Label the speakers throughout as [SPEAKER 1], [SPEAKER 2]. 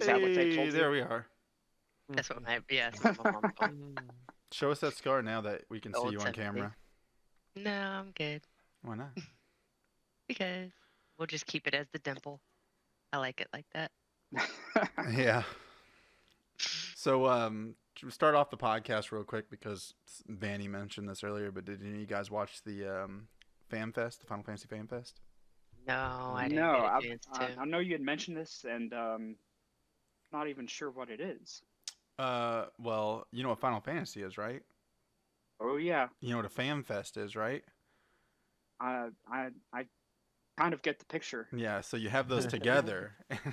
[SPEAKER 1] Is that what they
[SPEAKER 2] Hey,
[SPEAKER 1] told
[SPEAKER 2] there
[SPEAKER 1] you?
[SPEAKER 2] we are.
[SPEAKER 3] That's what my mom told me.
[SPEAKER 2] Show us that scar now that we can see
[SPEAKER 3] Old
[SPEAKER 2] you on
[SPEAKER 3] 70s.
[SPEAKER 2] camera.
[SPEAKER 3] No, I'm good.
[SPEAKER 2] Why not?
[SPEAKER 3] Because we'll just keep it as the dimple. I like it like that.
[SPEAKER 2] Yeah. So, to start off the podcast real quick because Vanny mentioned this earlier, but did any of you guys watch the Fan Fest, the Final Fantasy Fan Fest?
[SPEAKER 3] No, I didn't
[SPEAKER 1] No,
[SPEAKER 3] get a chance to.
[SPEAKER 1] I know you had mentioned this, and not even sure what it is.
[SPEAKER 2] Well, you know what Final Fantasy is, right?
[SPEAKER 1] Oh yeah,
[SPEAKER 2] You know what a Fan Fest is, right?
[SPEAKER 1] I kind of get the picture.
[SPEAKER 2] Yeah, so you have those together.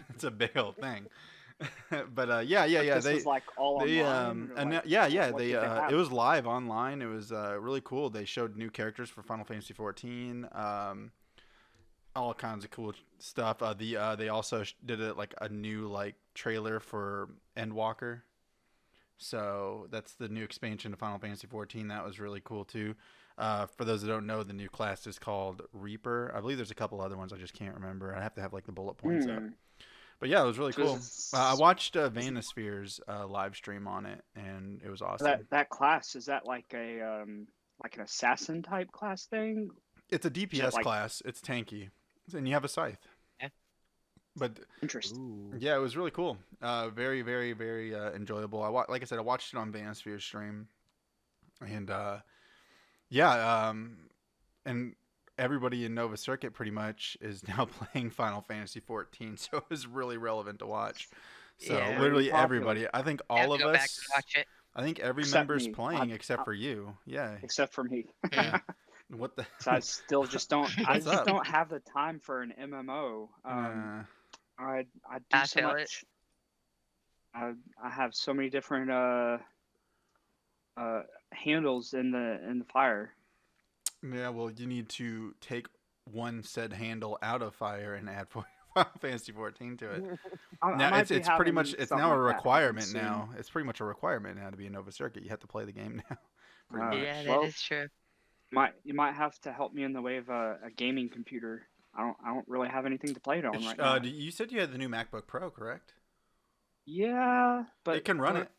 [SPEAKER 2] It's a big old thing. But yeah.
[SPEAKER 1] But this
[SPEAKER 2] They
[SPEAKER 1] was like all
[SPEAKER 2] they
[SPEAKER 1] online. Or like,
[SPEAKER 2] yeah.
[SPEAKER 1] what
[SPEAKER 2] They
[SPEAKER 1] did they have?
[SPEAKER 2] it was live online. It was really cool. They showed new characters for Final Fantasy 14. All kinds of cool stuff. They also did like a new like trailer for Endwalker. So that's the new expansion to Final Fantasy 14. That was really cool too. For those that don't know, the new class is called Reaper. I believe there's a couple other ones. I just can't remember. I have to have like the bullet points up. But yeah, it was really cool. I watched Vanisphere's live stream on it, and it was awesome.
[SPEAKER 1] That class, is that like a like an assassin type class thing?
[SPEAKER 2] It's a DPS
[SPEAKER 1] like-
[SPEAKER 2] class. It's tanky, and you have a scythe.
[SPEAKER 3] Yeah.
[SPEAKER 2] But
[SPEAKER 1] Interesting.
[SPEAKER 2] yeah, it was really cool. Very, very, very enjoyable. Like I said, I watched it on Vanisphere's stream, and and everybody in Nova Circuit pretty much is now playing Final Fantasy 14, so it was really relevant to watch. So
[SPEAKER 3] Yeah.
[SPEAKER 2] literally
[SPEAKER 1] Popular.
[SPEAKER 2] everybody, I think
[SPEAKER 3] I have
[SPEAKER 2] all
[SPEAKER 3] to
[SPEAKER 2] of
[SPEAKER 3] go back
[SPEAKER 2] us,
[SPEAKER 3] and watch it.
[SPEAKER 2] I think every
[SPEAKER 1] Except
[SPEAKER 2] member's
[SPEAKER 1] me.
[SPEAKER 2] playing except for you. Yeah.
[SPEAKER 1] Except for me.
[SPEAKER 2] Yeah. What the?
[SPEAKER 1] So I still just don't. I
[SPEAKER 2] What's
[SPEAKER 1] just
[SPEAKER 2] up?
[SPEAKER 1] don't have the time for an MMO. I do
[SPEAKER 3] I
[SPEAKER 1] so
[SPEAKER 3] feel it.
[SPEAKER 1] much. I have so many different handles in the fire.
[SPEAKER 2] Yeah. Well, you need to take one said handle out of fire and add Final Fantasy 14 to it.
[SPEAKER 1] I
[SPEAKER 2] Now
[SPEAKER 1] might be
[SPEAKER 2] it's pretty
[SPEAKER 1] having
[SPEAKER 2] much it's
[SPEAKER 1] something
[SPEAKER 2] now a
[SPEAKER 1] like that happen
[SPEAKER 2] requirement
[SPEAKER 1] soon.
[SPEAKER 2] now. It's pretty much a requirement now to be a Nova Circuit. You have to play the game now. Pretty much.
[SPEAKER 3] Yeah, that
[SPEAKER 1] Well,
[SPEAKER 3] is true.
[SPEAKER 1] You might have to help me in the way of a gaming computer. I don't really have anything to play it on right now.
[SPEAKER 2] You said you had the new MacBook Pro, correct?
[SPEAKER 1] Yeah, but
[SPEAKER 2] It can run it.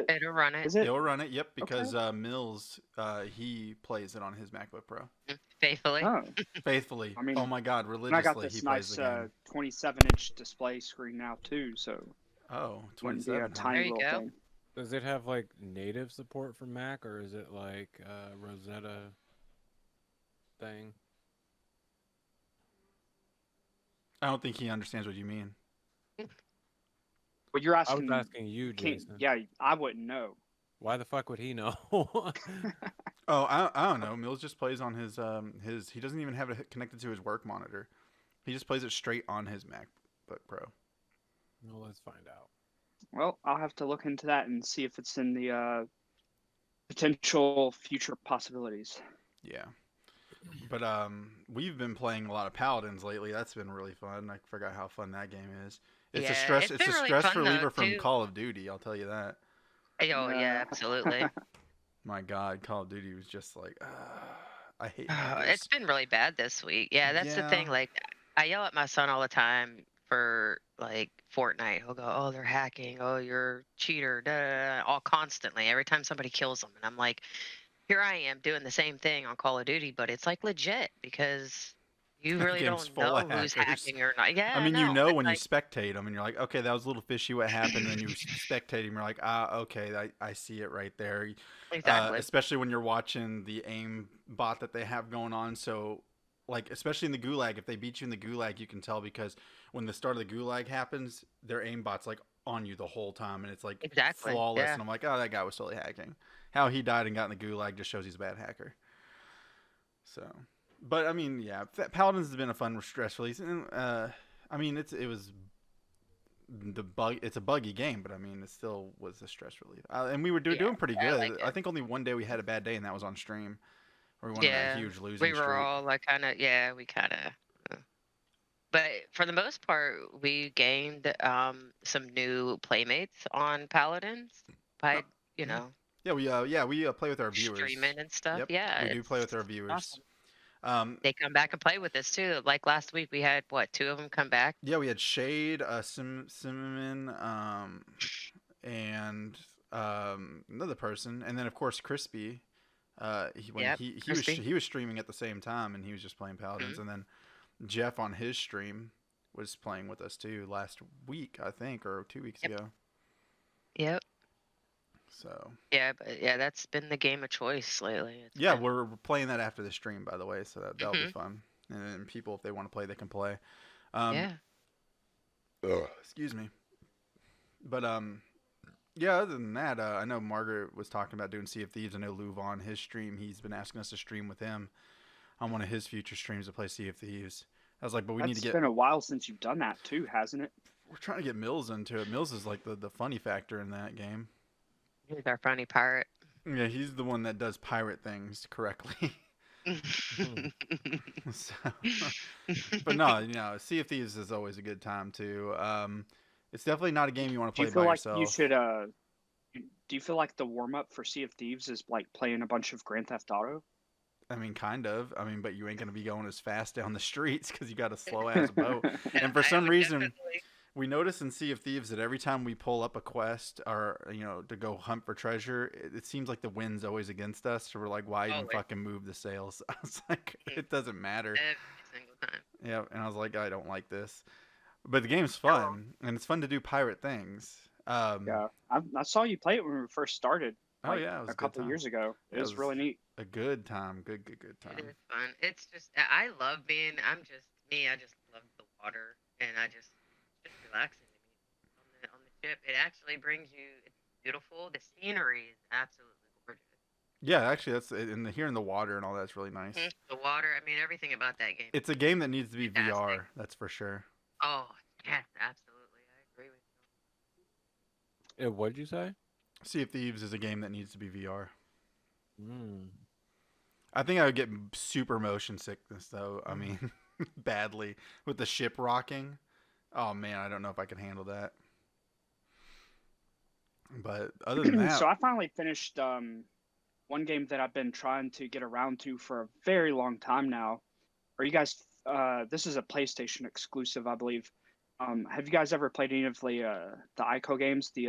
[SPEAKER 3] It'll run it
[SPEAKER 1] Is it?
[SPEAKER 2] It'll run it. Yep, because Mills he plays it on his MacBook Pro
[SPEAKER 3] faithfully.
[SPEAKER 1] Oh,
[SPEAKER 2] faithfully.
[SPEAKER 1] I mean,
[SPEAKER 2] oh my God,
[SPEAKER 1] and I
[SPEAKER 2] religiously
[SPEAKER 1] got
[SPEAKER 2] he
[SPEAKER 1] this
[SPEAKER 2] plays
[SPEAKER 1] nice
[SPEAKER 2] the game.
[SPEAKER 1] 27-inch display screen now too, so
[SPEAKER 2] Oh,
[SPEAKER 1] wouldn't be a
[SPEAKER 2] 27.
[SPEAKER 1] tiny
[SPEAKER 3] There you
[SPEAKER 1] little
[SPEAKER 3] go.
[SPEAKER 1] thing.
[SPEAKER 4] Does it have like native support for Mac, or is it like Rosetta thing?
[SPEAKER 2] I don't think he understands what you mean.
[SPEAKER 1] But you're
[SPEAKER 4] I
[SPEAKER 1] asking.
[SPEAKER 4] was asking you, Jason.
[SPEAKER 1] Yeah, I wouldn't know.
[SPEAKER 4] Why the fuck would he know?
[SPEAKER 2] Oh, I don't know. Mills just plays on his he doesn't even have it connected to his work monitor. He just plays it straight on his MacBook Pro.
[SPEAKER 4] Well, let's find out.
[SPEAKER 1] Well, I'll have to look into that and see if it's in the potential future possibilities.
[SPEAKER 2] Yeah. But we've been playing a lot of Paladins lately. That's been really fun. I forgot how fun that game is. It's
[SPEAKER 3] Yeah,
[SPEAKER 2] a stress
[SPEAKER 3] it's
[SPEAKER 2] it's a
[SPEAKER 3] been really
[SPEAKER 2] stress
[SPEAKER 3] fun, though,
[SPEAKER 2] reliever from
[SPEAKER 3] too.
[SPEAKER 2] Call of Duty, I'll tell you that.
[SPEAKER 3] Oh yeah, absolutely.
[SPEAKER 2] My God, Call of Duty was just like I hate
[SPEAKER 3] It's been really bad this week. Yeah, that's the thing.
[SPEAKER 2] Yeah.
[SPEAKER 3] Like, I yell at my son all the time for like Fortnite. He'll go, "Oh, they're hacking. Oh, you're a cheater." Da, da, da, all constantly. Every time somebody kills them, and I'm like, here I am doing the same thing on Call of Duty, but it's like legit because you
[SPEAKER 2] The
[SPEAKER 3] really
[SPEAKER 2] game's
[SPEAKER 3] don't
[SPEAKER 2] full
[SPEAKER 3] know
[SPEAKER 2] of
[SPEAKER 3] who's
[SPEAKER 2] hackers.
[SPEAKER 3] hacking or not. Yeah,
[SPEAKER 2] I mean, you know
[SPEAKER 3] it's
[SPEAKER 2] when
[SPEAKER 3] like,
[SPEAKER 2] you spectate them and you're like, okay, that was a little fishy what happened. And then you spectate him, you're like, okay, I see it right there.
[SPEAKER 3] exactly.
[SPEAKER 2] Especially when you're watching the aim bot that they have going on. So, like, especially in the Gulag, if they beat you in the Gulag, you can tell because when the start of the Gulag happens, their aim bot's like on you the whole time. And it's like
[SPEAKER 3] Exactly,
[SPEAKER 2] flawless.
[SPEAKER 3] yeah.
[SPEAKER 2] And I'm like, oh, that guy was totally hacking. How he died and got in the Gulag just shows he's a bad hacker. So, but I mean, yeah, Paladins has been a fun stress release. And, I mean, it was the bug. It's a buggy game, but I mean, it still was a stress relief. And we were doing pretty
[SPEAKER 3] I
[SPEAKER 2] good.
[SPEAKER 3] like it.
[SPEAKER 2] I think only one day we had a bad day, and that was on stream. Where we went on
[SPEAKER 3] Yeah,
[SPEAKER 2] that huge losing
[SPEAKER 3] we were
[SPEAKER 2] streak.
[SPEAKER 3] all like we kind of. But for the most part, we gained some new playmates on Paladins by
[SPEAKER 2] Yeah, we play with our viewers.
[SPEAKER 3] streaming and stuff.
[SPEAKER 2] Yep,
[SPEAKER 3] Yeah,
[SPEAKER 2] we do play with our viewers.
[SPEAKER 3] awesome. They come back and play with us too. Like last week, we had what, 2 of them come back.
[SPEAKER 2] Yeah, we had Shade, Cinnamon, and another person, and then of course Crispy.
[SPEAKER 3] Yep, Crispy.
[SPEAKER 2] He was streaming at the same time, and he was just playing Paladins,
[SPEAKER 3] Mhm.
[SPEAKER 2] and then Jeff on his stream was playing with us too last week, I think, or 2 weeks
[SPEAKER 3] Yep.
[SPEAKER 2] ago.
[SPEAKER 3] Yep.
[SPEAKER 2] So
[SPEAKER 3] Yeah, but yeah, that's been the game of choice lately. It's
[SPEAKER 2] yeah,
[SPEAKER 3] been-
[SPEAKER 2] we're playing that after the stream, by the way, so that'll be
[SPEAKER 3] Mhm.
[SPEAKER 2] fun. And then people, if they want to play, they can play.
[SPEAKER 3] Yeah.
[SPEAKER 2] Excuse me. But yeah. Other than that, I know Margaret was talking about doing Sea of Thieves. I know Louv on his stream. He's been asking us to stream with him on one of his future streams to play Sea of Thieves. I was like, but we need to
[SPEAKER 1] That's
[SPEAKER 2] get.
[SPEAKER 1] been a while since you've done that too, hasn't it?
[SPEAKER 2] We're trying to get Mills into it. Mills is like the funny factor in that game.
[SPEAKER 3] He's our funny pirate.
[SPEAKER 2] Yeah, he's the one that does pirate things correctly. So, but no, Sea of Thieves is always a good time too. It's definitely not a game you want to
[SPEAKER 1] Do
[SPEAKER 2] play
[SPEAKER 1] you feel
[SPEAKER 2] by
[SPEAKER 1] like
[SPEAKER 2] yourself.
[SPEAKER 1] you should do you feel like the warm up for Sea of Thieves is like playing a bunch of Grand Theft Auto?
[SPEAKER 2] I mean, kind of. I mean, but you ain't gonna be going as fast down the streets because you got a slow ass boat. And for
[SPEAKER 3] I
[SPEAKER 2] some
[SPEAKER 3] would
[SPEAKER 2] reason,
[SPEAKER 3] definitely-
[SPEAKER 2] we notice in Sea of Thieves that every time we pull up a quest or to go hunt for treasure, it seems like the wind's always against us. So we're like, why even
[SPEAKER 3] Always.
[SPEAKER 2] fucking move the sails? I was like, it doesn't matter.
[SPEAKER 3] Every single time.
[SPEAKER 2] Yeah, and I was like, I don't like this. But the game's fun, and it's fun to do pirate things.
[SPEAKER 1] Yeah, I saw you play it when we first started.
[SPEAKER 2] Oh
[SPEAKER 1] like,
[SPEAKER 2] yeah, it was
[SPEAKER 1] a couple
[SPEAKER 2] good
[SPEAKER 1] years ago.
[SPEAKER 2] Yeah,
[SPEAKER 1] It was really neat.
[SPEAKER 2] a good time. Good time.
[SPEAKER 3] It is fun. It's just I love being. I'm just me. I just love the water, and it's relaxing to me on the ship. It actually brings you. It's beautiful. The scenery is absolutely gorgeous.
[SPEAKER 2] Yeah, actually, that's here in the water and all that's really nice.
[SPEAKER 3] The water. I mean, everything about that game.
[SPEAKER 2] It's a game that needs to be
[SPEAKER 3] Fantastic.
[SPEAKER 2] VR. That's for sure.
[SPEAKER 3] Oh yes, absolutely. I agree with you.
[SPEAKER 4] What did you say?
[SPEAKER 2] Sea of Thieves is a game that needs to be VR.
[SPEAKER 4] Mm.
[SPEAKER 2] I think I would get super motion sickness though. I mean, badly with the ship rocking. Oh man, I don't know if I can handle that. But other than that,
[SPEAKER 1] So I finally finished one game that I've been trying to get around to for a very long time now. Are you guys? This is a PlayStation exclusive, I believe. Have you guys ever played any of the Ico games, the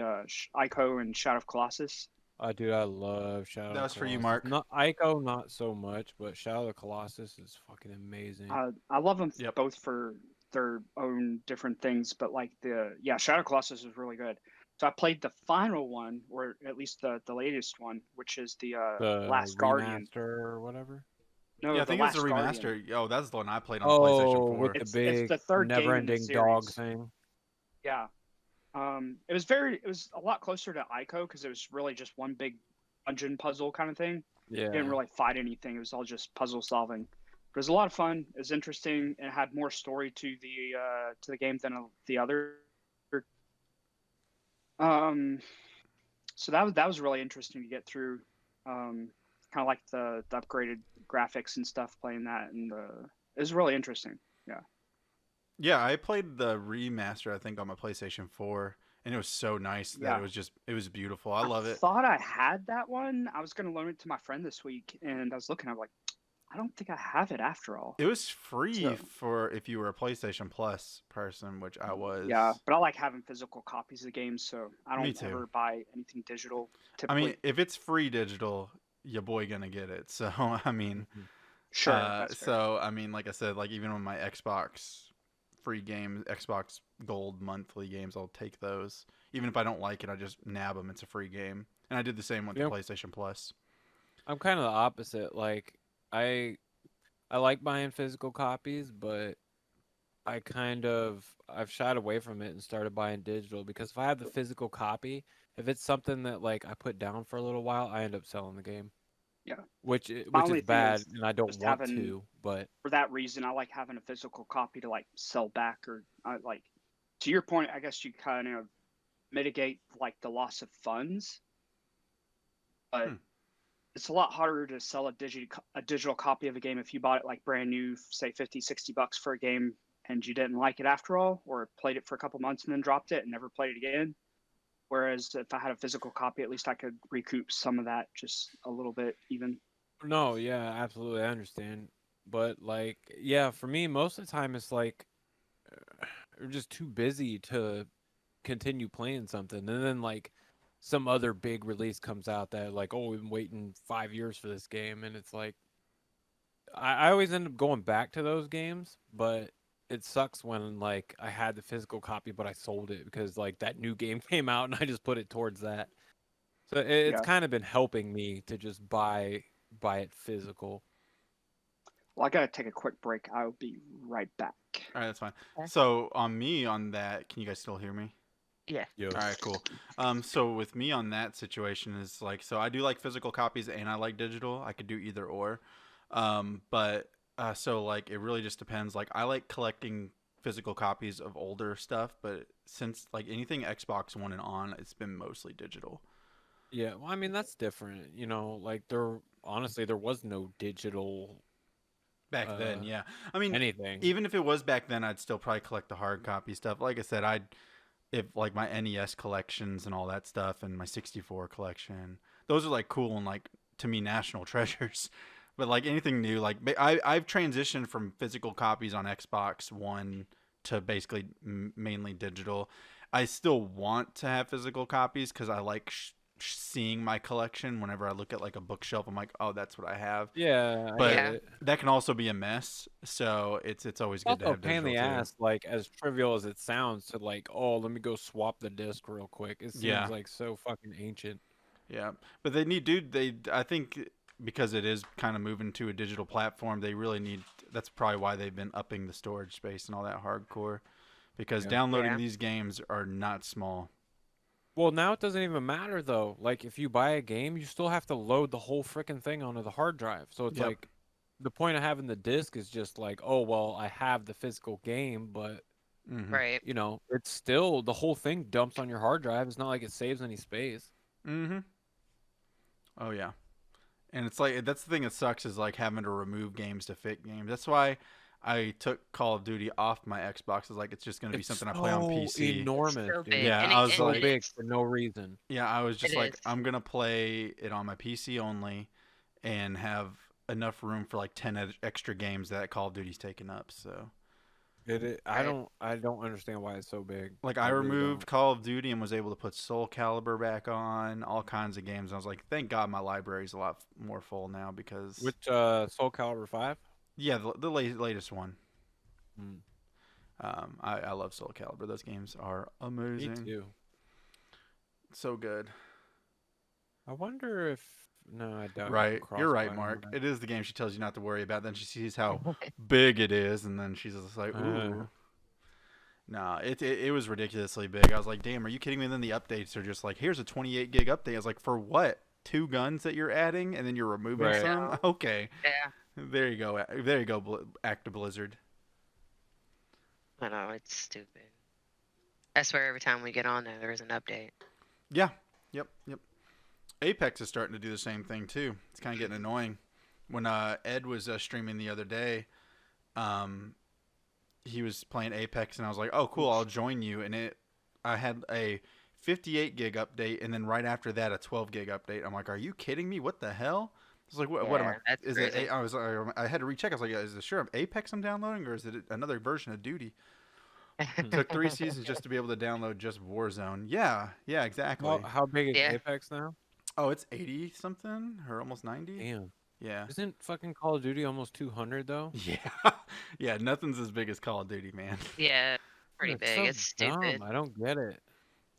[SPEAKER 1] Ico and Shadow of Colossus?
[SPEAKER 4] Dude, I love Shadow.
[SPEAKER 2] That was
[SPEAKER 4] of
[SPEAKER 2] for you,
[SPEAKER 4] Colossus.
[SPEAKER 2] Mark.
[SPEAKER 4] Not Ico, not so much, but Shadow of Colossus is fucking amazing.
[SPEAKER 1] I love them
[SPEAKER 2] Yep.
[SPEAKER 1] both for their own different things, but like Shadow of Colossus is really good. So I played the final one, or at least the latest one, which is the Last Guardian.
[SPEAKER 4] Remaster or whatever.
[SPEAKER 1] No,
[SPEAKER 2] yeah, I
[SPEAKER 1] the
[SPEAKER 2] think it's a
[SPEAKER 1] Last
[SPEAKER 2] remaster.
[SPEAKER 1] Guardian.
[SPEAKER 2] Oh, that's the one I played on PlayStation 4.
[SPEAKER 4] with
[SPEAKER 1] It's
[SPEAKER 4] the big
[SPEAKER 1] the third game in the
[SPEAKER 4] never-ending dog
[SPEAKER 1] series.
[SPEAKER 4] thing.
[SPEAKER 1] Yeah. It was a lot closer to Ico because it was really just one big dungeon puzzle kind of thing.
[SPEAKER 4] Yeah.
[SPEAKER 1] You didn't really fight anything. It was all just puzzle solving. But it was a lot of fun. It was interesting. It had more story to the game than the other. So that was really interesting to get through. Kind of like the upgraded graphics and stuff playing that, and it was really interesting.
[SPEAKER 2] Yeah, I played the remaster, I think, on my PlayStation 4, and it was so nice that
[SPEAKER 1] Yeah.
[SPEAKER 2] it was beautiful. I love it.
[SPEAKER 1] Thought I had that one. I was gonna loan it to my friend this week, and I was looking. I'm like, I don't think I have it after all.
[SPEAKER 2] It was free
[SPEAKER 1] So-
[SPEAKER 2] for if you were a PlayStation Plus person, which I was.
[SPEAKER 1] Yeah, but I like having physical copies of the games, so I
[SPEAKER 2] Me
[SPEAKER 1] don't
[SPEAKER 2] too.
[SPEAKER 1] ever buy anything digital.
[SPEAKER 2] I
[SPEAKER 1] Typically,
[SPEAKER 2] mean, if it's free digital, your boy gonna get it. So I mean,
[SPEAKER 1] sure. That's fair.
[SPEAKER 2] so I mean, like I said, like even on my Xbox free games, Xbox Gold monthly games, I'll take those. Even if I don't like it, I just nab them. It's a free game, and I did the same with the
[SPEAKER 4] Yep.
[SPEAKER 2] PlayStation Plus.
[SPEAKER 4] I'm kind of the opposite. Like I like buying physical copies, but I've shied away from it and started buying digital because if I have the physical copy, if it's something that like I put down for a little while, I end up selling the game.
[SPEAKER 1] Yeah.
[SPEAKER 4] Which
[SPEAKER 1] only
[SPEAKER 4] is
[SPEAKER 1] thing
[SPEAKER 4] bad,
[SPEAKER 1] is
[SPEAKER 4] and I don't
[SPEAKER 1] just
[SPEAKER 4] want
[SPEAKER 1] having-
[SPEAKER 4] to. But
[SPEAKER 1] For that reason, I like having a physical copy to like sell back, or like to your point. I guess you kind of mitigate like the loss of funds, but
[SPEAKER 2] Hmm.
[SPEAKER 1] it's a lot harder to sell a digital copy of a game if you bought it like brand new, say $50-$60 for a game, and you didn't like it after all, or played it for a couple months and then dropped it and never played it again. Whereas if I had a physical copy, at least I could recoup some of that just a little bit even.
[SPEAKER 4] no, yeah, absolutely, I understand. But like, yeah, for me, most of the time it's like we're just too busy to continue playing something, and then like some other big release comes out that like, oh, we've been waiting 5 years for this game, and it's like I always end up going back to those games, but it sucks when like I had the physical copy but I sold it because like that new game came out and I just put it towards that. So it's
[SPEAKER 1] Yeah.
[SPEAKER 4] kind of been helping me to just buy it physical.
[SPEAKER 1] Well, I gotta take a quick break. I'll be right back.
[SPEAKER 2] All right, that's fine.
[SPEAKER 3] Okay.
[SPEAKER 2] So on that, can you guys still hear me?
[SPEAKER 3] Yeah.
[SPEAKER 4] Yes.
[SPEAKER 2] All right, cool. So with me on that situation is like, so I do like physical copies and I like digital. I could do either or. But so like it really just depends. Like I like collecting physical copies of older stuff, but since like anything Xbox One and on, it's been mostly digital.
[SPEAKER 4] Yeah, well, I mean that's different. You know, like honestly there was no digital
[SPEAKER 2] Back then, yeah. I mean,
[SPEAKER 4] anything.
[SPEAKER 2] even if it was back then, I'd still probably collect the hard copy stuff. Like I said, if like my NES collections and all that stuff and my 64 collection, those are like cool and like to me national treasures. But like anything new, like I've transitioned from physical copies on Xbox One to basically mainly digital. I still want to have physical copies because I like seeing my collection. Whenever I look at like a bookshelf, I'm like, oh, that's what I have.
[SPEAKER 4] Yeah, I
[SPEAKER 2] But
[SPEAKER 4] get it.
[SPEAKER 2] that can also be a mess. So it's always good to
[SPEAKER 4] Also,
[SPEAKER 2] have
[SPEAKER 4] pain in
[SPEAKER 2] digital
[SPEAKER 4] the
[SPEAKER 2] too.
[SPEAKER 4] ass, like as trivial as it sounds, to like, oh, let me go swap the disc real quick. It seems
[SPEAKER 2] Yeah.
[SPEAKER 4] like so fucking ancient.
[SPEAKER 2] Yeah, but they need, dude. I think because it is kind of moving to a digital platform, they really need. That's probably why they've been upping the storage space and all that hardcore, because
[SPEAKER 4] Yeah.
[SPEAKER 2] downloading
[SPEAKER 3] Yeah.
[SPEAKER 2] these games are not small.
[SPEAKER 4] Well, now it doesn't even matter though. Like if you buy a game, you still have to load the whole freaking thing onto the hard drive. So it's
[SPEAKER 2] Yep.
[SPEAKER 4] like the point of having the disc is just like, oh well, I have the physical game, but
[SPEAKER 2] Mm-hmm.
[SPEAKER 3] Right.
[SPEAKER 4] you know, it's still the whole thing dumps on your hard drive. It's not like it saves any space.
[SPEAKER 2] Mm-hmm. Oh yeah, and it's like that's the thing that sucks is like having to remove games to fit games. That's why I took Call of Duty off my Xbox. It's like it's just gonna be
[SPEAKER 4] It's
[SPEAKER 2] something I play on
[SPEAKER 4] so
[SPEAKER 2] PC.
[SPEAKER 4] enormous,
[SPEAKER 3] so
[SPEAKER 4] dude.
[SPEAKER 3] big.
[SPEAKER 2] Yeah,
[SPEAKER 3] and
[SPEAKER 2] I
[SPEAKER 3] it,
[SPEAKER 2] was
[SPEAKER 3] and
[SPEAKER 4] So
[SPEAKER 2] like-
[SPEAKER 4] big
[SPEAKER 3] it's,
[SPEAKER 4] for no reason.
[SPEAKER 2] Yeah, I was just
[SPEAKER 3] It
[SPEAKER 2] like,
[SPEAKER 3] is.
[SPEAKER 2] I'm gonna play it on my PC only, and have enough room for like 10 extra games that Call of Duty's taken up. So
[SPEAKER 4] I
[SPEAKER 3] Right.
[SPEAKER 4] don't understand why it's so big.
[SPEAKER 2] like I
[SPEAKER 4] really
[SPEAKER 2] removed
[SPEAKER 4] don't.
[SPEAKER 2] Call of Duty and was able to put Soul Calibur back on, all kinds of games. And I was like, thank God my library's a lot more full now because
[SPEAKER 4] Which Soul Calibur 5?
[SPEAKER 2] yeah, the latest one.
[SPEAKER 4] Hmm.
[SPEAKER 2] I love Soul Calibur. Those games are
[SPEAKER 4] Me
[SPEAKER 2] amazing.
[SPEAKER 4] too.
[SPEAKER 2] So good.
[SPEAKER 4] I wonder if no, I doubt.
[SPEAKER 2] Right. You're right,
[SPEAKER 4] Crossfire
[SPEAKER 2] Mark.
[SPEAKER 4] on
[SPEAKER 2] It is the game she tells you not to worry about. Then she sees how big it is, and then she's just like, ooh. Nah, it was ridiculously big. I was like, damn, are you kidding me? And then the updates are just like, here's a 28 gig update. I was like, for what? 2 guns that you're adding, and then you're removing
[SPEAKER 4] Right.
[SPEAKER 2] some? Okay.
[SPEAKER 3] Yeah.
[SPEAKER 2] There you go. There you go, Acta Blizzard.
[SPEAKER 3] I know, it's stupid. I swear every time we get on there is an update.
[SPEAKER 2] Yeah. Yep. Apex is starting to do the same thing, too. It's kind of getting annoying. When Ed was streaming the other day, he was playing Apex, and I was like, "Oh, cool! I'll join you." And I had a 58 gig update, and then right after that, a 12 gig update. I'm like, "Are you kidding me? What the hell?" I was like, "What am I?
[SPEAKER 3] Yeah, that's
[SPEAKER 2] Is
[SPEAKER 3] crazy.
[SPEAKER 2] it?" I had to recheck. I was like, "Is it sure Apex I'm downloading, or is it another version of Duty?" Took 3 seasons just to be able to download just Warzone. Yeah, exactly.
[SPEAKER 4] How big is
[SPEAKER 3] Yeah.
[SPEAKER 4] Apex now?
[SPEAKER 2] Oh, it's 80 something or almost 90.
[SPEAKER 4] Damn.
[SPEAKER 2] Yeah.
[SPEAKER 4] Isn't fucking Call of Duty almost 200 though?
[SPEAKER 2] Yeah, nothing's as big as Call of Duty, man.
[SPEAKER 3] Yeah, pretty
[SPEAKER 4] It's
[SPEAKER 3] big.
[SPEAKER 4] so
[SPEAKER 3] It's stupid.
[SPEAKER 4] dumb. I don't get it.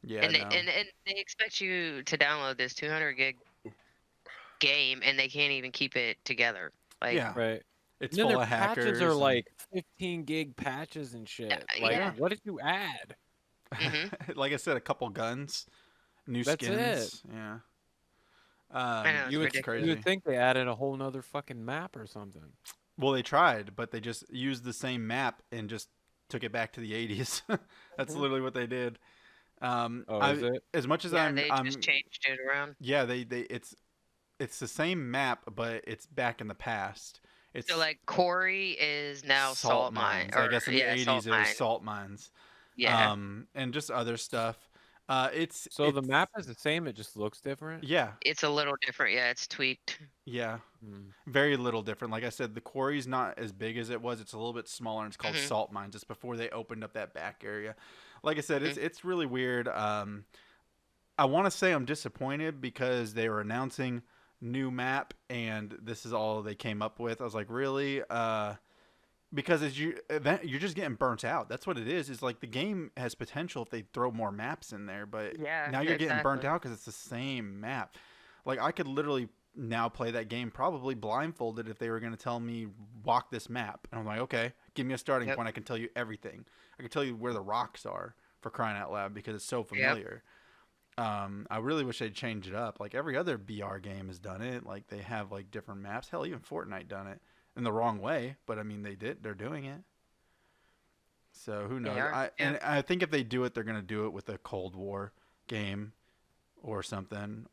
[SPEAKER 2] Yeah,
[SPEAKER 3] and,
[SPEAKER 2] no.
[SPEAKER 3] and they expect you to download this 200 gig game, and they can't even keep it together. Like,
[SPEAKER 2] Yeah.
[SPEAKER 4] Right.
[SPEAKER 2] It's
[SPEAKER 4] And then
[SPEAKER 2] full
[SPEAKER 4] their
[SPEAKER 2] of hackers.
[SPEAKER 4] patches are
[SPEAKER 2] and-
[SPEAKER 4] like 15 gig patches and shit. Like,
[SPEAKER 3] yeah.
[SPEAKER 4] what did you add?
[SPEAKER 2] like I said, a couple guns, new
[SPEAKER 4] That's
[SPEAKER 2] skins. Yeah.
[SPEAKER 3] I know, it's
[SPEAKER 4] You would,
[SPEAKER 2] it's
[SPEAKER 3] ridiculous.
[SPEAKER 2] crazy.
[SPEAKER 4] you would think they added a whole nother fucking map or something.
[SPEAKER 2] Well, they tried, but they just used the same map and just took it back to the 80s. That's literally what they did.
[SPEAKER 4] Is it?
[SPEAKER 2] As much as
[SPEAKER 3] Yeah,
[SPEAKER 2] I'm,
[SPEAKER 3] they just changed it around.
[SPEAKER 2] yeah, it's the same map, but it's back in the past. It's
[SPEAKER 3] So, like, Corey is now Salt Mine.
[SPEAKER 2] I guess in the
[SPEAKER 3] yeah,
[SPEAKER 2] 80s
[SPEAKER 3] Salt
[SPEAKER 2] it
[SPEAKER 3] Mine.
[SPEAKER 2] was salt mines.
[SPEAKER 3] Yeah.
[SPEAKER 2] And just other stuff. It's
[SPEAKER 4] So the map is the same, it just looks different?
[SPEAKER 2] Yeah,
[SPEAKER 3] It's a little different. Yeah, it's tweaked.
[SPEAKER 2] yeah,
[SPEAKER 4] Hmm.
[SPEAKER 2] very little different. Like I said, the quarry's not as big as it was. It's a little bit smaller, and it's called
[SPEAKER 3] Mhm.
[SPEAKER 2] salt mines. It's before they opened up that back area. Like I said,
[SPEAKER 3] Mhm.
[SPEAKER 2] it's really weird. I want to say I'm disappointed because they were announcing new map, and this is all they came up with. I was like, really? Because as you're just getting burnt out. That's what it is. Is like the game has potential if they throw more maps in there, but
[SPEAKER 3] Yeah,
[SPEAKER 2] now you're getting burnt
[SPEAKER 3] exactly.
[SPEAKER 2] out because it's the same map. Like I could literally now play that game probably blindfolded if they were going to tell me walk this map, and I'm like, okay, give me a starting
[SPEAKER 3] Yep.
[SPEAKER 2] point. I can tell you everything. I can tell you where the rocks are for crying out loud because it's so
[SPEAKER 3] Yep.
[SPEAKER 2] familiar. I really wish they'd change it up. Like every other BR game has done it. Like they have like different maps. Hell, even Fortnite done it in the wrong way, but I mean they did. They're doing it. So who
[SPEAKER 3] They
[SPEAKER 2] knows?
[SPEAKER 3] are. Yeah.
[SPEAKER 2] I think if they do it, they're gonna do it with a Cold War game or something.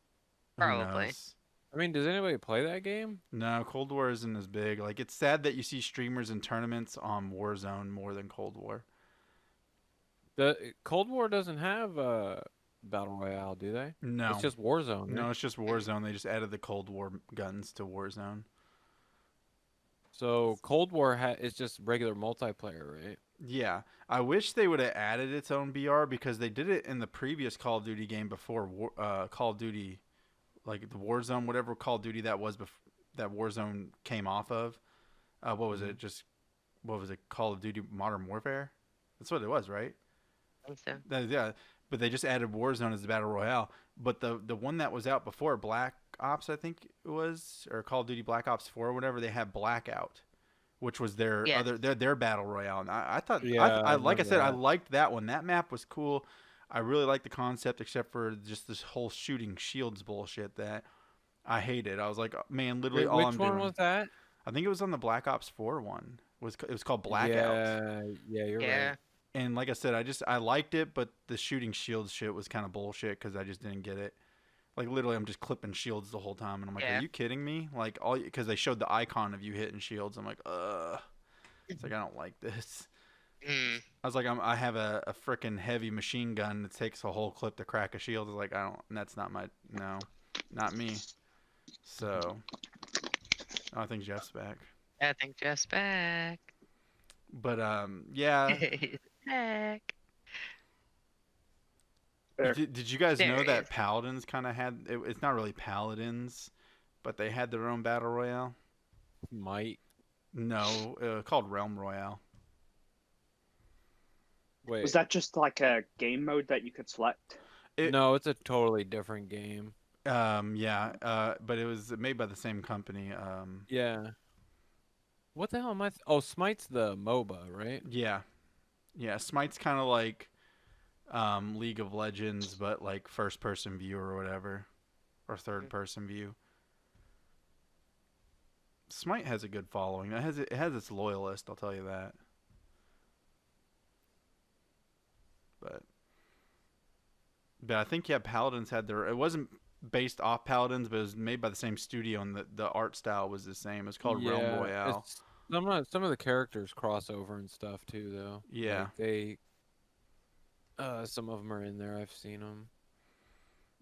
[SPEAKER 2] Who
[SPEAKER 3] Probably.
[SPEAKER 2] knows?
[SPEAKER 4] I mean, does anybody play that game?
[SPEAKER 2] No, Cold War isn't as big. Like it's sad that you see streamers and tournaments on Warzone more than Cold War.
[SPEAKER 4] The Cold War doesn't have Battle Royale, do they?
[SPEAKER 2] No,
[SPEAKER 4] It's just Warzone, right?
[SPEAKER 2] no, it's just Warzone. They just added the Cold War guns to Warzone.
[SPEAKER 4] So Cold War is just regular multiplayer, right?
[SPEAKER 2] Yeah, I wish they would have added its own BR because they did it in the previous Call of Duty game before Call of Duty, like the Warzone, whatever Call of Duty that was that Warzone came off of. What was it? Just what was it? Call of Duty Modern Warfare. That's what it was, right?
[SPEAKER 3] I think so.
[SPEAKER 2] Yeah, but they just added Warzone as the battle royale. But the one that was out before, Black Ops, I think it was, or Call of Duty Black Ops 4 or whatever, they had Blackout, which was their
[SPEAKER 3] Yeah.
[SPEAKER 2] their battle royale. And I thought,
[SPEAKER 4] Yeah,
[SPEAKER 2] I
[SPEAKER 4] I
[SPEAKER 2] like I
[SPEAKER 4] remember
[SPEAKER 2] said, I
[SPEAKER 4] that.
[SPEAKER 2] liked that one. That map was cool. I really liked the concept, except for just this whole shooting shields bullshit that I hated. I was like, man, literally all
[SPEAKER 4] Which
[SPEAKER 2] I'm
[SPEAKER 4] one
[SPEAKER 2] doing.
[SPEAKER 4] was that?
[SPEAKER 2] I think it was on the Black Ops 4 one. It was called Blackout.
[SPEAKER 4] Yeah, you're
[SPEAKER 3] Yeah.
[SPEAKER 4] right.
[SPEAKER 2] And like I said, I liked it, but the shooting shields shit was kind of bullshit because I just didn't get it. Like literally, I'm just clipping shields the whole time, and I'm like,
[SPEAKER 3] Yeah.
[SPEAKER 2] "Are you kidding me?" Like all because they showed the icon of you hitting shields. I'm like, ugh. It's like I don't like this.
[SPEAKER 3] Mm.
[SPEAKER 2] I was like, I have a freaking heavy machine gun that takes a whole clip to crack a shield. I was like, I don't. That's not my no, not me. So, I think Jeff's back.
[SPEAKER 3] I think Jeff's back.
[SPEAKER 2] But yeah.
[SPEAKER 3] He's back.
[SPEAKER 1] Fair.
[SPEAKER 2] Did you guys
[SPEAKER 3] There
[SPEAKER 2] know
[SPEAKER 3] he
[SPEAKER 2] that
[SPEAKER 3] is.
[SPEAKER 2] Paladins kind of had? It's not really Paladins, but they had their own battle royale.
[SPEAKER 4] Might.
[SPEAKER 2] No, called Realm Royale.
[SPEAKER 4] Wait.
[SPEAKER 1] Was that just like a game mode that you could select?
[SPEAKER 4] No, it's a totally different game.
[SPEAKER 2] Yeah. But it was made by the same company.
[SPEAKER 4] Yeah. What the hell am I? Oh, Smite's the MOBA, right?
[SPEAKER 2] Yeah. Smite's kind of like League of Legends, but like first person view or whatever, or third person view. Smite has a good following. It has its loyalist, I'll tell you that. But I think Paladins had their. It wasn't based off Paladins, but it was made by the same studio, and the art style was the same. It's called Realm Royale.
[SPEAKER 4] Some of the characters cross over and stuff too, though.
[SPEAKER 2] Yeah.
[SPEAKER 4] Like some of them are in there. I've seen them.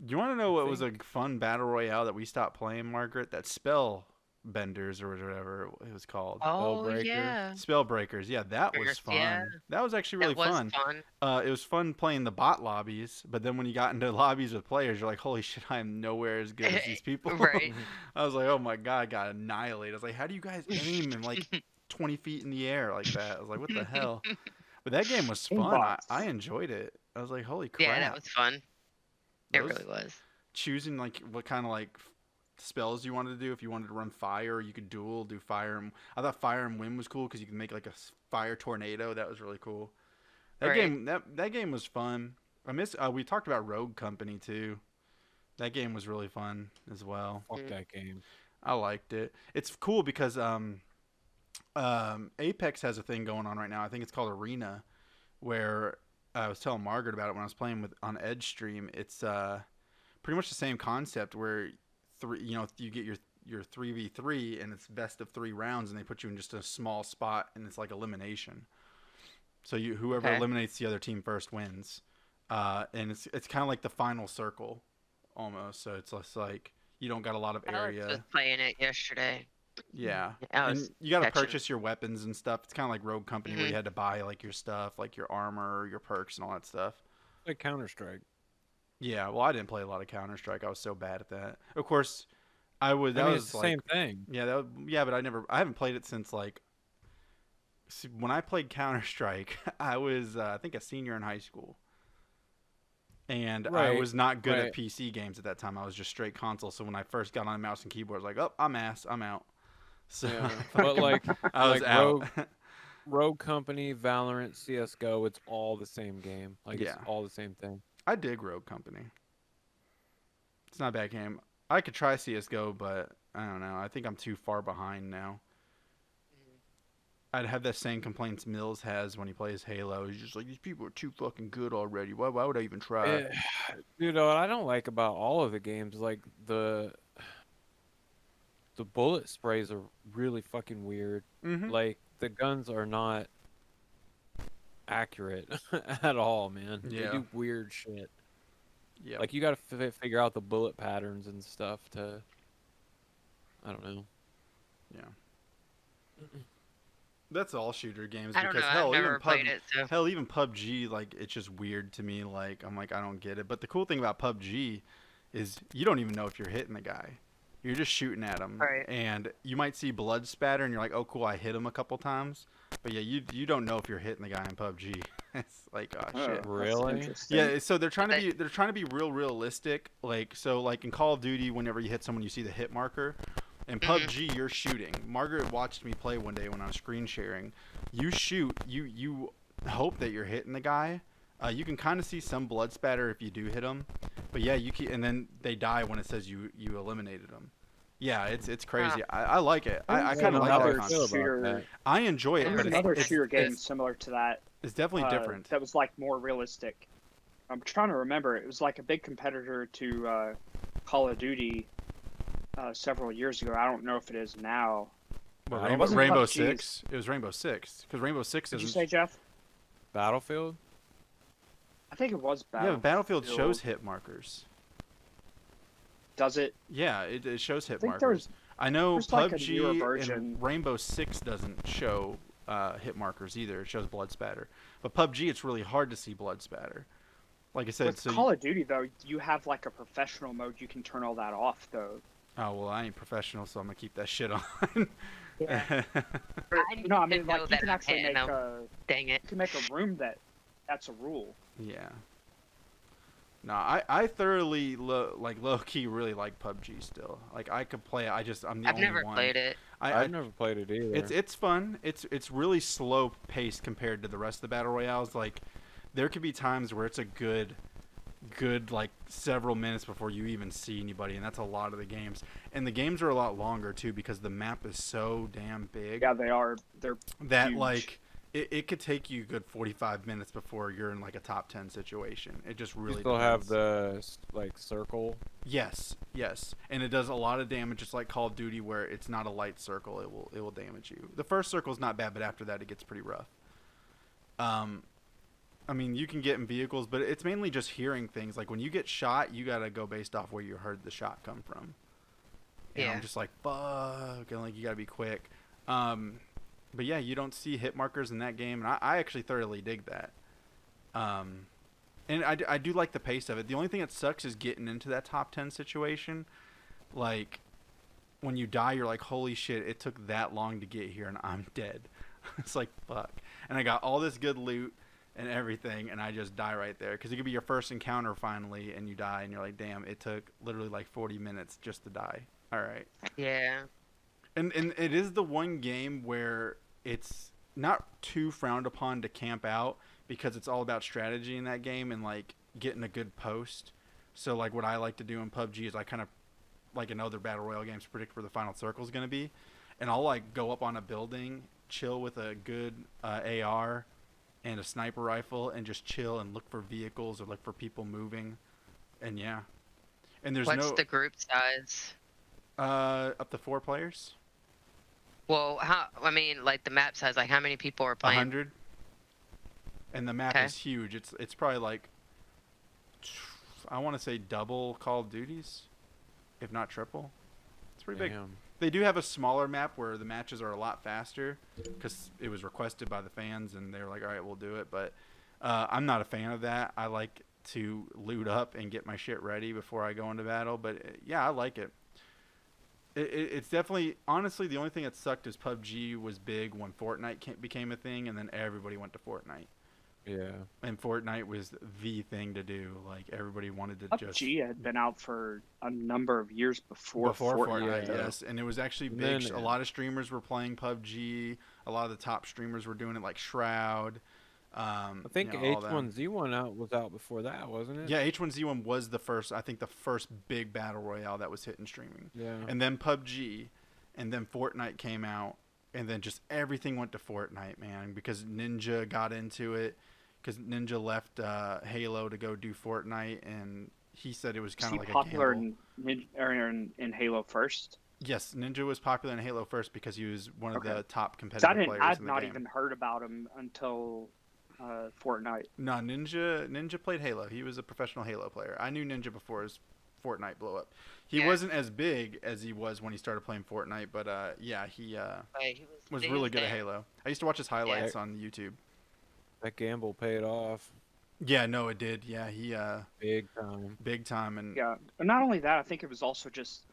[SPEAKER 2] Do you want to know what was a
[SPEAKER 4] think-
[SPEAKER 2] fun battle royale that we stopped playing, Margaret? That Spell Benders or whatever it was called.
[SPEAKER 3] Oh
[SPEAKER 4] Spellbreaker.
[SPEAKER 3] yeah.
[SPEAKER 2] Spellbreakers. Yeah, that was fun.
[SPEAKER 3] Yeah.
[SPEAKER 2] That was actually really
[SPEAKER 3] That was
[SPEAKER 2] fun.
[SPEAKER 3] fun.
[SPEAKER 2] It was fun playing the bot lobbies, but then when you got into lobbies with players, you're like, holy shit, I am nowhere as good as these people.
[SPEAKER 3] Right.
[SPEAKER 2] I was like, oh my god, I got annihilated. I was like, how do you guys aim in like 20 feet in the air like that? I was like, what the hell? But that game was fun. I enjoyed it. I was like, holy crap.
[SPEAKER 3] Yeah, that was fun. It
[SPEAKER 2] Those-
[SPEAKER 3] really was.
[SPEAKER 2] Choosing like what kind of like spells you wanted to do. If you wanted to run fire, you could do fire. I thought fire and wind was cool because you could make like a fire tornado. That was really cool. That
[SPEAKER 3] Right.
[SPEAKER 2] that game was fun. I miss. We talked about Rogue Company too. That game was really fun as well.
[SPEAKER 4] Fuck that game.
[SPEAKER 2] I liked it. It's cool because Apex has a thing going on right now. I think it's called Arena, where I was telling Margaret about it when I was playing with on Edge Stream. It's pretty much the same concept where you get your 3v3 and it's best of 3 rounds and they put you in just a small spot and it's like elimination. So whoever
[SPEAKER 3] Okay.
[SPEAKER 2] eliminates the other team first wins. and it's kind of like the final circle, almost. So it's less like you don't got a lot of
[SPEAKER 3] Alex
[SPEAKER 2] area.
[SPEAKER 3] was playing it yesterday.
[SPEAKER 2] Yeah,
[SPEAKER 3] I
[SPEAKER 2] and
[SPEAKER 3] was
[SPEAKER 2] you got to
[SPEAKER 3] catching.
[SPEAKER 2] purchase your weapons and stuff. It's kind of like Rogue Company where you had to buy like your stuff, like your armor, your perks, and all that stuff.
[SPEAKER 4] Like Counter-Strike.
[SPEAKER 2] Yeah, well, I didn't play a lot of Counter-Strike. I was so bad at that. Of course, I would. That
[SPEAKER 4] I mean,
[SPEAKER 2] was
[SPEAKER 4] it's the
[SPEAKER 2] like,
[SPEAKER 4] same thing.
[SPEAKER 2] yeah, yeah, but I haven't played it since like, when I played Counter-Strike, I was I think a senior in high school. And I
[SPEAKER 4] Right,
[SPEAKER 2] was not good
[SPEAKER 4] right.
[SPEAKER 2] at PC games at that time. I was just straight console. So when I first got on a mouse and keyboard, I was like, "Oh, I'm out." So
[SPEAKER 4] Yeah. But like,
[SPEAKER 2] I was
[SPEAKER 4] like
[SPEAKER 2] out.
[SPEAKER 4] Rogue Company, Valorant, CS:GO, it's all the same game. Like
[SPEAKER 2] Yeah.
[SPEAKER 4] it's all the same thing.
[SPEAKER 2] I dig Rogue Company. It's not a bad game. I could try CS:GO, but I don't know. I think I'm too far behind now. I'd have that same complaints Mills has when he plays Halo. He's just like, these people are too fucking good already. Why would I even try?
[SPEAKER 4] Dude, what I don't like about all of the games, like the bullet sprays are really fucking weird.
[SPEAKER 2] Mm-hmm.
[SPEAKER 4] Like the guns are not accurate at all, man.
[SPEAKER 2] Yeah.
[SPEAKER 4] They do weird shit.
[SPEAKER 2] Yeah.
[SPEAKER 4] Like you got to figure out the bullet patterns and stuff to. I don't know.
[SPEAKER 2] Yeah. That's all shooter games
[SPEAKER 3] I don't
[SPEAKER 2] because
[SPEAKER 3] know.
[SPEAKER 2] hell,
[SPEAKER 3] I've never
[SPEAKER 2] even
[SPEAKER 3] played it. So.
[SPEAKER 2] hell, even PUBG, like it's just weird to me. Like I'm like I don't get it. But the cool thing about PUBG is you don't even know if you're hitting the guy. You're just shooting at him,
[SPEAKER 3] Right.
[SPEAKER 2] and you might see blood spatter, and you're like, "Oh, cool, I hit him a couple times." But yeah, you don't know if you're hitting the guy in PUBG. It's like, oh shit.
[SPEAKER 1] that's
[SPEAKER 4] Really?
[SPEAKER 1] interesting.
[SPEAKER 2] Yeah, so they're trying to be real realistic. Like so, like in Call of Duty, whenever you hit someone, you see the hit marker. In PUBG, you're shooting. Margaret watched me play one day when I was screen sharing. You shoot. You hope that you're hitting the guy. You can kind of see some blood spatter if you do hit them, but yeah, you keep, and then they die when it says you eliminated them. Yeah, it's crazy. I like it. I kind of like that
[SPEAKER 1] another
[SPEAKER 2] concept.
[SPEAKER 1] shooter.
[SPEAKER 2] I enjoy it,
[SPEAKER 3] There's
[SPEAKER 2] but
[SPEAKER 1] There's another
[SPEAKER 2] it's
[SPEAKER 1] shooter game similar to that.
[SPEAKER 2] It's definitely different.
[SPEAKER 1] That was like more realistic. I'm trying to remember. It was like a big competitor to Call of Duty several years ago. I don't know if it is now.
[SPEAKER 2] Well,
[SPEAKER 1] it wasn't
[SPEAKER 2] Rainbow
[SPEAKER 1] PUBG.
[SPEAKER 2] Six. It was Rainbow Six because Rainbow Six
[SPEAKER 1] Did you
[SPEAKER 2] isn't.
[SPEAKER 1] say, Jeff?
[SPEAKER 4] Battlefield?
[SPEAKER 1] I think it was
[SPEAKER 2] Yeah,
[SPEAKER 1] Battlefield.
[SPEAKER 2] Battlefield shows hit markers.
[SPEAKER 1] Does it?
[SPEAKER 2] Yeah, it shows hit
[SPEAKER 1] I think
[SPEAKER 2] markers. I know
[SPEAKER 1] there's like a newer
[SPEAKER 2] PUBG
[SPEAKER 1] version.
[SPEAKER 2] and Rainbow Six doesn't show hit markers either. It shows blood spatter. But PUBG, it's really hard to see blood spatter. Like I said,
[SPEAKER 1] With Call of Duty, though, you have like a professional mode. You can turn all that off, though.
[SPEAKER 2] oh well, I ain't professional, so I'm gonna keep that shit on.
[SPEAKER 1] Yeah.
[SPEAKER 3] I
[SPEAKER 1] No, I mean,
[SPEAKER 3] didn't know
[SPEAKER 1] like you
[SPEAKER 3] that
[SPEAKER 1] can
[SPEAKER 3] I'm
[SPEAKER 1] actually
[SPEAKER 3] hitting
[SPEAKER 1] make
[SPEAKER 3] them.
[SPEAKER 1] a
[SPEAKER 3] Dang it.
[SPEAKER 1] you can make a room that's a rule.
[SPEAKER 2] Yeah. No, I thoroughly low key really like PUBG still. Like I could play it. I'm the
[SPEAKER 3] I've
[SPEAKER 2] only
[SPEAKER 3] never
[SPEAKER 2] one.
[SPEAKER 3] played it.
[SPEAKER 4] I've never played it either.
[SPEAKER 2] It's fun. It's really slow paced compared to the rest of the battle royales. Like there could be times where it's a good like several minutes before you even see anybody, and that's a lot of the games. And the games are a lot longer too because the map is so damn big.
[SPEAKER 1] Yeah, they are. They're
[SPEAKER 2] That
[SPEAKER 1] huge.
[SPEAKER 2] like it could take you a good 45 minutes before you're in like a top 10 situation. It just
[SPEAKER 4] you
[SPEAKER 2] really
[SPEAKER 4] still
[SPEAKER 2] depends.
[SPEAKER 4] have the like circle.
[SPEAKER 2] Yes, and it does a lot of damage, just like Call of Duty, where it's not a light circle. It will damage you. The first circle is not bad, but after that, it gets pretty rough. I mean, you can get in vehicles, but it's mainly just hearing things. Like when you get shot, you gotta go based off where you heard the shot come from. And
[SPEAKER 3] Yeah.
[SPEAKER 2] I'm just like, fuck, and like you gotta be quick. But yeah, you don't see hit markers in that game, and I actually thoroughly dig that. And I do like the pace of it. The only thing that sucks is getting into that top 10 situation. Like, when you die, you're like, holy shit, it took that long to get here, and I'm dead. It's like, fuck. And I got all this good loot and everything, and I just die right there. Because it could be your first encounter finally, and you die, and you're like, damn, it took literally like 40 minutes just to die. All right.
[SPEAKER 3] Yeah.
[SPEAKER 2] And it is the one game where it's not too frowned upon to camp out because it's all about strategy in that game and like getting a good post. So like what I like to do in PUBG is I kind of like in other battle royale games predict where the final circle is going to be, and I'll like go up on a building, chill with a good AR and a sniper rifle, and just chill and look for vehicles or look for people moving, and yeah. And there's
[SPEAKER 3] What's
[SPEAKER 2] no
[SPEAKER 3] the group size?
[SPEAKER 2] up to 4 players.
[SPEAKER 3] Well, I mean, like the map size, like how many people are playing?
[SPEAKER 2] 100. And the map
[SPEAKER 3] Okay.
[SPEAKER 2] is huge. It's probably like I want to say double Call of Duties, if not triple. It's pretty big.
[SPEAKER 4] Damn.
[SPEAKER 2] They do have a smaller map where the matches are a lot faster because it was requested by the fans and they were like, all right, we'll do it. But I'm not a fan of that. I like to loot up and get my shit ready before I go into battle. But yeah, I like it. It's definitely, honestly, the only thing that sucked is PUBG was big when Fortnite became a thing, and then everybody went to Fortnite.
[SPEAKER 4] Yeah.
[SPEAKER 2] And Fortnite was the thing to do. Like, everybody wanted to just...
[SPEAKER 1] PUBG had been out for a number of years before Fortnite.
[SPEAKER 2] Yes. And it was actually big. A lot of streamers were playing PUBG. A lot of the top streamers were doing it, like Shroud.
[SPEAKER 4] I think H1Z1 was out before that, wasn't it?
[SPEAKER 2] Yeah, H1Z1 was the first big battle royale that was hitting streaming.
[SPEAKER 4] Yeah.
[SPEAKER 2] And then PUBG, and then Fortnite came out, and then just everything went to Fortnite, man, because Ninja got into it, because Ninja left Halo to go do Fortnite, and he said it was kind of like
[SPEAKER 1] popular
[SPEAKER 2] a gamble.
[SPEAKER 1] in Halo first.
[SPEAKER 2] Yes, Ninja was popular in Halo first because he was one of the top competitive players in the game.
[SPEAKER 1] I'd not even heard about him until Fortnite.
[SPEAKER 2] No, Ninja played Halo. He was a professional Halo player. I knew Ninja before his Fortnite blow up. He wasn't as big as he was when he started playing Fortnite, but he was really good at Halo. I used to watch his highlights on YouTube.
[SPEAKER 4] That gamble paid off.
[SPEAKER 2] Yeah, no, it did. Yeah, he
[SPEAKER 4] big time.
[SPEAKER 2] And
[SPEAKER 1] yeah, and not only that, I think it was also just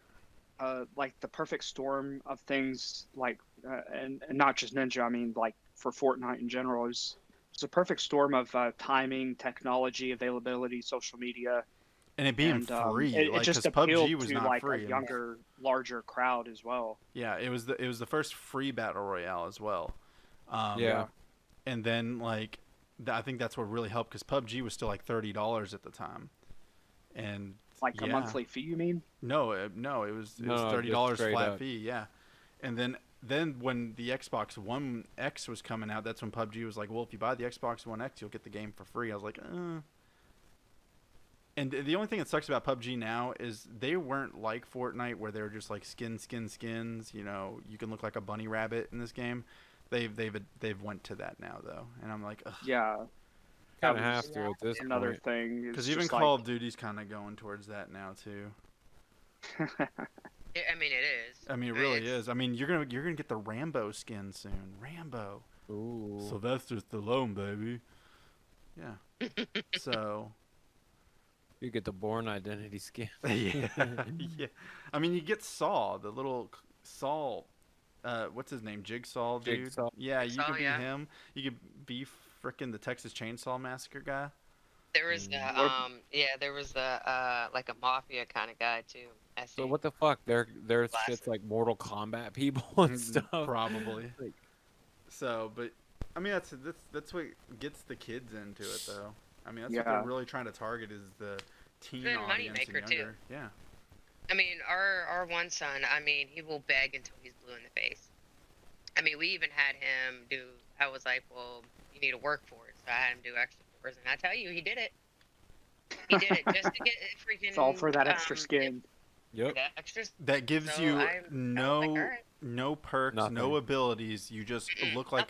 [SPEAKER 1] like the perfect storm of things, like and not just Ninja. I mean, like for Fortnite in general, it's a perfect storm of timing, technology, availability, social media,
[SPEAKER 2] and it being free.
[SPEAKER 1] It just appealed
[SPEAKER 2] PUBG was
[SPEAKER 1] to
[SPEAKER 2] not
[SPEAKER 1] like
[SPEAKER 2] free.
[SPEAKER 1] a younger, larger crowd as well.
[SPEAKER 2] Yeah, it was the first free battle royale as well.
[SPEAKER 4] Yeah,
[SPEAKER 2] and then like I think that's what really helped because PUBG was still like $30 at the time, and
[SPEAKER 1] like a monthly fee. You mean?
[SPEAKER 2] No, it was $30 flat fee. Yeah, and then when the Xbox One X was coming out, that's when PUBG was like, well, if you buy the Xbox One X, you'll get the game for free. I was like, And the only thing that sucks about PUBG now is they weren't like Fortnite where they were just like skins. You know, you can look like a bunny rabbit in this game. They've went to that now though, and I'm like, ugh.
[SPEAKER 1] Yeah.
[SPEAKER 4] Kind of have to at this
[SPEAKER 1] another
[SPEAKER 4] point.
[SPEAKER 1] thing.
[SPEAKER 2] Because even Call of Duty's kind of going towards that now too.
[SPEAKER 3] I mean, it is.
[SPEAKER 2] I mean, it really is. I mean, you're gonna get the Rambo skin soon. Rambo.
[SPEAKER 4] Ooh.
[SPEAKER 2] Sylvester Stallone, baby. Yeah. So.
[SPEAKER 4] You get the Bourne Identity skin.
[SPEAKER 2] Yeah. Yeah. I mean, you get Saw, the little Saw. What's his name? Jigsaw dude.
[SPEAKER 4] Jigsaw.
[SPEAKER 2] Yeah, you could be him. You could be frickin' the Texas Chainsaw Massacre guy.
[SPEAKER 3] There was there was like a mafia kind of guy too.
[SPEAKER 4] So what the fuck? There's shit's like Mortal Kombat people and stuff.
[SPEAKER 2] Probably. So, but I mean that's what gets the kids into it though. I mean that's what they're really trying to target is the teen audience and younger.
[SPEAKER 3] Too.
[SPEAKER 2] Yeah.
[SPEAKER 3] I mean, our one son, I mean, he will beg until he's blue in the face. I mean, we even had him do. I was like, well, you need to work for it, so I had him do extra hours, and I tell you, he did it. He did it just to get freaking.
[SPEAKER 1] It's all for that extra skin.
[SPEAKER 4] Yep.
[SPEAKER 2] That gives you no perks,
[SPEAKER 4] Nothing.
[SPEAKER 2] no abilities. You just look like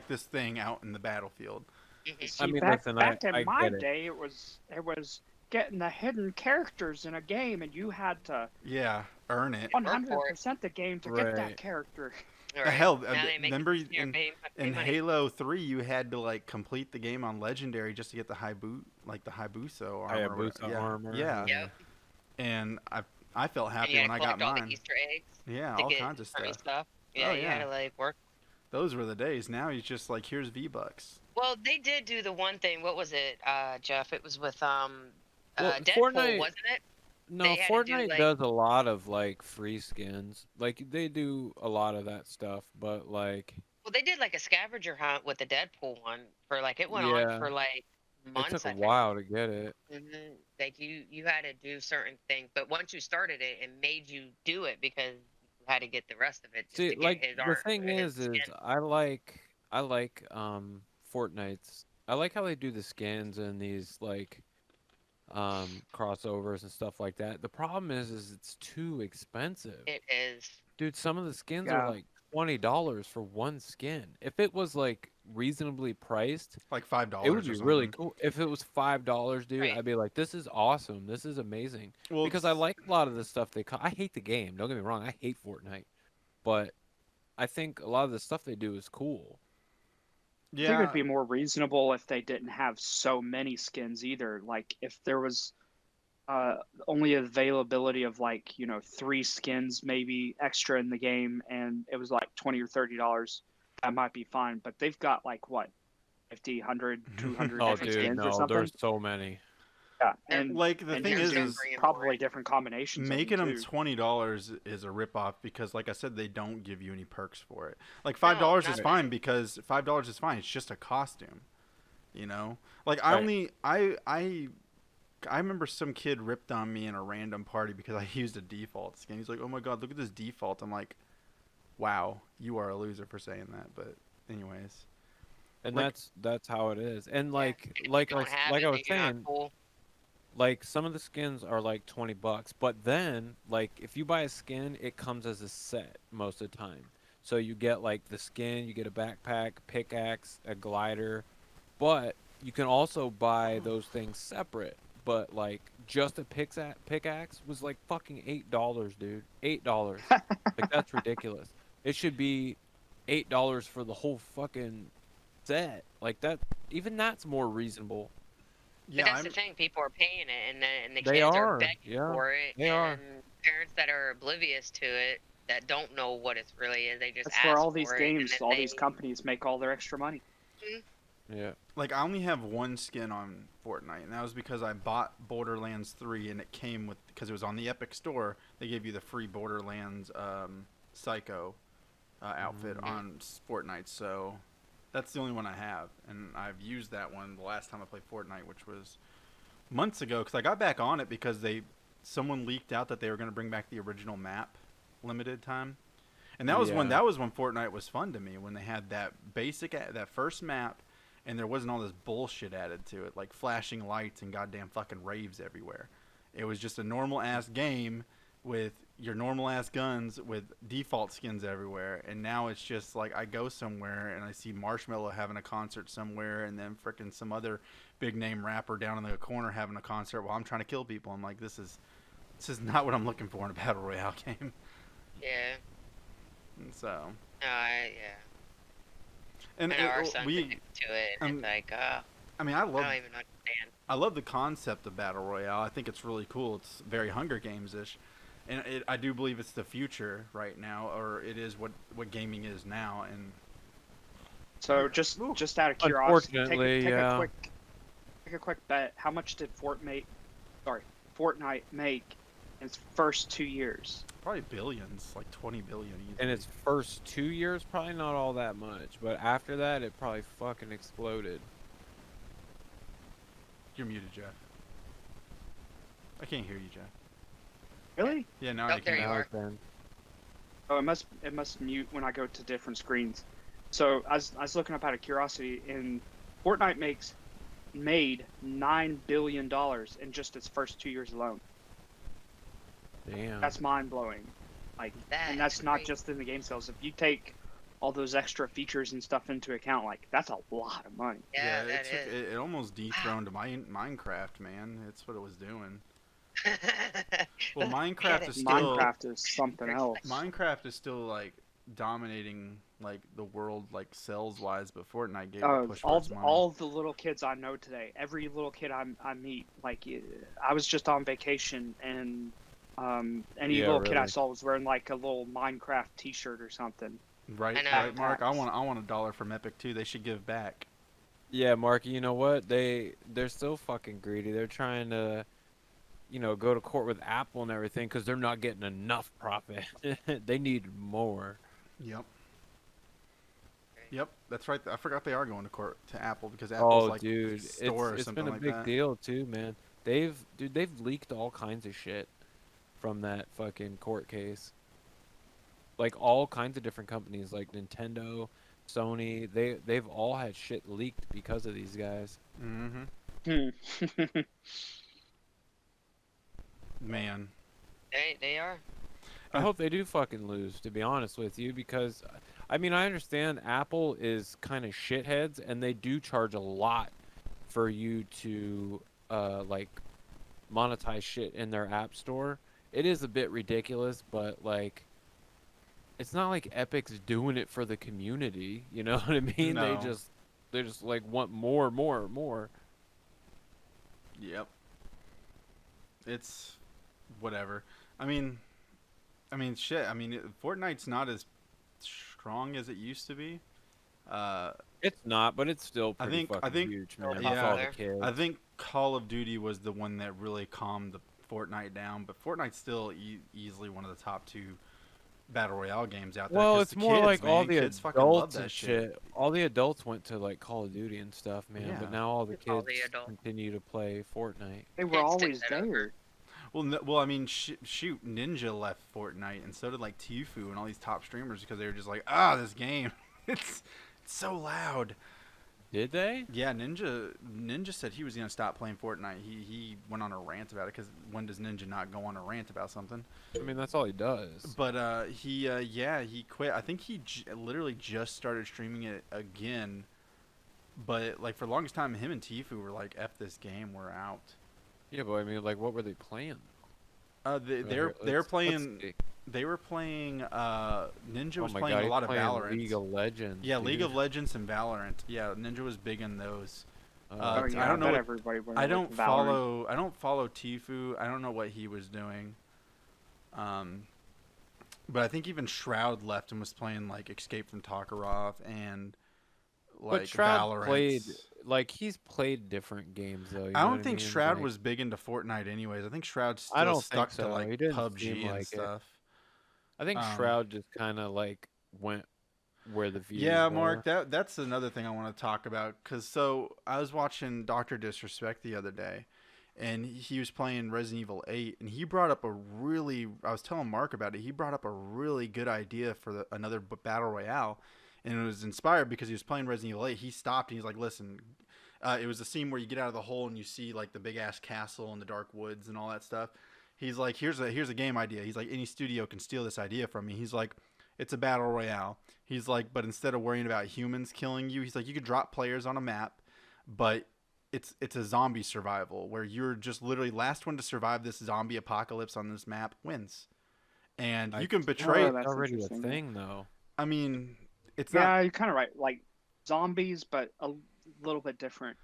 [SPEAKER 2] this thing out in the battlefield.
[SPEAKER 1] See,
[SPEAKER 4] I mean,
[SPEAKER 1] back
[SPEAKER 4] listen,
[SPEAKER 1] in
[SPEAKER 4] I
[SPEAKER 1] my
[SPEAKER 4] get it.
[SPEAKER 1] day, it was getting the hidden characters in a game, and you had to
[SPEAKER 2] earn it.
[SPEAKER 1] 100% the game to get that character.
[SPEAKER 3] Right.
[SPEAKER 2] Hell, remember in Halo 3, you had to like complete the game on Legendary just to get the Hayabusa armor.
[SPEAKER 4] Armor.
[SPEAKER 2] Yeah.
[SPEAKER 3] Yep.
[SPEAKER 2] And I felt happy when I got
[SPEAKER 3] all
[SPEAKER 2] mine.
[SPEAKER 3] the Easter eggs.
[SPEAKER 2] Yeah, all kinds of stuff.
[SPEAKER 3] Yeah, you had to like work.
[SPEAKER 2] Those were the days. Now you just like here's V-Bucks.
[SPEAKER 3] Well, they did do the one thing. What was it, Jeff? It was with Deadpool,
[SPEAKER 4] Fortnite,
[SPEAKER 3] wasn't it?
[SPEAKER 4] No,
[SPEAKER 3] They had to do,
[SPEAKER 4] Fortnite
[SPEAKER 3] like-
[SPEAKER 4] does a lot of like free skins. Like they do a lot of that stuff, but like
[SPEAKER 3] Well, they did like a scavenger hunt with the Deadpool one for like it went
[SPEAKER 4] Yeah.
[SPEAKER 3] on for like months.
[SPEAKER 4] it took
[SPEAKER 3] I
[SPEAKER 4] a
[SPEAKER 3] think.
[SPEAKER 4] while to get it.
[SPEAKER 3] Like you had to do certain things, but once you started it, it made you do it because you had to get the rest of it. Just
[SPEAKER 4] See,
[SPEAKER 3] to get
[SPEAKER 4] like
[SPEAKER 3] his
[SPEAKER 4] the
[SPEAKER 3] art,
[SPEAKER 4] thing
[SPEAKER 3] his
[SPEAKER 4] is
[SPEAKER 3] skin.
[SPEAKER 4] I like Fortnite's. I like how they do the skins and these like crossovers and stuff like that. The problem is it's too expensive.
[SPEAKER 3] It is.
[SPEAKER 4] Dude, some of the skins
[SPEAKER 1] Yeah.
[SPEAKER 4] are like $20 for one skin. If it was like reasonably priced,
[SPEAKER 2] Like $5
[SPEAKER 4] it would
[SPEAKER 2] or
[SPEAKER 4] be
[SPEAKER 2] something.
[SPEAKER 4] really cool. If it was $5, dude,
[SPEAKER 3] Right.
[SPEAKER 4] I'd be like, this is awesome. This is amazing.
[SPEAKER 2] Well,
[SPEAKER 4] Because I like a lot of the stuff they I hate the game. Don't get me wrong. I hate Fortnite. But I think a lot of the stuff they do is cool.
[SPEAKER 1] I think it'd be more reasonable if they didn't have so many skins either. Like if there was only availability of like 3 skins maybe extra in the game, and it was like $20 or $30, that might be fine. But they've got like what 50, 100, 200
[SPEAKER 4] Oh,
[SPEAKER 1] different
[SPEAKER 4] dude,
[SPEAKER 1] skins or
[SPEAKER 4] no,
[SPEAKER 1] something.
[SPEAKER 4] there's so many.
[SPEAKER 1] Yeah,
[SPEAKER 3] They're-
[SPEAKER 1] and
[SPEAKER 2] like the
[SPEAKER 1] and
[SPEAKER 2] thing
[SPEAKER 1] you
[SPEAKER 2] is,
[SPEAKER 1] can do
[SPEAKER 3] bringing
[SPEAKER 1] probably
[SPEAKER 3] more.
[SPEAKER 1] different combinations.
[SPEAKER 2] making
[SPEAKER 1] of
[SPEAKER 2] them
[SPEAKER 1] too.
[SPEAKER 2] $20 is a ripoff because, like I said, they don't give you any perks for it. Like
[SPEAKER 3] No,
[SPEAKER 2] $5 is
[SPEAKER 3] not
[SPEAKER 2] fine
[SPEAKER 3] really.
[SPEAKER 2] because $5 is fine. It's just a costume, you know. Like I
[SPEAKER 4] Right.
[SPEAKER 2] only I remember some kid ripped on me in a random party because I used a default skin. He's like, "Oh my god, look at this default." I'm like, "Wow, you are a loser for saying that." But anyways,
[SPEAKER 4] And
[SPEAKER 2] Like-
[SPEAKER 4] that's how it is. And
[SPEAKER 3] Yeah,
[SPEAKER 4] like
[SPEAKER 3] if you
[SPEAKER 4] like I
[SPEAKER 3] don't
[SPEAKER 4] was,
[SPEAKER 3] have
[SPEAKER 4] like
[SPEAKER 3] it,
[SPEAKER 4] I
[SPEAKER 3] then
[SPEAKER 4] was
[SPEAKER 3] you're not
[SPEAKER 4] saying,
[SPEAKER 3] cool.
[SPEAKER 4] like some of the skins are like $20, but then like if you buy a skin, it comes as a set most of the time. So you get like the skin, you get a backpack, pickaxe, a glider, but you can also buy those things separate. But like just a pickaxe was like fucking $8, dude. $8. Like that's ridiculous. It should be $8 for the whole fucking set. Like that, even that's more reasonable.
[SPEAKER 3] But that's the thing, people are paying it, and the
[SPEAKER 4] They
[SPEAKER 3] kids
[SPEAKER 4] are,
[SPEAKER 3] are begging
[SPEAKER 4] yeah,
[SPEAKER 3] for it,
[SPEAKER 4] they
[SPEAKER 3] and
[SPEAKER 4] are.
[SPEAKER 3] parents that are oblivious to it, that don't know what it really is, they just
[SPEAKER 1] That's
[SPEAKER 3] ask
[SPEAKER 1] where all these
[SPEAKER 3] for it, and
[SPEAKER 1] games,
[SPEAKER 3] then
[SPEAKER 1] all
[SPEAKER 3] they,
[SPEAKER 1] these companies make all their extra money.
[SPEAKER 4] Yeah.
[SPEAKER 2] like I only have one skin on Fortnite, and that was because I bought Borderlands 3, and it came with because it was on the Epic Store. They gave you the free Borderlands Psycho outfit on Fortnite, so that's the only one I have, and I've used that one the last time I played Fortnite, which was months ago. Because I got back on it because someone leaked out that they were going to bring back the original map, limited time, and that was when
[SPEAKER 4] Yeah.
[SPEAKER 2] Fortnite was fun to me, when they had that that first map, and there wasn't all this bullshit added to it, like flashing lights and goddamn fucking raves everywhere. It was just a normal ass game with your normal ass guns with default skins everywhere, and now it's just like I go somewhere and I see Marshmello having a concert somewhere, and then frickin' some other big name rapper down in the corner having a concert while I'm trying to kill people. I'm like, this is not what I'm looking for in a battle royale game.
[SPEAKER 3] yeah,
[SPEAKER 2] And so,
[SPEAKER 3] no, yeah,
[SPEAKER 2] and
[SPEAKER 3] I know our son's
[SPEAKER 2] we,
[SPEAKER 3] addicted to it, and it's like,
[SPEAKER 2] I mean,
[SPEAKER 3] I don't even understand.
[SPEAKER 2] I love the concept of battle royale. I think it's really cool. It's very Hunger Games-ish, and I do believe it's the future right now, or it is what gaming is now. And
[SPEAKER 1] So just out of curiosity,
[SPEAKER 4] Unfortunately, yeah.
[SPEAKER 1] take a quick bet. How much did Fortnite make in its first 2 years?
[SPEAKER 2] probably billions, like 20 billion. Easily.
[SPEAKER 4] In its first 2 years, probably not all that much, but after that, it probably fucking exploded.
[SPEAKER 2] You're muted, Jeff. I can't hear you, Jeff.
[SPEAKER 1] Really?
[SPEAKER 2] Yeah, now
[SPEAKER 3] Oh,
[SPEAKER 2] I
[SPEAKER 3] there
[SPEAKER 2] can.
[SPEAKER 3] you
[SPEAKER 4] Now
[SPEAKER 3] are.
[SPEAKER 4] it can.
[SPEAKER 1] Oh, it must mute when I go to different screens. So I was looking up out of curiosity, and Fortnite made $9 billion in just its first 2 years alone.
[SPEAKER 4] Damn.
[SPEAKER 1] That's mind blowing. Like,
[SPEAKER 3] That
[SPEAKER 1] and
[SPEAKER 3] is
[SPEAKER 1] that's not
[SPEAKER 3] crazy.
[SPEAKER 1] just in the game sales. If you take all those extra features and stuff into account, like that's a lot of money.
[SPEAKER 3] Yeah,
[SPEAKER 2] it,
[SPEAKER 3] that is.
[SPEAKER 2] it almost dethroned Minecraft, man. It's what it was doing. Well, Minecraft is still
[SPEAKER 1] Minecraft is something else.
[SPEAKER 2] Minecraft is still like dominating like the world like sales wise, but Fortnite gave it a push for
[SPEAKER 1] all
[SPEAKER 2] its money.
[SPEAKER 1] all the little kids I know today, every little kid I meet, like I was just on vacation, and any
[SPEAKER 4] Yeah,
[SPEAKER 1] little kid I
[SPEAKER 4] really.
[SPEAKER 1] saw was wearing like a little Minecraft T-shirt or something.
[SPEAKER 2] Right,
[SPEAKER 3] I know.
[SPEAKER 2] right, Mark. I
[SPEAKER 1] Backpacks.
[SPEAKER 2] want $1 from Epic too. They should give back.
[SPEAKER 4] Yeah, Marky, you know what? They're still fucking greedy. They're trying to, go to court with Apple and everything because they're not getting enough profit. They need more.
[SPEAKER 2] Yep. Yep, that's right. I forgot they are going to court to Apple because Apple's
[SPEAKER 4] Oh,
[SPEAKER 2] like
[SPEAKER 4] dude,
[SPEAKER 2] store or
[SPEAKER 4] it's
[SPEAKER 2] something
[SPEAKER 4] been a
[SPEAKER 2] like
[SPEAKER 4] big
[SPEAKER 2] that.
[SPEAKER 4] deal too, man. They've leaked all kinds of shit from that fucking court case. Like all kinds of different companies, like Nintendo, Sony. They've all had shit leaked because of these guys.
[SPEAKER 2] Mm-hmm. Man.
[SPEAKER 3] They are.
[SPEAKER 4] I hope they do fucking lose, to be honest with you, because I mean, I understand Apple is kind of shitheads, and they do charge a lot for you to like monetize shit in their app store. It is a bit ridiculous, but like it's not like Epic's doing it for the community, you know what I mean?
[SPEAKER 2] No.
[SPEAKER 4] They just like want more, more, more.
[SPEAKER 2] Yep. It's whatever. I mean, shit. I mean, Fortnite's not as strong as it used to be.
[SPEAKER 4] It's not, but it's still
[SPEAKER 2] I
[SPEAKER 4] pretty
[SPEAKER 2] think-
[SPEAKER 4] fucking
[SPEAKER 2] I think-
[SPEAKER 4] huge, man.
[SPEAKER 3] Yeah,
[SPEAKER 4] With all
[SPEAKER 3] there.
[SPEAKER 4] the kids.
[SPEAKER 2] I think Call of Duty was the one that really calmed the Fortnite down, but Fortnite's still easily one of the top 2 battle royale games out there.
[SPEAKER 4] Well,
[SPEAKER 2] 'cause
[SPEAKER 4] it's
[SPEAKER 2] the
[SPEAKER 4] more
[SPEAKER 2] kids,
[SPEAKER 4] like all
[SPEAKER 2] man,
[SPEAKER 4] the
[SPEAKER 2] kids fucking love
[SPEAKER 4] adults
[SPEAKER 2] that
[SPEAKER 4] and shit. All the adults went to like Call of Duty and stuff, man.
[SPEAKER 2] Yeah.
[SPEAKER 4] But now all the
[SPEAKER 3] All
[SPEAKER 4] kids
[SPEAKER 3] the adults.
[SPEAKER 4] continue to play Fortnite.
[SPEAKER 1] They were
[SPEAKER 3] Kids
[SPEAKER 1] always
[SPEAKER 3] take that over.
[SPEAKER 1] there.
[SPEAKER 2] Well, I mean, shoot, Ninja left Fortnite, and so did like Tfue and all these top streamers because they were just like, this game, it's so loud.
[SPEAKER 4] Did they?
[SPEAKER 2] Yeah, Ninja said he was gonna stop playing Fortnite. He went on a rant about it because when does Ninja not go on a rant about something?
[SPEAKER 4] I mean, that's all he does.
[SPEAKER 2] But he quit. I think he literally just started streaming it again. But like for the longest time, him and Tfue were like, "F this game, we're out."
[SPEAKER 4] Yeah, but I mean, like, what were they playing?
[SPEAKER 2] They're
[SPEAKER 4] Let's
[SPEAKER 2] playing.
[SPEAKER 4] see.
[SPEAKER 2] They were playing. Ninja
[SPEAKER 4] Oh
[SPEAKER 2] was
[SPEAKER 4] my
[SPEAKER 2] playing
[SPEAKER 4] God,
[SPEAKER 2] a
[SPEAKER 4] he's
[SPEAKER 2] lot of
[SPEAKER 4] playing
[SPEAKER 2] Valorant.
[SPEAKER 4] League of Legends.
[SPEAKER 2] Yeah, League
[SPEAKER 4] dude.
[SPEAKER 2] of Legends and Valorant. Yeah, Ninja was big in those.
[SPEAKER 1] Oh,
[SPEAKER 2] I
[SPEAKER 1] yeah,
[SPEAKER 2] don't know
[SPEAKER 1] bet
[SPEAKER 2] what-
[SPEAKER 1] everybody went
[SPEAKER 2] I
[SPEAKER 1] with
[SPEAKER 2] don't
[SPEAKER 1] Valorant.
[SPEAKER 2] follow Tfue. I don't know what he was doing. But I think even Shroud left and was playing like Escape from Tarkov and like
[SPEAKER 4] But Shroud
[SPEAKER 2] Valorant.
[SPEAKER 4] played, like, he's played different games though. You
[SPEAKER 2] I
[SPEAKER 4] know
[SPEAKER 2] don't
[SPEAKER 4] what
[SPEAKER 2] think
[SPEAKER 4] mean?
[SPEAKER 2] Shroud
[SPEAKER 4] Like,
[SPEAKER 2] was big into Fortnite anyways. I think Shroud's still
[SPEAKER 4] I don't
[SPEAKER 2] stuck
[SPEAKER 4] think so.
[SPEAKER 2] to like
[SPEAKER 4] He didn't
[SPEAKER 2] PUBG
[SPEAKER 4] seem
[SPEAKER 2] and
[SPEAKER 4] like it.
[SPEAKER 2] stuff.
[SPEAKER 4] I think
[SPEAKER 2] um,
[SPEAKER 4] Shroud just kind of like went where the views
[SPEAKER 2] Yeah,
[SPEAKER 4] were.
[SPEAKER 2] Mark, that's another thing I want to talk about because I was watching Dr. Disrespect the other day, and he was playing Resident Evil 8, and he brought up I was telling Mark about it. He brought up a really good idea for another battle royale, and it was inspired because he was playing Resident Evil 8. He stopped and he's like, "Listen." It was a scene where you get out of the hole and you see like the big ass castle and the dark woods and all that stuff. He's like, here's a game idea. He's like, any studio can steal this idea from me. He's like, it's a battle royale. He's like, but instead of worrying about humans killing you, he's like, you could drop players on a map, but it's a zombie survival where you're just literally last one to survive this zombie apocalypse on this map wins, and you can betray.
[SPEAKER 1] Oh,
[SPEAKER 4] It's
[SPEAKER 1] that's
[SPEAKER 4] already a
[SPEAKER 1] interesting.
[SPEAKER 4] thing though.
[SPEAKER 2] I mean, it's
[SPEAKER 1] Yeah,
[SPEAKER 2] not.
[SPEAKER 1] you're kind of right. Like zombies, but a little bit different.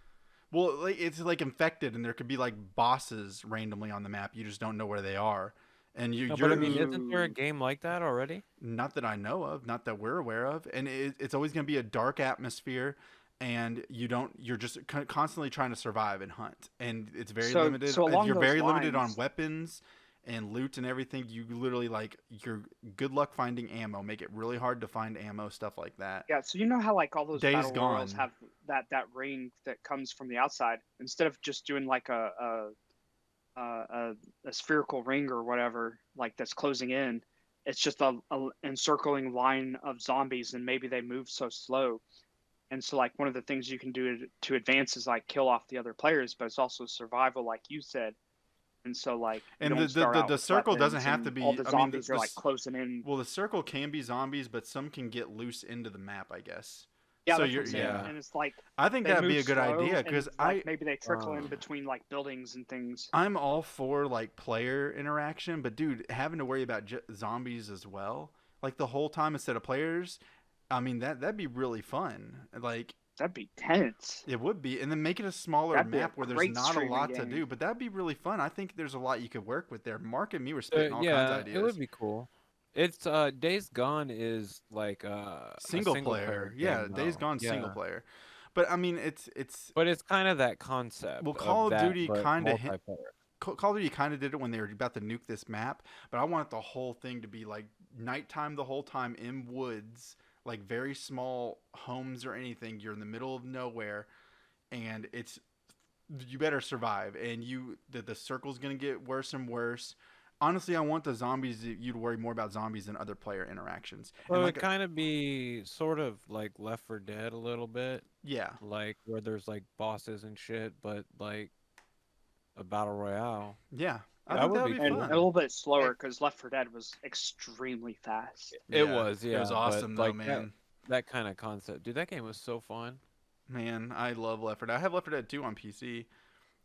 [SPEAKER 2] Well, like, it's like infected, and there could be like bosses randomly on the map. You just don't know where they are, and
[SPEAKER 4] No,
[SPEAKER 2] you're.
[SPEAKER 4] but I mean, isn't there a game like that already?
[SPEAKER 2] Not that I know of, not that we're aware of, and it's always going to be a dark atmosphere, and you're just constantly trying to survive and hunt, and it's very
[SPEAKER 1] So-
[SPEAKER 2] limited.
[SPEAKER 1] so along
[SPEAKER 2] You're
[SPEAKER 1] those
[SPEAKER 2] very limited on
[SPEAKER 1] lines-
[SPEAKER 2] weapons and loot and everything. You literally you're good luck finding ammo. Make it really hard to find ammo, stuff like that.
[SPEAKER 1] Yeah, so you know how like all those
[SPEAKER 2] Days
[SPEAKER 1] battle royals
[SPEAKER 2] Gone.
[SPEAKER 1] have that ring that comes from the outside instead of just doing like a spherical ring or whatever like that's closing in. It's just a encircling line of zombies, and maybe they move so slow. And so like one of the things you can do to advance is like kill off the other players, but it's also survival, like you said. And so like you
[SPEAKER 2] And
[SPEAKER 1] don't start out
[SPEAKER 2] the
[SPEAKER 1] with
[SPEAKER 2] circle doesn't
[SPEAKER 1] weapons,
[SPEAKER 2] have
[SPEAKER 1] and
[SPEAKER 2] to be.
[SPEAKER 1] all the
[SPEAKER 2] I mean,
[SPEAKER 1] zombies are like closing in.
[SPEAKER 2] Well, the circle can be zombies, but some can get loose into the map, I guess.
[SPEAKER 1] Yeah,
[SPEAKER 2] so
[SPEAKER 1] that's
[SPEAKER 2] you're
[SPEAKER 1] what I'm saying.
[SPEAKER 2] yeah.
[SPEAKER 1] And it's like
[SPEAKER 2] I think
[SPEAKER 1] they
[SPEAKER 2] that'd be a
[SPEAKER 1] move
[SPEAKER 2] good
[SPEAKER 1] slow,
[SPEAKER 2] idea
[SPEAKER 1] and,
[SPEAKER 2] because
[SPEAKER 1] like, maybe they trickle in
[SPEAKER 4] Uh.
[SPEAKER 1] between like buildings and things.
[SPEAKER 2] I'm all for like player interaction, but dude, having to worry about zombies as well, like the whole time instead of players, I mean that'd be really fun. Like
[SPEAKER 1] That'd be tense.
[SPEAKER 2] it would be, and then make it a smaller
[SPEAKER 1] That'd be a
[SPEAKER 2] map where there's
[SPEAKER 1] great
[SPEAKER 2] not a
[SPEAKER 1] streaming
[SPEAKER 2] lot to
[SPEAKER 1] game.
[SPEAKER 2] do, but that'd be really fun. I think there's a lot you could work with there. Mark and me were spitting all kinds
[SPEAKER 4] Yeah,
[SPEAKER 2] of ideas.
[SPEAKER 4] it would be cool. It's Days Gone is like a
[SPEAKER 2] single player,
[SPEAKER 4] game,
[SPEAKER 2] yeah. Days
[SPEAKER 4] though.
[SPEAKER 2] Gone single
[SPEAKER 4] Yeah.
[SPEAKER 2] player, but I mean it's
[SPEAKER 4] But it's kind of that concept.
[SPEAKER 2] Well,
[SPEAKER 4] of
[SPEAKER 2] Call of
[SPEAKER 4] that,
[SPEAKER 2] Duty
[SPEAKER 4] but
[SPEAKER 2] kinda
[SPEAKER 4] multiplayer.
[SPEAKER 2] Call of Duty kind of did it when they were about to nuke this map, but I want the whole thing to be like nighttime the whole time in woods, like very small homes or anything. You're in the middle of nowhere, and you better survive. And the circle's gonna get worse and worse. Honestly, I want the zombies. You'd worry more about zombies than other player interactions.
[SPEAKER 4] Well,
[SPEAKER 2] And
[SPEAKER 4] it would kind of be sort of like Left 4 Dead a little bit,
[SPEAKER 2] yeah,
[SPEAKER 4] like where there's like bosses and shit, but like a battle royale.
[SPEAKER 2] yeah. I
[SPEAKER 4] That
[SPEAKER 2] think
[SPEAKER 4] would
[SPEAKER 2] that would
[SPEAKER 4] be
[SPEAKER 2] be
[SPEAKER 1] and
[SPEAKER 2] fun.
[SPEAKER 1] a little bit slower because Left 4 Dead was extremely fast.
[SPEAKER 4] It
[SPEAKER 2] Yeah,
[SPEAKER 4] was,
[SPEAKER 2] It
[SPEAKER 4] yeah.
[SPEAKER 2] was
[SPEAKER 4] but,
[SPEAKER 2] awesome though,
[SPEAKER 4] like,
[SPEAKER 2] man.
[SPEAKER 4] That kind of concept, dude. That game was so fun.
[SPEAKER 2] Man, I love Left 4 Dead. I have Left 4 Dead 2 on PC.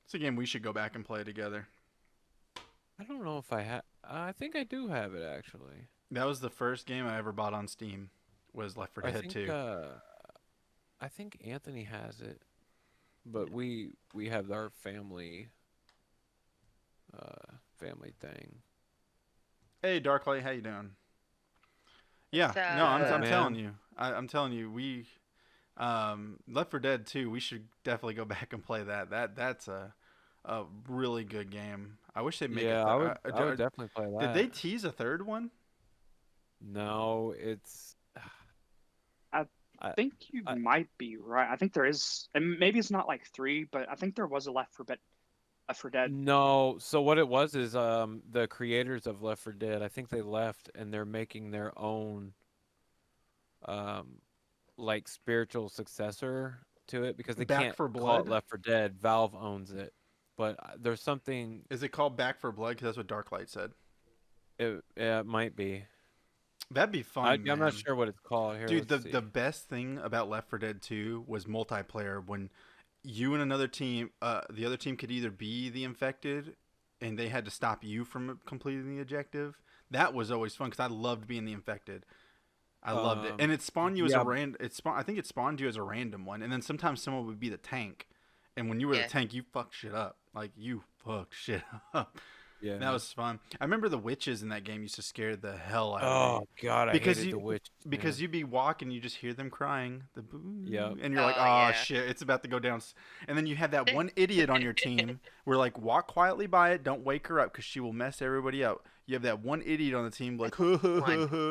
[SPEAKER 2] It's a game we should go back and play together.
[SPEAKER 4] I don't know if I have. I think I do have it actually.
[SPEAKER 2] That was the first game I ever bought on Steam. Was Left 4
[SPEAKER 4] I
[SPEAKER 2] Dead
[SPEAKER 4] think
[SPEAKER 2] 2.
[SPEAKER 4] I think Anthony has it, but we have our family thing.
[SPEAKER 2] Hey, Darklight, how you doing? Yeah,
[SPEAKER 3] What's
[SPEAKER 2] no, I'm
[SPEAKER 3] up?
[SPEAKER 2] telling
[SPEAKER 4] Man.
[SPEAKER 2] you, I'm telling you, we Left 4 Dead 2. We should definitely go back and play that. That's a really good game. I wish they'd make
[SPEAKER 4] Yeah,
[SPEAKER 2] a
[SPEAKER 4] I would definitely play that.
[SPEAKER 2] Did they tease a third one?
[SPEAKER 4] No, it's.
[SPEAKER 1] I think you might be right. I think there is, and maybe it's not like 3, but I think there was a Left 4 Dead.
[SPEAKER 4] No, so what it was is the creators of Left 4 Dead, I think they left and they're making their own like spiritual successor to it because they
[SPEAKER 2] Back
[SPEAKER 4] can't
[SPEAKER 2] 4
[SPEAKER 4] call it
[SPEAKER 2] Blood?
[SPEAKER 4] Left 4 Dead. Valve owns it. But there's something
[SPEAKER 2] Is it called Back 4 Blood? Because that's what Darklight said.
[SPEAKER 4] it might be.
[SPEAKER 2] That'd be fun.
[SPEAKER 4] I'm not
[SPEAKER 2] man.
[SPEAKER 4] sure what it's called here.
[SPEAKER 2] Dude,
[SPEAKER 4] let's
[SPEAKER 2] the
[SPEAKER 4] see.
[SPEAKER 2] best thing about Left 4 Dead 2 was multiplayer. When you and another team, the other team could either be the infected, and they had to stop you from completing the objective. That was always fun because I loved being the infected. I loved it, and it spawned you as
[SPEAKER 4] yeah.
[SPEAKER 2] a random. I think it spawned you as a random one, and then sometimes someone would be the tank, and when you were
[SPEAKER 3] Yeah.
[SPEAKER 2] the tank, you fucked shit up. Like you fucked shit up.
[SPEAKER 4] Yeah.
[SPEAKER 2] That was fun. I remember the witches in that game used to scare the hell out of me.
[SPEAKER 4] Oh god, I
[SPEAKER 2] Because
[SPEAKER 4] hated
[SPEAKER 2] you-
[SPEAKER 4] the witch.
[SPEAKER 2] Because you'd be walking, you just hear them crying, the boo,
[SPEAKER 4] Yep.
[SPEAKER 2] and you're like,
[SPEAKER 3] Oh,
[SPEAKER 2] oh
[SPEAKER 3] yeah.
[SPEAKER 2] shit, it's about to go down. And then you have that one idiot on your team where like walk quietly by it, don't wake her up because she will mess everybody up. You have that one idiot on the team like,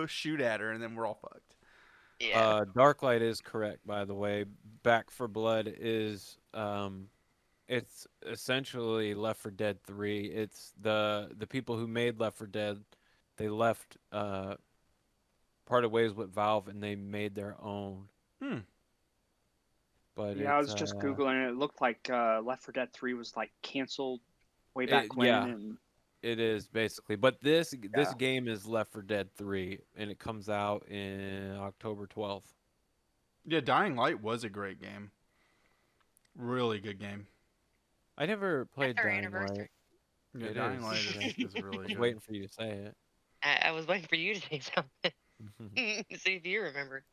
[SPEAKER 2] shoot at her, and then we're all fucked.
[SPEAKER 3] Yeah.
[SPEAKER 4] Darklight is correct, by the way. Back 4 Blood is it's essentially Left 4 Dead 3. It's the people who made Left 4 Dead. They left parted ways with Valve and they made their own.
[SPEAKER 2] Hmm.
[SPEAKER 4] But
[SPEAKER 1] Yeah, I was just googling it. It looked like Left 4 Dead 3 was like canceled way back when.
[SPEAKER 4] yeah.
[SPEAKER 1] And
[SPEAKER 4] It is basically, but this
[SPEAKER 1] Yeah.
[SPEAKER 4] game is Left 4 Dead 3, and it comes out in October 12th.
[SPEAKER 2] Yeah, Dying Light was a great game. Really good game.
[SPEAKER 4] I never played
[SPEAKER 3] our
[SPEAKER 4] Dying
[SPEAKER 3] anniversary.
[SPEAKER 4] Light.
[SPEAKER 2] Yeah,
[SPEAKER 4] It
[SPEAKER 2] Dying
[SPEAKER 4] is.
[SPEAKER 2] Light
[SPEAKER 4] Yeah.
[SPEAKER 2] is
[SPEAKER 4] I
[SPEAKER 2] really
[SPEAKER 4] was
[SPEAKER 2] good.
[SPEAKER 4] waiting for you to say it.
[SPEAKER 3] I was waiting for you to say something. See if you remember.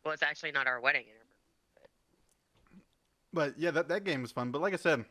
[SPEAKER 3] Well, it's actually not our wedding anniversary.
[SPEAKER 2] But yeah, that game was fun. But like I said,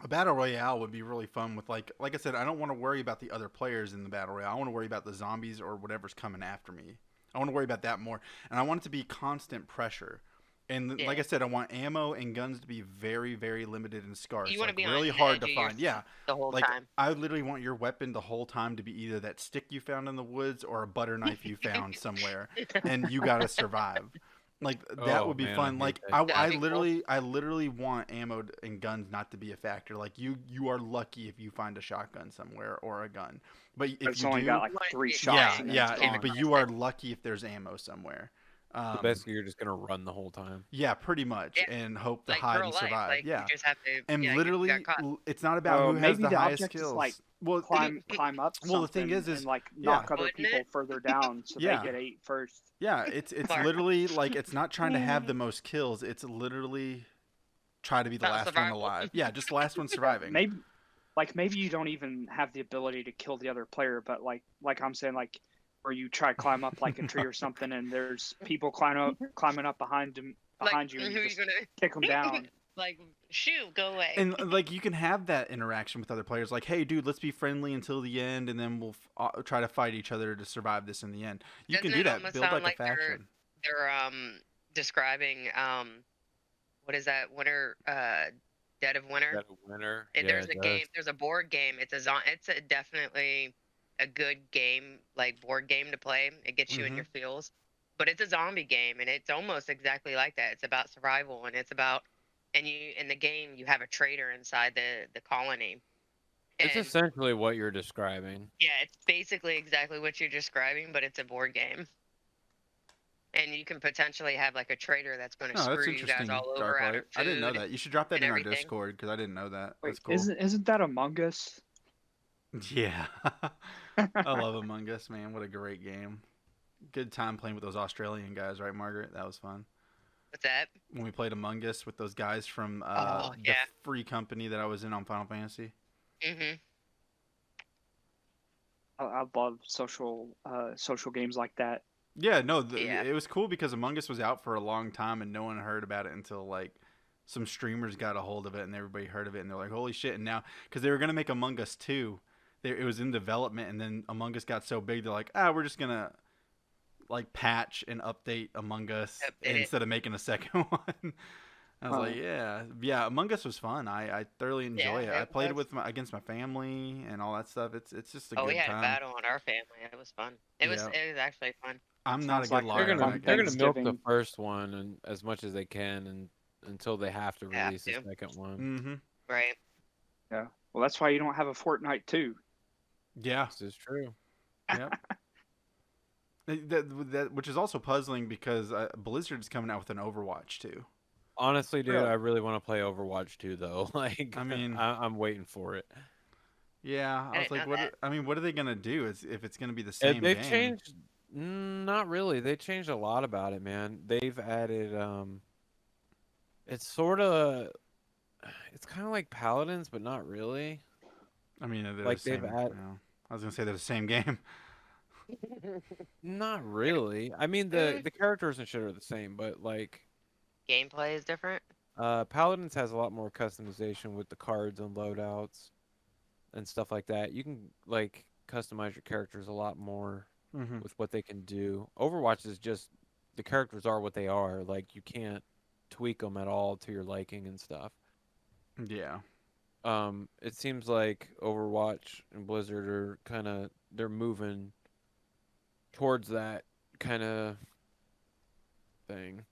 [SPEAKER 2] a battle royale would be really fun with like I said, I don't want to worry about the other players in the battle royale. I want to worry about the zombies or whatever's coming after me. I want to worry about that more, and I want it to be constant pressure. And like I said, I want ammo and guns to be very, very limited and scarce.
[SPEAKER 3] You wanna
[SPEAKER 2] like
[SPEAKER 3] be on
[SPEAKER 2] really
[SPEAKER 3] the
[SPEAKER 2] hard
[SPEAKER 3] edge
[SPEAKER 2] to
[SPEAKER 3] of your
[SPEAKER 2] find. Yeah,
[SPEAKER 3] The whole
[SPEAKER 2] like
[SPEAKER 3] time.
[SPEAKER 2] I literally want your weapon the whole time to be either that stick you found in the woods or a butter knife you found somewhere, and you gotta survive. Like that
[SPEAKER 4] Oh,
[SPEAKER 2] would be
[SPEAKER 4] man, I
[SPEAKER 2] fun.
[SPEAKER 4] hate
[SPEAKER 2] Like
[SPEAKER 4] that.
[SPEAKER 2] I
[SPEAKER 3] That'd be cool.
[SPEAKER 2] literally want ammo and guns not to be a factor. Like you are lucky if you find a shotgun somewhere or a gun. But if
[SPEAKER 1] it's
[SPEAKER 2] you
[SPEAKER 1] only
[SPEAKER 2] do,
[SPEAKER 1] got like
[SPEAKER 3] You wanna
[SPEAKER 1] 3
[SPEAKER 3] get-
[SPEAKER 1] shots.
[SPEAKER 2] yeah,
[SPEAKER 1] and then
[SPEAKER 2] yeah.
[SPEAKER 1] it's
[SPEAKER 3] yeah,
[SPEAKER 1] gone.
[SPEAKER 2] But you are lucky if there's ammo somewhere.
[SPEAKER 4] So basically, you're just gonna run the whole time.
[SPEAKER 2] Yeah, pretty much,
[SPEAKER 3] Yeah,
[SPEAKER 2] and hope to
[SPEAKER 3] like
[SPEAKER 2] hide
[SPEAKER 3] real
[SPEAKER 2] and
[SPEAKER 3] life.
[SPEAKER 2] survive.
[SPEAKER 3] Like,
[SPEAKER 2] Yeah,
[SPEAKER 3] you just have to.
[SPEAKER 2] and
[SPEAKER 3] yeah,
[SPEAKER 2] literally,
[SPEAKER 3] you got caught.
[SPEAKER 2] it's not about
[SPEAKER 1] Well,
[SPEAKER 2] who has
[SPEAKER 1] maybe
[SPEAKER 2] the
[SPEAKER 1] the
[SPEAKER 2] highest
[SPEAKER 1] object is,
[SPEAKER 2] skills.
[SPEAKER 1] like,
[SPEAKER 2] Well,
[SPEAKER 1] climb up.
[SPEAKER 2] Well, the thing
[SPEAKER 1] something
[SPEAKER 2] is
[SPEAKER 1] and like
[SPEAKER 2] yeah.
[SPEAKER 1] knock other
[SPEAKER 3] Wouldn't
[SPEAKER 1] people
[SPEAKER 3] it?
[SPEAKER 1] further down so
[SPEAKER 2] Yeah.
[SPEAKER 1] they get 8 first.
[SPEAKER 2] yeah, it's
[SPEAKER 3] Mark.
[SPEAKER 2] literally like it's not trying to have the most kills. It's literally try to be the
[SPEAKER 3] About
[SPEAKER 2] last
[SPEAKER 3] survival.
[SPEAKER 2] one alive. Yeah, just the last one surviving.
[SPEAKER 1] Maybe you don't even have the ability to kill the other player, but like I'm saying, like where you try to climb up like a tree or something, and there's people climbing up behind you,
[SPEAKER 3] Like,
[SPEAKER 1] and
[SPEAKER 3] who
[SPEAKER 1] you
[SPEAKER 3] you
[SPEAKER 1] just
[SPEAKER 3] gonna
[SPEAKER 1] kick them down.
[SPEAKER 3] like? Shoo, go away.
[SPEAKER 2] And like you can have that interaction with other players, like, "Hey, dude, let's be friendly until the end, and then we'll try to fight each other to survive this in the end." You
[SPEAKER 3] Doesn't
[SPEAKER 2] can do
[SPEAKER 3] it
[SPEAKER 2] that.
[SPEAKER 3] almost
[SPEAKER 2] Build
[SPEAKER 3] sound
[SPEAKER 2] like a
[SPEAKER 3] like they're-
[SPEAKER 2] faction.
[SPEAKER 3] They're describing what is that winter Dead of Winter?
[SPEAKER 4] Dead of Winter.
[SPEAKER 3] And
[SPEAKER 4] Yeah,
[SPEAKER 3] there's
[SPEAKER 4] it
[SPEAKER 3] a
[SPEAKER 4] does.
[SPEAKER 3] game, there's a board game. It's definitely a good game, like board game to play. It gets you in your feels. But it's a zombie game, and it's almost exactly like that. It's about survival, and it's about in the game you have a traitor inside the colony.
[SPEAKER 4] It's
[SPEAKER 3] And,
[SPEAKER 4] essentially what you're describing.
[SPEAKER 3] yeah, it's basically exactly what you're describing, but it's a board game. And you can potentially have like a traitor that's going to
[SPEAKER 2] Oh, that's
[SPEAKER 3] screw you
[SPEAKER 2] interesting.
[SPEAKER 3] guys all over out
[SPEAKER 2] Darklight.
[SPEAKER 3] of food.
[SPEAKER 2] I didn't know that. You should drop that
[SPEAKER 3] and
[SPEAKER 2] in our
[SPEAKER 3] everything.
[SPEAKER 2] Discord because I didn't know that.
[SPEAKER 1] Wait,
[SPEAKER 2] That's cool.
[SPEAKER 1] isn't that Among Us?
[SPEAKER 2] Yeah. I love Among Us, man. What a great game. Good time playing with those Australian guys, right, Margaret? That was fun.
[SPEAKER 3] What's that?
[SPEAKER 2] When we played Among Us with those guys from
[SPEAKER 3] Oh
[SPEAKER 2] the
[SPEAKER 3] yeah.
[SPEAKER 2] free company that I was in on Final Fantasy.
[SPEAKER 3] Mhm.
[SPEAKER 1] I love social games like that.
[SPEAKER 2] Yeah, no,
[SPEAKER 3] Yeah.
[SPEAKER 2] it was cool because Among Us was out for a long time and no one heard about it until like some streamers got a hold of it and everybody heard of it and they're like, holy shit. And now, because they were going to make Among Us 2, it was in development and then Among Us got so big, they're like, we're just going to like patch and update Among Us
[SPEAKER 3] Update it.
[SPEAKER 2] instead of making a second one. I was like,
[SPEAKER 1] Huh.
[SPEAKER 2] yeah. Among Us was fun. I thoroughly enjoy
[SPEAKER 3] Yeah,
[SPEAKER 2] it. I
[SPEAKER 3] it
[SPEAKER 2] played it
[SPEAKER 3] was.
[SPEAKER 2] with against my family and all that stuff. It's just a
[SPEAKER 3] Oh, we
[SPEAKER 2] good
[SPEAKER 3] had a
[SPEAKER 2] time.
[SPEAKER 3] battle on our family. It was fun. It was
[SPEAKER 2] Yeah,
[SPEAKER 3] actually fun.
[SPEAKER 2] I'm not a
[SPEAKER 1] Sounds
[SPEAKER 2] good
[SPEAKER 1] like
[SPEAKER 4] They're
[SPEAKER 2] liar
[SPEAKER 1] a
[SPEAKER 2] in
[SPEAKER 4] gonna
[SPEAKER 1] fun
[SPEAKER 2] that
[SPEAKER 4] they're
[SPEAKER 2] game.
[SPEAKER 4] gonna milk the
[SPEAKER 1] Thanksgiving.
[SPEAKER 4] first one and as much as they can and until they have to
[SPEAKER 3] Have
[SPEAKER 4] release the
[SPEAKER 3] to.
[SPEAKER 4] second one.
[SPEAKER 2] Mm-hmm.
[SPEAKER 3] Right.
[SPEAKER 1] Yeah. Well, that's why you don't have a Fortnite 2.
[SPEAKER 2] Yeah.
[SPEAKER 4] This is true.
[SPEAKER 2] Yep. That which is also puzzling because Blizzard's coming out with an Overwatch too.
[SPEAKER 4] Honestly, dude,
[SPEAKER 1] Really?
[SPEAKER 4] I really want to play Overwatch 2 though. Like,
[SPEAKER 2] I mean,
[SPEAKER 4] I'm waiting for it.
[SPEAKER 2] yeah,
[SPEAKER 3] I
[SPEAKER 2] I was
[SPEAKER 3] didn't
[SPEAKER 2] like,
[SPEAKER 3] know that.
[SPEAKER 2] I mean, what are they gonna do? If it's gonna be the same
[SPEAKER 4] They've
[SPEAKER 2] game?
[SPEAKER 4] changed. Not really. They changed a lot about it, man. They've added. It's sort of. It's kind of like Paladins, but not really.
[SPEAKER 2] I mean, they're the
[SPEAKER 4] Like they've
[SPEAKER 2] same.
[SPEAKER 4] added.
[SPEAKER 2] I was gonna say they're the same game.
[SPEAKER 4] Not really. I mean, the characters and shit are the same, but like,
[SPEAKER 3] Gameplay is different.
[SPEAKER 4] Paladins has a lot more customization with the cards and loadouts and stuff like that. You can like customize your characters a lot more
[SPEAKER 2] Mm-hmm.
[SPEAKER 4] with what they can do. Overwatch is just the characters are what they are. Like you can't tweak them at all to your liking and stuff.
[SPEAKER 2] Yeah.
[SPEAKER 4] It seems like Overwatch and Blizzard are they're moving towards that kind of thing.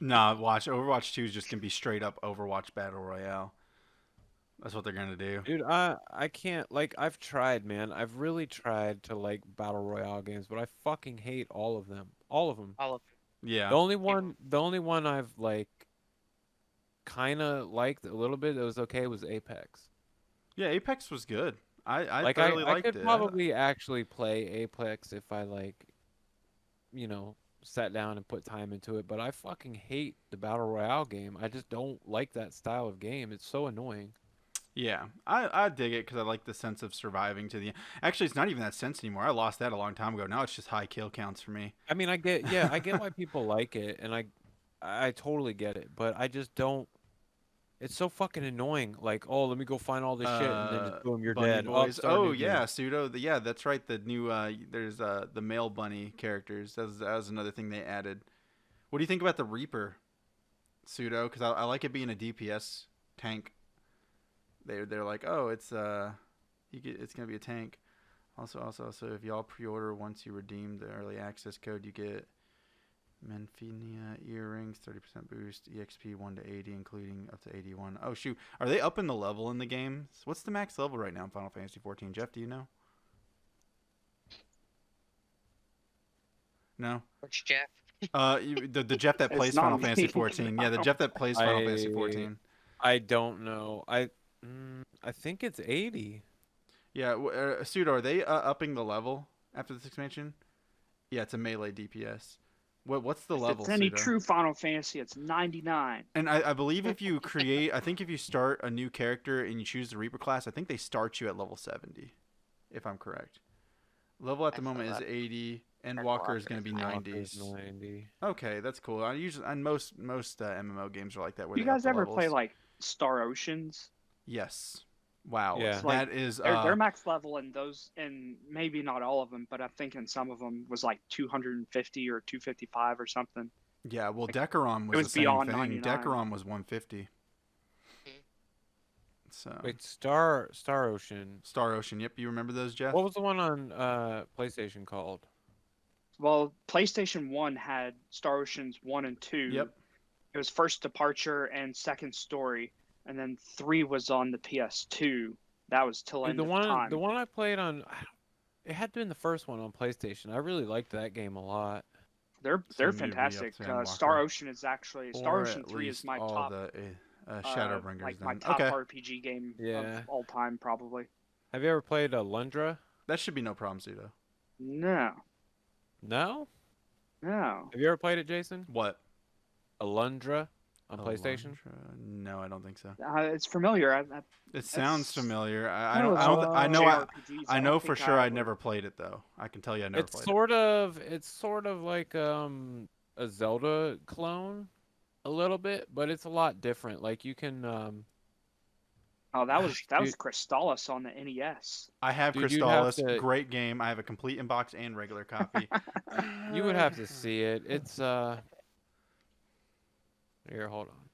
[SPEAKER 2] Nah, Overwatch 2 is just gonna be straight up Overwatch Battle Royale. That's what they're gonna do.
[SPEAKER 4] Dude, I can't like I've tried, man. I've really tried to like battle royale games, but I fucking hate all of them. All of them.
[SPEAKER 3] All of
[SPEAKER 2] Yeah.
[SPEAKER 4] The only one I've like kind of liked a little bit that was okay was Apex.
[SPEAKER 2] Yeah, Apex was good. I
[SPEAKER 4] Like
[SPEAKER 2] thoroughly
[SPEAKER 4] I
[SPEAKER 2] liked
[SPEAKER 4] could
[SPEAKER 2] it.
[SPEAKER 4] probably actually play Apex if I like, sat down and put time into it, but I fucking hate the battle royale game. I just don't like that style of game. It's so annoying.
[SPEAKER 2] Yeah, I dig it because I like the sense of surviving to the end. Actually, it's not even that sense anymore. I lost that a long time ago. Now it's just high kill counts for me.
[SPEAKER 4] I mean, I get why people like it, and I totally get it, but I just don't. It's so fucking annoying. Like, oh, let me go find all this shit, and then just boom, you're
[SPEAKER 2] Bunny
[SPEAKER 4] dead.
[SPEAKER 2] boys.
[SPEAKER 4] Start a
[SPEAKER 2] Oh
[SPEAKER 4] new game.
[SPEAKER 2] yeah, pseudo. Yeah, that's right. The new there's the male bunny characters. That was another thing they added. What do you think about the Reaper, pseudo? Because I like it being a DPS tank. They're like, oh, it's gonna be a tank. Also, if y'all pre-order once you redeem the early access code, you get Menfinia earrings, 30% boost, EXP 1 to 80, including up to 81. Oh shoot, are they upping the level in the game? What's the max level right now in Final Fantasy 14? Jeff, do you know? No.
[SPEAKER 3] which Jeff.
[SPEAKER 2] The Jeff that
[SPEAKER 1] It's
[SPEAKER 2] plays
[SPEAKER 1] not
[SPEAKER 2] Final
[SPEAKER 1] me.
[SPEAKER 2] Fantasy 14. Yeah, the Jeff that plays Final Fantasy
[SPEAKER 4] I
[SPEAKER 2] 14.
[SPEAKER 4] I don't know. I think it's 80.
[SPEAKER 2] Yeah, Pseudo, are they upping the level after this expansion? Yeah, it's a melee DPS. What's the
[SPEAKER 1] If
[SPEAKER 2] level,
[SPEAKER 1] it's any
[SPEAKER 2] Pseudo?
[SPEAKER 1] true Final Fantasy, it's 99.
[SPEAKER 2] And I believe if you I think if you start a new character and you choose the Reaper class, I think they start you at level 70, if I'm correct. Level at the moment is 80. Endwalker is going to be
[SPEAKER 4] Walker's
[SPEAKER 2] 90s.
[SPEAKER 4] 90.
[SPEAKER 2] Okay, that's cool. I usually on most MMO games are like that. Where
[SPEAKER 1] You
[SPEAKER 2] they up
[SPEAKER 1] guys
[SPEAKER 2] the
[SPEAKER 1] ever
[SPEAKER 2] levels.
[SPEAKER 1] play like Star Oceans?
[SPEAKER 2] Yes. Wow.
[SPEAKER 4] Yeah.
[SPEAKER 2] So
[SPEAKER 1] Like,
[SPEAKER 2] that is
[SPEAKER 1] Their max level in those, and maybe not all of them, but I think in some of them was like 250 or 255 or something.
[SPEAKER 2] yeah. Well, Decaron was,
[SPEAKER 1] was
[SPEAKER 2] the same
[SPEAKER 1] beyond
[SPEAKER 2] thing.
[SPEAKER 1] 99.
[SPEAKER 2] Decaron was 150. So
[SPEAKER 4] Wait, Star Ocean.
[SPEAKER 2] Star Ocean. Yep. You remember those, Jeff?
[SPEAKER 4] What was the one on PlayStation called?
[SPEAKER 1] Well, PlayStation 1 had Star Oceans 1 and 2.
[SPEAKER 2] Yep.
[SPEAKER 1] It was First Departure and Second Story, and then 3 was on the PS2. That was till
[SPEAKER 4] Dude,
[SPEAKER 1] end of time.
[SPEAKER 4] the one I played on, it had been the first one on PlayStation. I really liked that game a lot.
[SPEAKER 1] They're
[SPEAKER 2] So maybe up
[SPEAKER 1] fantastic.
[SPEAKER 2] to Endwalker.
[SPEAKER 1] Star Ocean is actually Star
[SPEAKER 2] Or
[SPEAKER 1] Ocean
[SPEAKER 2] at
[SPEAKER 1] 3 is
[SPEAKER 2] least
[SPEAKER 1] my
[SPEAKER 2] all
[SPEAKER 1] top.
[SPEAKER 2] the Shadowbringers.
[SPEAKER 1] like
[SPEAKER 2] then.
[SPEAKER 1] my top
[SPEAKER 2] Okay,
[SPEAKER 1] RPG game
[SPEAKER 4] Yeah.
[SPEAKER 1] of all time, probably.
[SPEAKER 4] Have you ever played Alundra?
[SPEAKER 2] that should be no problem, Pseudo.
[SPEAKER 1] No,
[SPEAKER 4] No.
[SPEAKER 1] no.
[SPEAKER 4] Have you ever played it, Jason?
[SPEAKER 2] What?
[SPEAKER 4] Alundra on PlayStation?
[SPEAKER 2] Elantra? No, I don't think so.
[SPEAKER 1] It's familiar.
[SPEAKER 2] It sounds
[SPEAKER 1] That's-
[SPEAKER 2] familiar.
[SPEAKER 1] I
[SPEAKER 2] I don't. I know.
[SPEAKER 1] JRPGs.
[SPEAKER 2] I
[SPEAKER 1] don't
[SPEAKER 2] know for
[SPEAKER 1] think
[SPEAKER 2] sure. I
[SPEAKER 1] would-
[SPEAKER 2] never played it though. I can tell you, I never
[SPEAKER 4] It's
[SPEAKER 2] played
[SPEAKER 4] sort of like a Zelda clone, a little bit, but it's a lot different. Like you can
[SPEAKER 1] Oh, that was
[SPEAKER 4] Dude.
[SPEAKER 1] Crystallis on the NES.
[SPEAKER 2] I have
[SPEAKER 4] Dude, you'd have
[SPEAKER 2] Crystallis.
[SPEAKER 4] to-
[SPEAKER 2] Great game. I have a complete inbox and regular copy.
[SPEAKER 4] you would have to see it. It's here, hold on.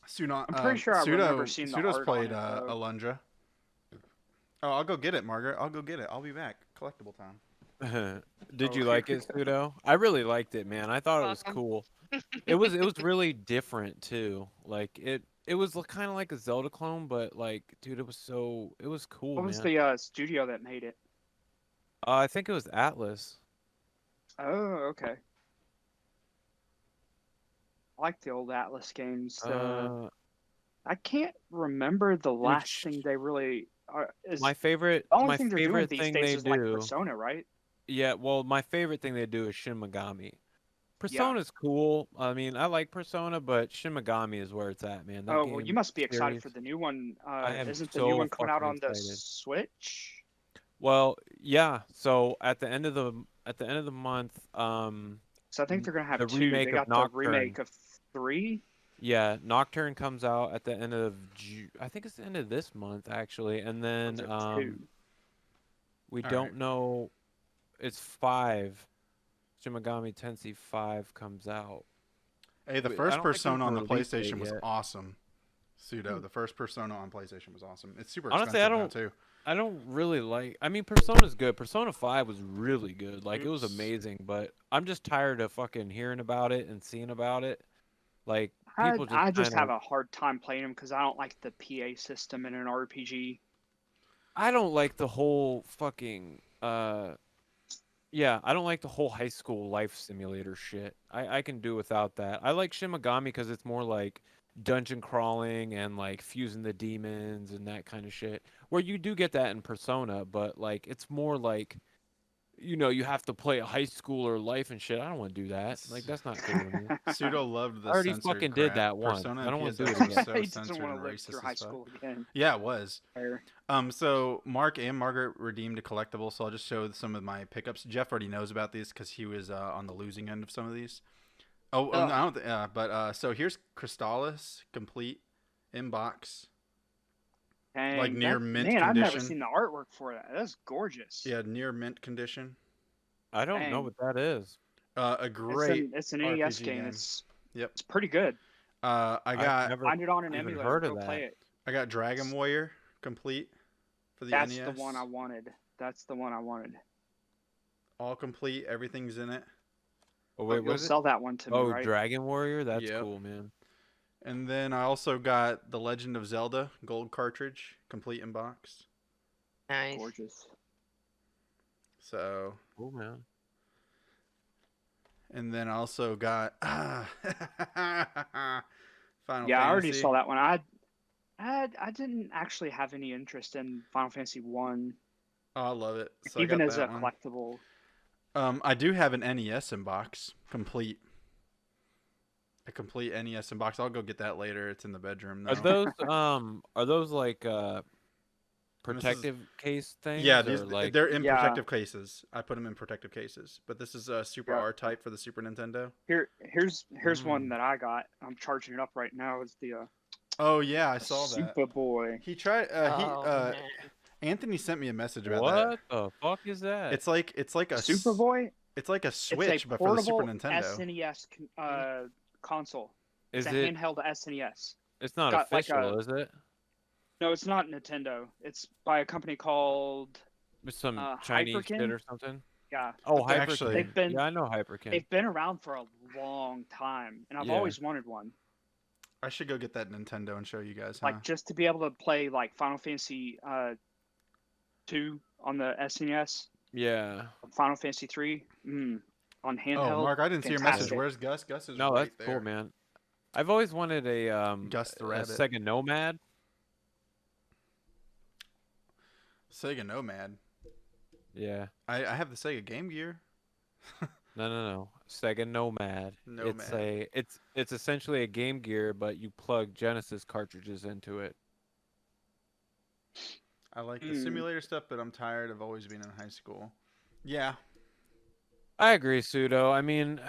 [SPEAKER 2] Pseudo,
[SPEAKER 1] I'm pretty sure I remember seeing the
[SPEAKER 2] Pseudo's
[SPEAKER 1] art
[SPEAKER 2] played
[SPEAKER 1] on it, though.
[SPEAKER 2] Alundra. Oh, I'll go get it, Margaret. I'll go get it. I'll be back. Collectible time.
[SPEAKER 4] Did you
[SPEAKER 1] Okay.
[SPEAKER 4] like it, Pseudo? I really liked it, man. I thought it was
[SPEAKER 3] Welcome.
[SPEAKER 4] cool. It was really different too. Like it was kind of like a Zelda clone, but like, dude, it was cool,
[SPEAKER 1] What was
[SPEAKER 4] man.
[SPEAKER 1] the studio that made it?
[SPEAKER 4] I think it was Atlas.
[SPEAKER 1] Oh, okay. I like the old Atlas games. I can't remember the last thing they really are.
[SPEAKER 4] My favorite,
[SPEAKER 1] the only
[SPEAKER 4] my
[SPEAKER 1] thing they're doing
[SPEAKER 4] favorite
[SPEAKER 1] these
[SPEAKER 4] thing
[SPEAKER 1] days
[SPEAKER 4] they
[SPEAKER 1] is like
[SPEAKER 4] do.
[SPEAKER 1] Persona, right?
[SPEAKER 4] Yeah, well, my favorite thing they do is Shin Megami. Persona's cool. I mean, I like Persona, but Shin Megami is where it's at, man. That
[SPEAKER 1] Oh, well,
[SPEAKER 4] game
[SPEAKER 1] you must be excited
[SPEAKER 4] series-
[SPEAKER 1] for the new one.
[SPEAKER 4] am
[SPEAKER 1] Isn't the
[SPEAKER 4] so
[SPEAKER 1] new one coming out
[SPEAKER 4] fucking
[SPEAKER 1] on the
[SPEAKER 4] excited.
[SPEAKER 1] Switch?
[SPEAKER 4] Well, yeah. So at the end of the month,
[SPEAKER 1] So I think they're gonna have
[SPEAKER 4] the
[SPEAKER 1] two.
[SPEAKER 4] remake
[SPEAKER 1] They
[SPEAKER 4] of
[SPEAKER 1] got the remake
[SPEAKER 4] Nocturne.
[SPEAKER 1] of 3.
[SPEAKER 4] yeah, Nocturne comes out at the end of I think it's the end of this month actually, and
[SPEAKER 1] Or
[SPEAKER 4] then
[SPEAKER 1] is it 2?
[SPEAKER 4] we
[SPEAKER 2] All
[SPEAKER 4] don't
[SPEAKER 2] right.
[SPEAKER 4] know. It's 5. Shin Megami Tensei 5 comes out.
[SPEAKER 2] Hey, the
[SPEAKER 4] I
[SPEAKER 2] first
[SPEAKER 4] don't think we
[SPEAKER 2] Persona on the
[SPEAKER 4] can release it
[SPEAKER 2] PlayStation was
[SPEAKER 4] yet.
[SPEAKER 2] awesome. Pseudo, the first Persona on PlayStation was awesome. It's super
[SPEAKER 4] Honestly,
[SPEAKER 2] expensive
[SPEAKER 4] I
[SPEAKER 2] now
[SPEAKER 4] don't-
[SPEAKER 2] too.
[SPEAKER 4] I don't really like. I mean, Persona's good. Persona 5 was really good. Like, it was
[SPEAKER 2] Oops.
[SPEAKER 4] amazing. But I'm just tired of fucking hearing about it and seeing about it. Like,
[SPEAKER 1] I
[SPEAKER 4] people
[SPEAKER 1] just have
[SPEAKER 4] kinda-
[SPEAKER 1] a hard time playing them because I don't like the PA system in an RPG.
[SPEAKER 4] I don't like the whole fucking. Yeah, I don't like the whole high school life simulator shit. I can do without that. I like Shin Megami because it's more like dungeon crawling and like fusing the demons and that kind of shit. Where you do get that in Persona, but like it's more like, you know, you have to play a high schooler life and shit. I don't want to do that. Like that's not cool to me.
[SPEAKER 2] Pseudo loved the
[SPEAKER 4] I already
[SPEAKER 2] censored
[SPEAKER 4] fucking did
[SPEAKER 2] crap.
[SPEAKER 4] that once.
[SPEAKER 2] Persona
[SPEAKER 4] I
[SPEAKER 2] and
[SPEAKER 4] don't wanna do
[SPEAKER 2] PSX
[SPEAKER 4] it
[SPEAKER 2] was
[SPEAKER 4] again.
[SPEAKER 2] so
[SPEAKER 1] he doesn't
[SPEAKER 2] censored
[SPEAKER 1] want
[SPEAKER 2] and
[SPEAKER 1] to live
[SPEAKER 2] racist
[SPEAKER 1] through
[SPEAKER 2] as
[SPEAKER 1] high
[SPEAKER 2] fuck.
[SPEAKER 1] school again.
[SPEAKER 2] Yeah, it was.
[SPEAKER 1] Fair.
[SPEAKER 2] So Mark and Margaret redeemed a collectible, so I'll just show some of my pickups. Jeff already knows about these because he was on the losing end of some of these. No, I don't. But so here's Crystallis complete in box.
[SPEAKER 1] Dang,
[SPEAKER 2] near mint
[SPEAKER 1] man, I've never
[SPEAKER 2] condition.
[SPEAKER 1] seen the artwork for that. That's gorgeous.
[SPEAKER 2] Yeah, near mint condition.
[SPEAKER 4] I don't know
[SPEAKER 1] Dang.
[SPEAKER 4] what that is.
[SPEAKER 2] A
[SPEAKER 1] It's
[SPEAKER 2] great.
[SPEAKER 1] an NES
[SPEAKER 2] RPG
[SPEAKER 1] game.
[SPEAKER 2] game.
[SPEAKER 1] It's
[SPEAKER 2] Yep.
[SPEAKER 1] pretty good.
[SPEAKER 2] I
[SPEAKER 4] I've
[SPEAKER 2] got
[SPEAKER 4] never
[SPEAKER 1] Find it on an
[SPEAKER 4] even
[SPEAKER 1] emulator.
[SPEAKER 4] heard of
[SPEAKER 1] Go
[SPEAKER 4] that.
[SPEAKER 1] play it.
[SPEAKER 2] I got Dragon Warrior complete for the
[SPEAKER 1] That's
[SPEAKER 2] NES.
[SPEAKER 1] the one I wanted. That's the one I wanted.
[SPEAKER 2] All complete. Everything's in it.
[SPEAKER 4] Oh wait,
[SPEAKER 1] You'll
[SPEAKER 4] what is it?
[SPEAKER 1] sell that one to me,
[SPEAKER 4] Oh,
[SPEAKER 1] right?
[SPEAKER 4] Dragon Warrior. That's
[SPEAKER 2] Yep.
[SPEAKER 4] cool, man.
[SPEAKER 2] And then I also got The Legend of Zelda gold cartridge complete in box.
[SPEAKER 3] Nice.
[SPEAKER 1] Gorgeous.
[SPEAKER 2] So,
[SPEAKER 4] Cool, man.
[SPEAKER 2] and then I also got Final
[SPEAKER 1] Yeah, I already
[SPEAKER 2] Fantasy.
[SPEAKER 1] saw that one. I didn't actually have any interest in Final Fantasy 1,
[SPEAKER 2] Oh, I love it. So I
[SPEAKER 1] even
[SPEAKER 2] got
[SPEAKER 1] as a
[SPEAKER 2] that one.
[SPEAKER 1] collectible.
[SPEAKER 2] I do have an NES in box complete. A complete NES in box. I'll go get that later. It's in the bedroom now.
[SPEAKER 4] Are those like
[SPEAKER 2] this is-
[SPEAKER 4] protective case things?
[SPEAKER 2] Yeah,
[SPEAKER 4] or
[SPEAKER 2] these
[SPEAKER 4] like
[SPEAKER 2] they're in
[SPEAKER 1] Yeah.
[SPEAKER 2] protective cases. I put them in protective cases. But this is a Super
[SPEAKER 1] Yeah.
[SPEAKER 2] R-Type for the Super Nintendo.
[SPEAKER 1] Here's one
[SPEAKER 4] Mm.
[SPEAKER 1] that I got. I'm charging it up right now. It's the
[SPEAKER 2] Oh yeah, I saw that.
[SPEAKER 1] Superboy.
[SPEAKER 2] He tried.
[SPEAKER 3] Oh, man.
[SPEAKER 2] Anthony sent me a message about
[SPEAKER 4] what
[SPEAKER 2] that.
[SPEAKER 4] the fuck is that?
[SPEAKER 2] It's like a
[SPEAKER 1] Superboy.
[SPEAKER 2] It's like a
[SPEAKER 1] It's
[SPEAKER 2] Switch,
[SPEAKER 1] a
[SPEAKER 2] but for the
[SPEAKER 1] portable
[SPEAKER 2] Super Nintendo.
[SPEAKER 1] SNES console.
[SPEAKER 4] is
[SPEAKER 1] It's
[SPEAKER 4] it?
[SPEAKER 1] a handheld SNES.
[SPEAKER 4] It's not
[SPEAKER 1] got like
[SPEAKER 4] official, is it?
[SPEAKER 1] No, it's not Nintendo. It's by a company called
[SPEAKER 4] It's some
[SPEAKER 1] uh,
[SPEAKER 4] Chinese
[SPEAKER 1] Hyperkin?
[SPEAKER 4] shit or something.
[SPEAKER 1] yeah.
[SPEAKER 4] Oh,
[SPEAKER 2] But
[SPEAKER 4] Hyperkin.
[SPEAKER 2] actually-
[SPEAKER 1] They've been-
[SPEAKER 4] Yeah, I know Hyperkin.
[SPEAKER 1] They've been around for a long time, and I've
[SPEAKER 4] Yeah.
[SPEAKER 1] always wanted one.
[SPEAKER 2] I should go get that Nintendo and show you guys.
[SPEAKER 1] Like just to be able to play like Final Fantasy 2 on the SNES,
[SPEAKER 4] Yeah.
[SPEAKER 1] Final Fantasy 3. on
[SPEAKER 2] Oh,
[SPEAKER 1] handheld.
[SPEAKER 2] Mark, I didn't see your message.
[SPEAKER 1] Fantastic.
[SPEAKER 2] Where's Gus? Gus is
[SPEAKER 4] No,
[SPEAKER 2] right
[SPEAKER 4] that's
[SPEAKER 2] there.
[SPEAKER 4] cool, man. I've always wanted
[SPEAKER 2] Gus the
[SPEAKER 4] a
[SPEAKER 2] rabbit.
[SPEAKER 4] Sega Nomad.
[SPEAKER 2] Sega Nomad.
[SPEAKER 4] Yeah.
[SPEAKER 2] I have the Sega Game Gear.
[SPEAKER 4] No. Sega Nomad.
[SPEAKER 2] Nomad.
[SPEAKER 4] It's essentially a Game Gear, but you plug Genesis cartridges into it.
[SPEAKER 2] I like the simulator stuff, but I'm tired of always being in high school. Yeah.
[SPEAKER 4] I agree, Pseudo. I mean,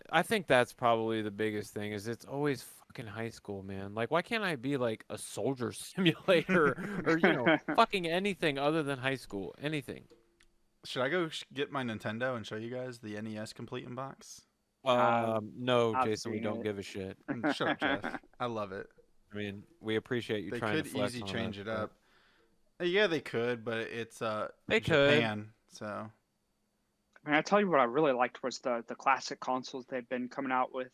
[SPEAKER 4] I think that's probably the biggest thing is it's always fucking high school, man. Like, why can't I be like a soldier simulator or fucking anything other than high school? Anything.
[SPEAKER 2] Should I go get my Nintendo and show you guys the NES Complete in Box?
[SPEAKER 4] No,
[SPEAKER 1] I've
[SPEAKER 4] Jason, we
[SPEAKER 1] seen
[SPEAKER 4] don't
[SPEAKER 1] it.
[SPEAKER 4] give a shit.
[SPEAKER 2] Shut up, Jeff. I love it.
[SPEAKER 4] I mean, we appreciate you
[SPEAKER 2] They
[SPEAKER 4] trying
[SPEAKER 2] could
[SPEAKER 4] to flex
[SPEAKER 2] easy
[SPEAKER 4] on
[SPEAKER 2] change
[SPEAKER 4] us,
[SPEAKER 2] it up. Yeah, they could, but it's
[SPEAKER 4] They
[SPEAKER 2] Japan, so.
[SPEAKER 1] I mean, I tell you what I really liked was the classic consoles they've been coming out with.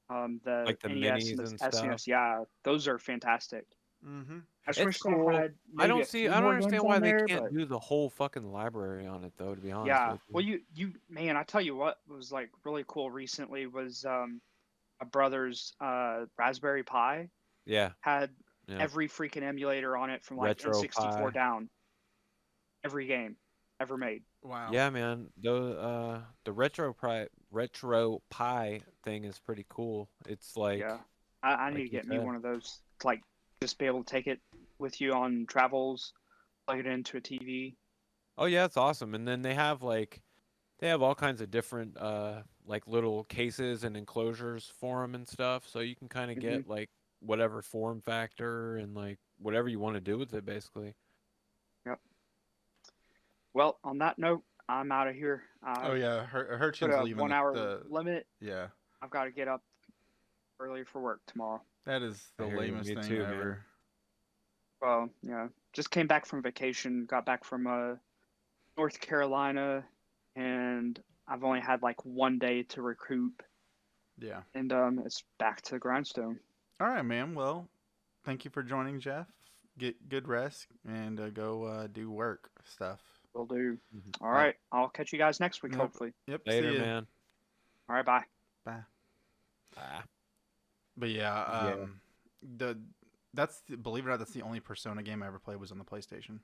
[SPEAKER 1] The
[SPEAKER 4] Like the
[SPEAKER 1] NES
[SPEAKER 4] minis
[SPEAKER 1] and the
[SPEAKER 4] and stuff.
[SPEAKER 1] SNES. Yeah, those are fantastic.
[SPEAKER 2] Mm-hmm.
[SPEAKER 1] I just
[SPEAKER 4] It's
[SPEAKER 1] wish
[SPEAKER 4] cool.
[SPEAKER 1] they had
[SPEAKER 4] I
[SPEAKER 1] maybe a
[SPEAKER 4] don't
[SPEAKER 1] few
[SPEAKER 4] I don't
[SPEAKER 1] more games
[SPEAKER 4] understand why
[SPEAKER 1] on
[SPEAKER 4] they
[SPEAKER 1] there,
[SPEAKER 4] can't
[SPEAKER 1] but
[SPEAKER 4] do the whole fucking library on it though, to be honest
[SPEAKER 1] yeah.
[SPEAKER 4] with you.
[SPEAKER 1] Well, you man, I tell you what was like really cool recently was a brother's Raspberry Pi
[SPEAKER 4] Yeah.
[SPEAKER 1] had
[SPEAKER 4] Yeah.
[SPEAKER 1] every freaking emulator on it from like
[SPEAKER 4] Retro
[SPEAKER 1] N64
[SPEAKER 4] Pi.
[SPEAKER 1] down. Every game ever made.
[SPEAKER 2] Wow.
[SPEAKER 4] Yeah, man. The Retro Pi thing is pretty cool. It's like
[SPEAKER 1] Yeah, I need
[SPEAKER 4] like
[SPEAKER 1] to
[SPEAKER 4] you
[SPEAKER 1] get me
[SPEAKER 4] said.
[SPEAKER 1] one of those. To, like, just be able to take it with you on travels, plug it into a TV.
[SPEAKER 4] Oh yeah, it's awesome. And then they have all kinds of different like little cases and enclosures for them and stuff, so you can kind of
[SPEAKER 1] Mhm.
[SPEAKER 4] get like whatever form factor and like whatever you want to do with it basically.
[SPEAKER 1] Yep. Well, on that note, I'm out of here.
[SPEAKER 2] Oh yeah,
[SPEAKER 1] Put
[SPEAKER 2] Hurchin's
[SPEAKER 1] a
[SPEAKER 2] leaving
[SPEAKER 1] 1 hour
[SPEAKER 2] the
[SPEAKER 1] limit.
[SPEAKER 2] yeah.
[SPEAKER 1] I've got to get up early for work tomorrow.
[SPEAKER 2] That is the
[SPEAKER 4] I hear you.
[SPEAKER 2] lamest
[SPEAKER 4] Me
[SPEAKER 2] thing
[SPEAKER 4] too, man.
[SPEAKER 2] ever.
[SPEAKER 1] Well, yeah, just came back from vacation. Got back from North Carolina, and I've only had like 1 day to recoup,
[SPEAKER 2] Yeah.
[SPEAKER 1] and it's back to the grindstone.
[SPEAKER 2] All right, man. Well, thank you for joining, Jeff. Get good rest and go do work stuff.
[SPEAKER 1] Will do.
[SPEAKER 4] Mhm.
[SPEAKER 1] All right, I'll catch you guys next week,
[SPEAKER 2] Yep.
[SPEAKER 1] hopefully.
[SPEAKER 2] Yep.
[SPEAKER 4] Later,
[SPEAKER 2] see ya.
[SPEAKER 4] man.
[SPEAKER 1] All right, bye.
[SPEAKER 2] Bye.
[SPEAKER 4] Ah.
[SPEAKER 2] But yeah,
[SPEAKER 4] Yeah.
[SPEAKER 2] believe it or not, that's the only Persona game I ever played was on the PlayStation.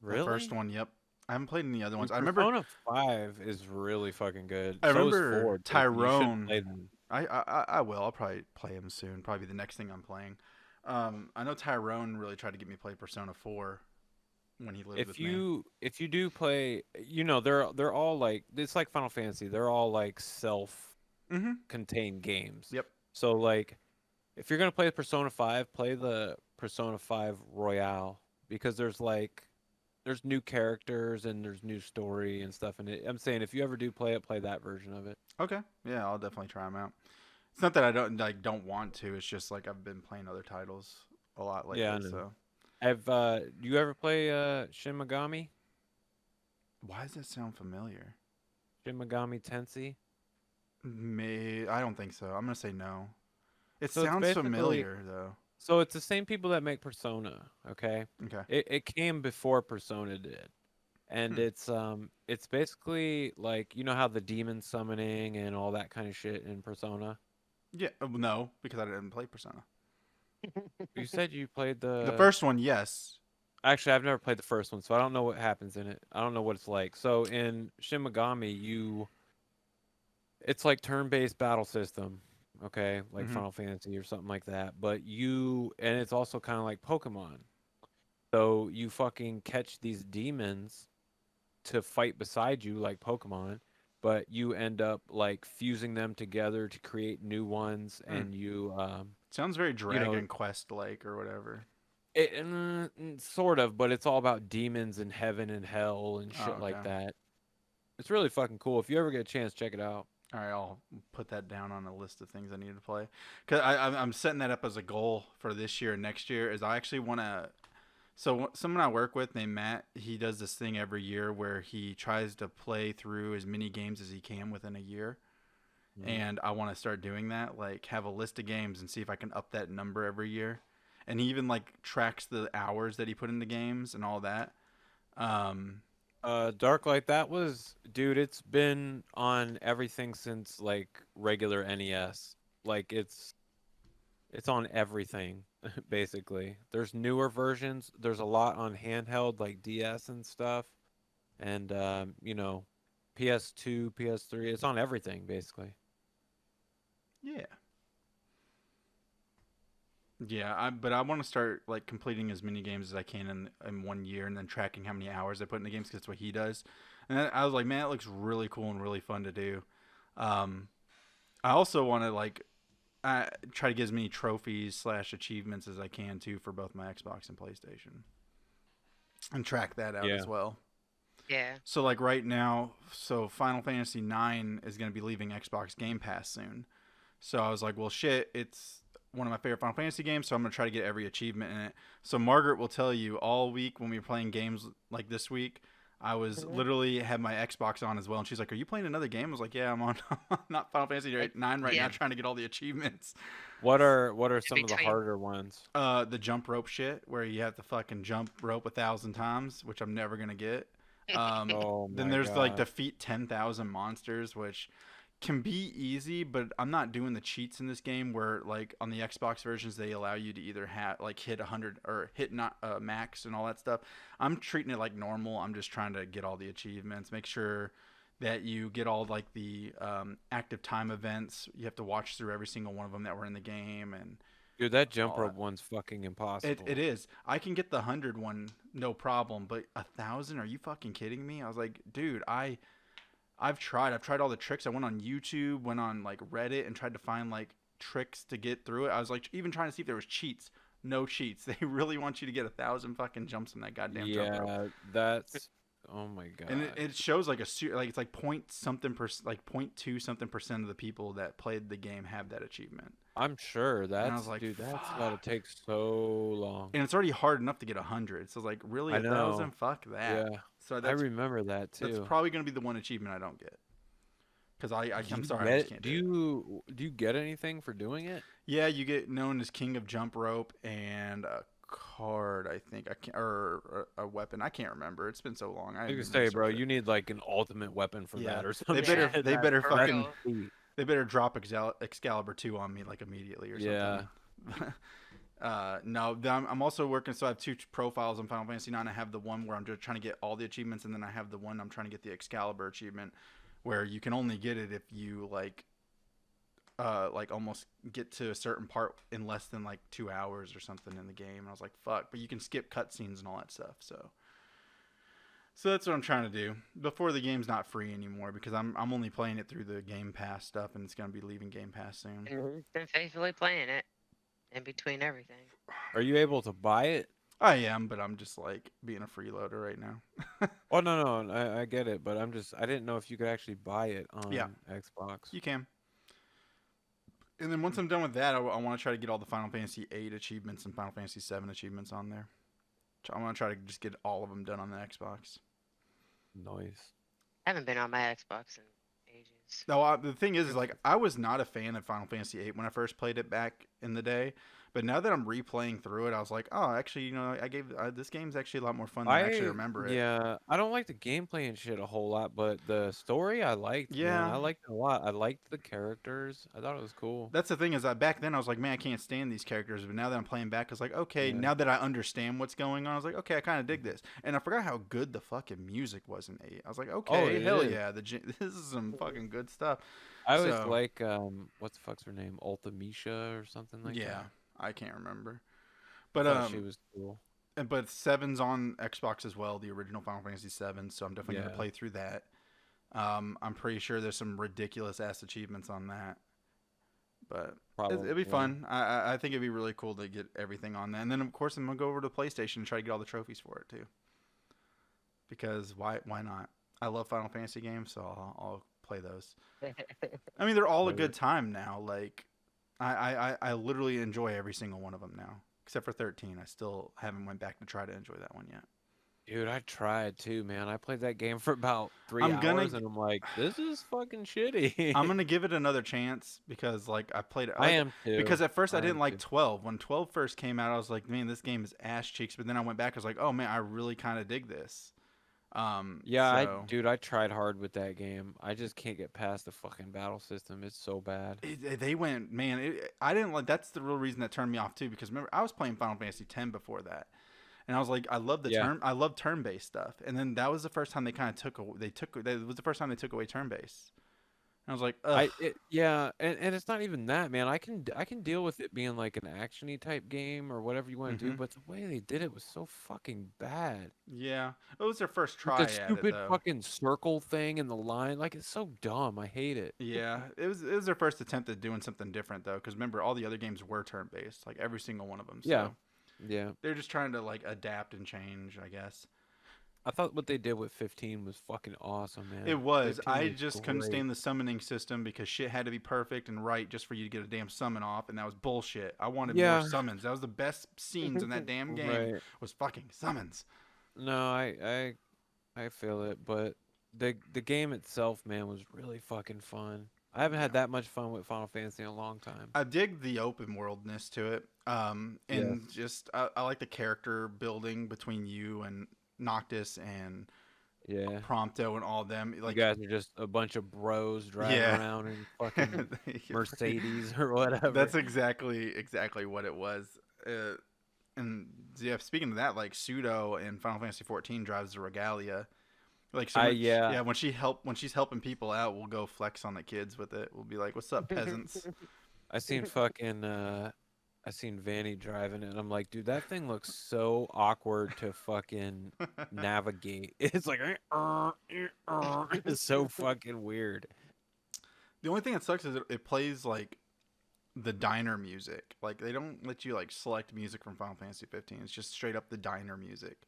[SPEAKER 4] Really?
[SPEAKER 2] The first one, yep. I haven't played any other ones. I
[SPEAKER 4] Persona
[SPEAKER 2] remember
[SPEAKER 4] 5 is really fucking good.
[SPEAKER 2] I
[SPEAKER 4] So is
[SPEAKER 2] remember
[SPEAKER 4] 4, dude. You should
[SPEAKER 2] Tyrone.
[SPEAKER 4] play them.
[SPEAKER 2] I will. I'll probably play him soon. Probably the next thing I'm playing. I know Tyrone really tried to get me to play Persona 4 when he lived with me.
[SPEAKER 4] If you do play, they're all like, it's like Final Fantasy. They're all like self-contained games.
[SPEAKER 2] Yep.
[SPEAKER 4] So like, if you're gonna play Persona 5, play the Persona 5 Royale, because there's new characters and there's new story and stuff in it. I'm saying if you ever do play it, play that version of it.
[SPEAKER 2] Okay. Yeah, I'll definitely try them out. It's not that I don't want to. It's just like I've been playing other titles a lot lately.
[SPEAKER 4] Yeah, I know.
[SPEAKER 2] So
[SPEAKER 4] Do you ever play Shin Megami?
[SPEAKER 2] why does that sound familiar?
[SPEAKER 4] Shin Megami Tensei?
[SPEAKER 2] I don't think so. I'm gonna say no. It
[SPEAKER 4] So it's
[SPEAKER 2] sounds
[SPEAKER 4] basically-
[SPEAKER 2] familiar though.
[SPEAKER 4] So it's the same people that make Persona, okay?
[SPEAKER 2] Okay.
[SPEAKER 4] It came before Persona did. And it's basically like, you know how the demon summoning and all that kind of shit in Persona?
[SPEAKER 2] Yeah. No, because I didn't play Persona.
[SPEAKER 4] You said you played
[SPEAKER 2] The first one, yes.
[SPEAKER 4] Actually, I've never played the first one, so I don't know what happens in it. I don't know what it's like. So in Shin Megami, it's like turn-based battle system, okay? Like
[SPEAKER 2] Mhm.
[SPEAKER 4] Final Fantasy or something like that. But and it's also kind of like Pokemon. So you fucking catch these demons to fight beside you like Pokemon, but you end up like fusing them together to create new ones, and you
[SPEAKER 2] Sounds very Dragon Quest like or whatever.
[SPEAKER 4] Sort of, but it's all about demons and heaven and hell and shit like
[SPEAKER 2] okay.
[SPEAKER 4] that. It's really fucking cool. If you ever get a chance, check it out.
[SPEAKER 2] All right, I'll put that down on a list of things I need to play. Cause I'm setting that up as a goal for this year and next year. Is I actually want to. So someone I work with named Matt, he does this thing every year where he tries to play through as many games as he can within a year. And I want to start doing that, like have a list of games and see if I can up that number every year. And he even like tracks the hours that he put into games and all that.
[SPEAKER 4] Darklight, that was, dude, it's been on everything since like regular NES. Like it's on everything basically. There's newer versions. There's a lot on handheld like DS and stuff, and PS2, PS3. It's on everything basically.
[SPEAKER 2] Yeah. Yeah, but I want to start like completing as many games as I can in 1 year, and then tracking how many hours I put in the games, 'cause that's what he does. And I was like, man, it looks really cool and really fun to do. Um, I also want to like try to get as many trophies / achievements as I can too for both my Xbox and PlayStation, and track that out
[SPEAKER 4] Yeah.
[SPEAKER 2] as well.
[SPEAKER 3] Yeah.
[SPEAKER 2] So like right now, so Final Fantasy 9 is going to be leaving Xbox Game Pass soon. So I was like, well, shit, it's one of my favorite Final Fantasy games, so I'm going to try to get every achievement in it. So Margaret will tell you all week when we were playing games like this week, I was literally had my Xbox on as well, and she's like, "Are you playing another game?" I was like, "Yeah, I'm on not Final Fantasy 9 right now, trying to get all the achievements."
[SPEAKER 4] What are some of the
[SPEAKER 3] Between-
[SPEAKER 4] harder ones?
[SPEAKER 2] The jump rope shit, where you have to fucking jump rope 1,000 times, which I'm never gonna get.
[SPEAKER 4] Oh
[SPEAKER 2] Then
[SPEAKER 4] my
[SPEAKER 2] there's like
[SPEAKER 4] God.
[SPEAKER 2] defeat 10,000 monsters, which can be easy, but I'm not doing the cheats in this game where like on the Xbox versions they allow you to either hit 100 or hit not max and all that stuff. I'm treating it like normal. I'm just trying to get all the achievements, make sure that you get all like the active time events. You have to watch through every single one of them that were in the game, and
[SPEAKER 4] Dude, that jump
[SPEAKER 2] all
[SPEAKER 4] rope
[SPEAKER 2] that.
[SPEAKER 4] one's fucking impossible.
[SPEAKER 2] It is. I can get the 100 one no problem, but 1,000? Are you fucking kidding me? I was like, dude, I've tried all the tricks. I went on YouTube, went on like Reddit, and tried to find like tricks to get through it. I was like even trying to see if there was cheats. No cheats. They really want you to get 1,000 fucking jumps in that goddamn jump rope.
[SPEAKER 4] Yeah, that's. Oh my God.
[SPEAKER 2] And it shows like like it's like point something like 0.2 something percent of the people that played the game have that achievement.
[SPEAKER 4] I'm sure that's,
[SPEAKER 2] was like,
[SPEAKER 4] dude, that's
[SPEAKER 2] fuck.
[SPEAKER 4] gotta take so long.
[SPEAKER 2] And it's already hard enough to get 100. So it's like really
[SPEAKER 4] I
[SPEAKER 2] 1,000?
[SPEAKER 4] know.
[SPEAKER 2] Fuck that.
[SPEAKER 4] Yeah,
[SPEAKER 2] So
[SPEAKER 4] I
[SPEAKER 2] that's
[SPEAKER 4] remember that too.
[SPEAKER 2] that's probably gonna be the one achievement I don't get. Because I'm
[SPEAKER 4] You
[SPEAKER 2] sorry, I just
[SPEAKER 4] get-
[SPEAKER 2] can't
[SPEAKER 4] do
[SPEAKER 2] do it.
[SPEAKER 4] you get anything for doing it?
[SPEAKER 2] Yeah, you get known as King of Jump Rope and a card, I think, I can't, or a weapon. I can't remember. It's been so long.
[SPEAKER 4] I was gonna say, bro, you need like an ultimate weapon for
[SPEAKER 2] Yeah,
[SPEAKER 4] that or
[SPEAKER 2] they
[SPEAKER 4] something.
[SPEAKER 2] better they better
[SPEAKER 3] for
[SPEAKER 2] fucking
[SPEAKER 3] real.
[SPEAKER 2] they better drop Excalibur 2 on me like immediately or
[SPEAKER 4] Yeah.
[SPEAKER 2] something. No, I'm also working. So I have two profiles on Final Fantasy 9. I have the one where I'm just trying to get all the achievements, and then I have the one I'm trying to get the Excalibur achievement, where you can only get it if you like almost get to a certain part in less than like 2 hours or something in the game. And I was like, fuck, but you can skip cutscenes and all that stuff. So that's what I'm trying to do before the game's not free anymore, because I'm only playing it through the Game Pass stuff, and it's gonna be leaving Game Pass soon.
[SPEAKER 3] And he's been faithfully playing it in between everything.
[SPEAKER 4] Are you able to buy it?
[SPEAKER 2] I am, but I'm just like being a freeloader right now.
[SPEAKER 4] Oh no, I get it, but I didn't know if you could actually buy it on
[SPEAKER 2] Yeah.
[SPEAKER 4] Xbox.
[SPEAKER 2] You can. And then once I'm done with that, I want to try to get all the Final Fantasy 8 achievements and Final Fantasy 7 achievements on there. I want to try to just get all of them done on the Xbox.
[SPEAKER 4] Nice.
[SPEAKER 3] I haven't been on my Xbox in ages.
[SPEAKER 2] No, the thing is like I was not a fan of Final Fantasy 8 when I first played it back in the day. But now that I'm replaying through it, I was like, oh, actually, this game's actually a lot more fun than I actually remember it.
[SPEAKER 4] Yeah, I don't like the gameplay and shit a whole lot, but the story I liked. Man.
[SPEAKER 2] Yeah.
[SPEAKER 4] I liked it a lot. I liked the characters. I thought it was cool.
[SPEAKER 2] That's the thing is that back then I was like, man, I can't stand these characters. But now that I'm playing back, I was like, okay,
[SPEAKER 4] Yeah.
[SPEAKER 2] now that I understand what's going on, I was like, okay, I kind of dig this. And I forgot how good the fucking music was in 8. I was like, okay,
[SPEAKER 4] it
[SPEAKER 2] hell
[SPEAKER 4] is.
[SPEAKER 2] yeah, this is some fucking good stuff.
[SPEAKER 4] I always
[SPEAKER 2] So-
[SPEAKER 4] like what the fuck's her name? Ultimisha or something like
[SPEAKER 2] Yeah,
[SPEAKER 4] that.
[SPEAKER 2] I can't remember.
[SPEAKER 4] I
[SPEAKER 2] But
[SPEAKER 4] thought she was cool.
[SPEAKER 2] but 7's on Xbox as well, the original Final Fantasy 7. So I'm definitely gonna
[SPEAKER 4] Yeah.
[SPEAKER 2] play through that. I'm pretty sure there's some ridiculous ass achievements on that. But
[SPEAKER 4] Probably.
[SPEAKER 2] it'd be fun. I think it'd be really cool to get everything on that. And then, of course, I'm going to go over to PlayStation and try to get all the trophies for it, too. Because why not? I love Final Fantasy games, so I'll play those. I mean, they're all a good time now. Like, I literally enjoy every single one of them now. Except for 13. I still haven't went back to try to enjoy that one yet.
[SPEAKER 4] Dude, I tried too, man. I played that game for about 3
[SPEAKER 2] I'm gonna-
[SPEAKER 4] hours, and I'm like, this is fucking shitty.
[SPEAKER 2] I'm going to give it another chance because, like, I played it.
[SPEAKER 4] I am too.
[SPEAKER 2] Because at first I
[SPEAKER 4] am
[SPEAKER 2] didn't like
[SPEAKER 4] too.
[SPEAKER 2] 12. When 12 first came out, I was like, man, this game is ass cheeks. But then I went back, I was like, oh man, I really kind of dig this.
[SPEAKER 4] Yeah,
[SPEAKER 2] So
[SPEAKER 4] dude, I tried hard with that game. I just can't get past the fucking battle system. It's so bad.
[SPEAKER 2] they went, man. I didn't like. That's the real reason that turned me off too. Because remember, I was playing Final Fantasy X before that, and I was like, I love
[SPEAKER 4] Yeah.
[SPEAKER 2] I love turn-based stuff. And then that was the first time they kind of it was the first time they took away turn-based. And I was like, ugh.
[SPEAKER 4] Yeah, and it's not even that, man. I can deal with it being like an actiony type game or whatever you want to do,
[SPEAKER 2] Mhm.
[SPEAKER 4] but the way they did it was so fucking bad.
[SPEAKER 2] Yeah, it was their first
[SPEAKER 4] With
[SPEAKER 2] try
[SPEAKER 4] the
[SPEAKER 2] at it
[SPEAKER 4] stupid
[SPEAKER 2] though.
[SPEAKER 4] fucking circle thing in the line, like it's so dumb. I hate it.
[SPEAKER 2] Yeah, it was their first attempt at doing something different though. Because remember, all the other games were turn-based, like every single one of them. So
[SPEAKER 4] Yeah. Yeah.
[SPEAKER 2] they're just trying to like adapt and change, I guess.
[SPEAKER 4] I thought what they did with 15 was fucking awesome, man.
[SPEAKER 2] It was.
[SPEAKER 4] 15
[SPEAKER 2] I
[SPEAKER 4] was
[SPEAKER 2] just couldn't
[SPEAKER 4] great.
[SPEAKER 2] stand the summoning system because shit had to be perfect and right just for you to get a damn summon off, and that was bullshit. I wanted
[SPEAKER 4] Yeah.
[SPEAKER 2] more summons. That was the best scenes in that damn game.
[SPEAKER 4] Right.
[SPEAKER 2] Was fucking summons.
[SPEAKER 4] No, I feel it, but the game itself, man, was really fucking fun. I haven't had that much fun with Final Fantasy in a long time.
[SPEAKER 2] I dig the open worldness to it, and just I like the character building between you and Noctis and
[SPEAKER 4] Yeah.
[SPEAKER 2] Prompto and all of them.
[SPEAKER 4] You
[SPEAKER 2] Like,
[SPEAKER 4] guys are just a bunch of bros driving
[SPEAKER 2] Yeah.
[SPEAKER 4] around in fucking Mercedes or whatever.
[SPEAKER 2] That's exactly what it was. And yeah, speaking of that, like Pseudo in Final Fantasy 14 drives the Regalia. Like, so
[SPEAKER 4] yeah.
[SPEAKER 2] when she's helping people out, we'll go flex on the kids with it. We'll be like, "What's up, peasants?"
[SPEAKER 4] I seen fucking I seen Vanny driving it and I'm like, dude, that thing looks so awkward to fucking navigate. It's like it's so fucking weird.
[SPEAKER 2] The only thing that sucks is it plays like the diner music. Like, they don't let you like select music from Final Fantasy 15. It's just straight up the diner music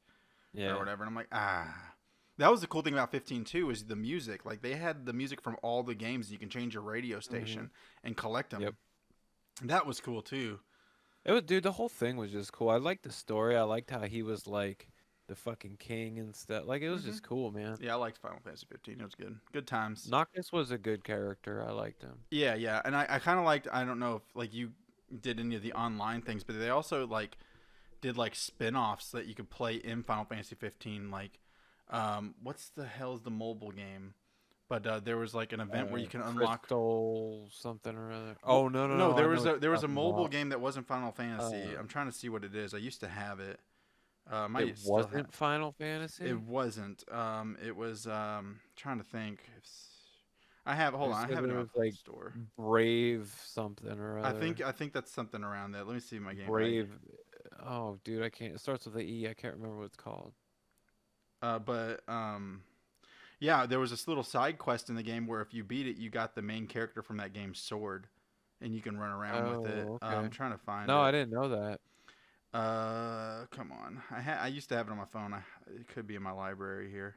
[SPEAKER 4] Yeah.
[SPEAKER 2] or whatever. And I'm like, ah. That was the cool thing about 15 too, is the music. Like, they had the music from all the games. You can change your radio station and collect them.
[SPEAKER 4] Yep.
[SPEAKER 2] That was cool too.
[SPEAKER 4] It was, dude, the whole thing was just cool. I liked the story. I liked how he was like the fucking king and stuff. Like, it was just cool, man.
[SPEAKER 2] Yeah, I liked Final Fantasy 15. It was good. Good times.
[SPEAKER 4] Noctis was a good character. I liked him.
[SPEAKER 2] Yeah, yeah. And I kind of liked, I don't know if like you did any of the online things, but they also like did like spin-offs that you could play in Final Fantasy 15. Like, what's the hell is the mobile game? But there was like an event where you can unlock
[SPEAKER 4] Crystal something or other. Oh no.
[SPEAKER 2] No,
[SPEAKER 4] I
[SPEAKER 2] there
[SPEAKER 4] know
[SPEAKER 2] was
[SPEAKER 4] what
[SPEAKER 2] a there
[SPEAKER 4] you're
[SPEAKER 2] was a
[SPEAKER 4] talking
[SPEAKER 2] mobile
[SPEAKER 4] about.
[SPEAKER 2] game that wasn't Final Fantasy. I'm trying to see what it is. I used to have it.
[SPEAKER 4] It wasn't Final Fantasy.
[SPEAKER 2] It wasn't. It was. Trying to think. I have. Hold
[SPEAKER 4] You
[SPEAKER 2] on. I
[SPEAKER 4] said
[SPEAKER 2] have it in
[SPEAKER 4] it
[SPEAKER 2] my
[SPEAKER 4] was like
[SPEAKER 2] store.
[SPEAKER 4] Brave something or other.
[SPEAKER 2] I think that's something around that. Let me see my game.
[SPEAKER 4] Brave. Oh, dude, I can't. It starts with an E. I can't remember what it's called.
[SPEAKER 2] Yeah, there was this little side quest in the game where if you beat it, you got the main character from that game's sword, and you can run around with it.
[SPEAKER 4] Oh, okay.
[SPEAKER 2] I'm trying to find
[SPEAKER 4] No,
[SPEAKER 2] it.
[SPEAKER 4] I didn't know that.
[SPEAKER 2] Come on. I used to have it on my phone. It could be in my library here.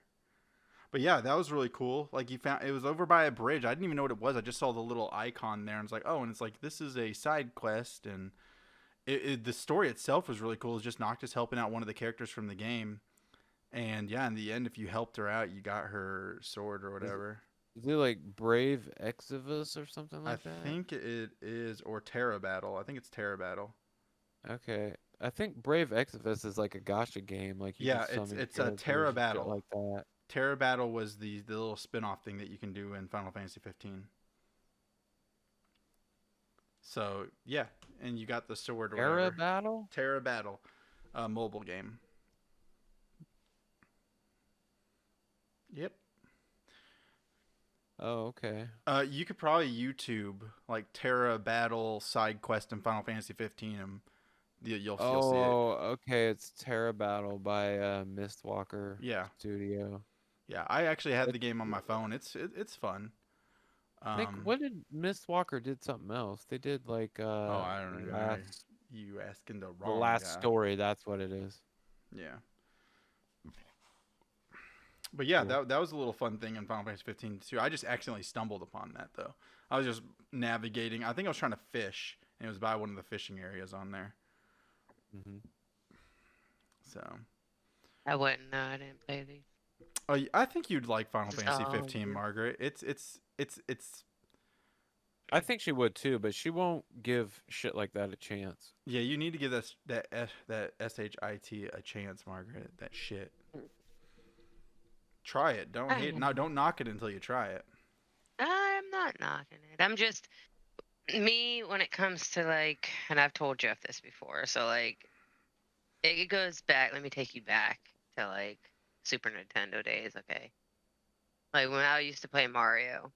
[SPEAKER 2] But yeah, that was really cool. Like, you found it was over by a bridge. I didn't even know what it was. I just saw the little icon there and it's like, oh, and it's like this is a side quest, and the story itself was really cool. It's just Noctis helping out one of the characters from the game. And yeah, in the end, if you helped her out, you got her sword or whatever.
[SPEAKER 4] Is it like Brave Exodus or something like that?
[SPEAKER 2] I think it is, or Terra Battle. I think it's Terra Battle.
[SPEAKER 4] Okay. I think Brave Exodus is like a gacha game. Like you
[SPEAKER 2] Yeah,
[SPEAKER 4] can summon
[SPEAKER 2] it's a
[SPEAKER 4] characters
[SPEAKER 2] Terra
[SPEAKER 4] and shit
[SPEAKER 2] Battle.
[SPEAKER 4] like that.
[SPEAKER 2] Terra Battle was the little spin-off thing that you can do in Final Fantasy 15. So yeah, and you got the sword or
[SPEAKER 4] Terra
[SPEAKER 2] whatever.
[SPEAKER 4] Battle?
[SPEAKER 2] Terra Battle, mobile game. Yep.
[SPEAKER 4] Oh, okay.
[SPEAKER 2] You could probably YouTube like Terra Battle side quest in Final Fantasy 15, and you'll see it.
[SPEAKER 4] Oh, okay. It's Terra Battle by Mistwalker
[SPEAKER 2] Yeah,
[SPEAKER 4] Studio.
[SPEAKER 2] yeah. I actually had the game on my phone. It's fun.
[SPEAKER 4] Nick, what did Mistwalker did something else? They did like
[SPEAKER 2] Oh, I don't know.
[SPEAKER 4] last,
[SPEAKER 2] You asking the
[SPEAKER 4] the
[SPEAKER 2] wrong
[SPEAKER 4] last
[SPEAKER 2] guy.
[SPEAKER 4] story. That's what it is.
[SPEAKER 2] Yeah. But yeah,
[SPEAKER 4] Cool.
[SPEAKER 2] that was a little fun thing in Final Fantasy 15 too. I just accidentally stumbled upon that though. I was just navigating. I think I was trying to fish, and it was by one of the fishing areas on there.
[SPEAKER 4] Hmm.
[SPEAKER 2] So,
[SPEAKER 3] I wouldn't know. I didn't play these.
[SPEAKER 2] oh, I think you'd like Final
[SPEAKER 3] It's
[SPEAKER 2] Fantasy
[SPEAKER 3] all
[SPEAKER 2] 15,
[SPEAKER 3] you.
[SPEAKER 2] Margaret. It's
[SPEAKER 4] I think she would too, but she won't give shit like that a chance.
[SPEAKER 2] yeah. You need to give that SHIT a chance, Margaret. That shit. Try it. Don't hate. No, don't knock it until you try it.
[SPEAKER 3] I'm not knocking it. I'm just me when it comes to like, and I've told Jeff this before. So like, it goes back. Let me take you back to like Super Nintendo days. Okay, like when I used to play Mario,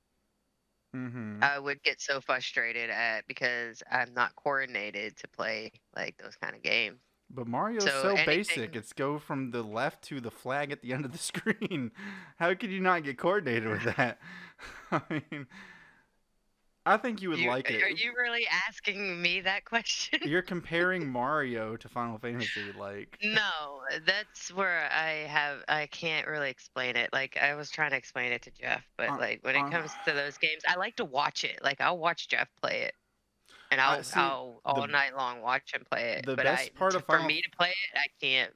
[SPEAKER 2] Mm-hmm.
[SPEAKER 3] I would get so frustrated because I'm not coordinated to play like those kind of games.
[SPEAKER 2] But Mario's
[SPEAKER 3] So
[SPEAKER 2] so
[SPEAKER 3] anything,
[SPEAKER 2] basic. It's go from the left to the flag at the end of the screen. How could you not get coordinated with that? I mean, I think you would like it.
[SPEAKER 3] Are you really asking me that question?
[SPEAKER 2] You're comparing Mario to Final Fantasy, like.
[SPEAKER 3] No, that's where I can't really explain it. Like I was trying to explain it to Jeff, but like when it comes to those games, I like to watch it. Like I'll watch Jeff play it, and I'll all night long watch him play it.
[SPEAKER 2] The
[SPEAKER 3] But
[SPEAKER 2] best part of
[SPEAKER 3] for me to play it, I can't.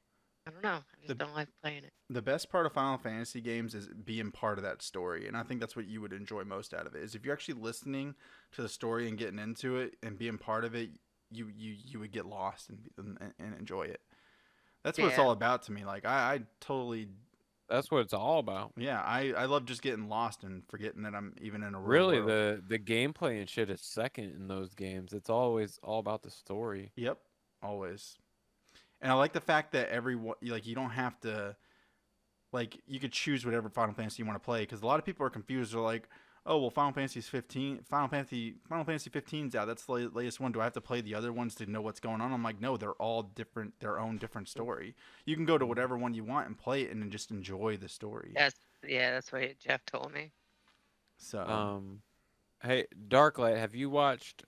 [SPEAKER 3] I don't know. I just don't like playing it.
[SPEAKER 2] The best part of Final Fantasy games is being part of that story, and I think that's what you would enjoy most out of it. Is if you're actually listening to the story and getting into it and being part of it, you would get lost and enjoy it. That's what it's all about to me. Like I totally.
[SPEAKER 4] That's what it's all about.
[SPEAKER 2] Yeah, I love just getting lost and forgetting that I'm even in a real
[SPEAKER 4] Really,
[SPEAKER 2] world.
[SPEAKER 4] the gameplay and shit is second in those games. It's always all about the story.
[SPEAKER 2] Yep, always. And I like the fact that you don't have to, like, you could choose whatever Final Fantasy you want to play, because a lot of people are confused. They're like, oh, well, Final Fantasy 15's out. That's the latest one. Do I have to play the other ones to know what's going on? I'm like, no, they're all different, their own different story. You can go to whatever one you want and play it and then just enjoy the story.
[SPEAKER 3] That's what Jeff told me.
[SPEAKER 2] So,
[SPEAKER 4] hey, Darklight, have you watched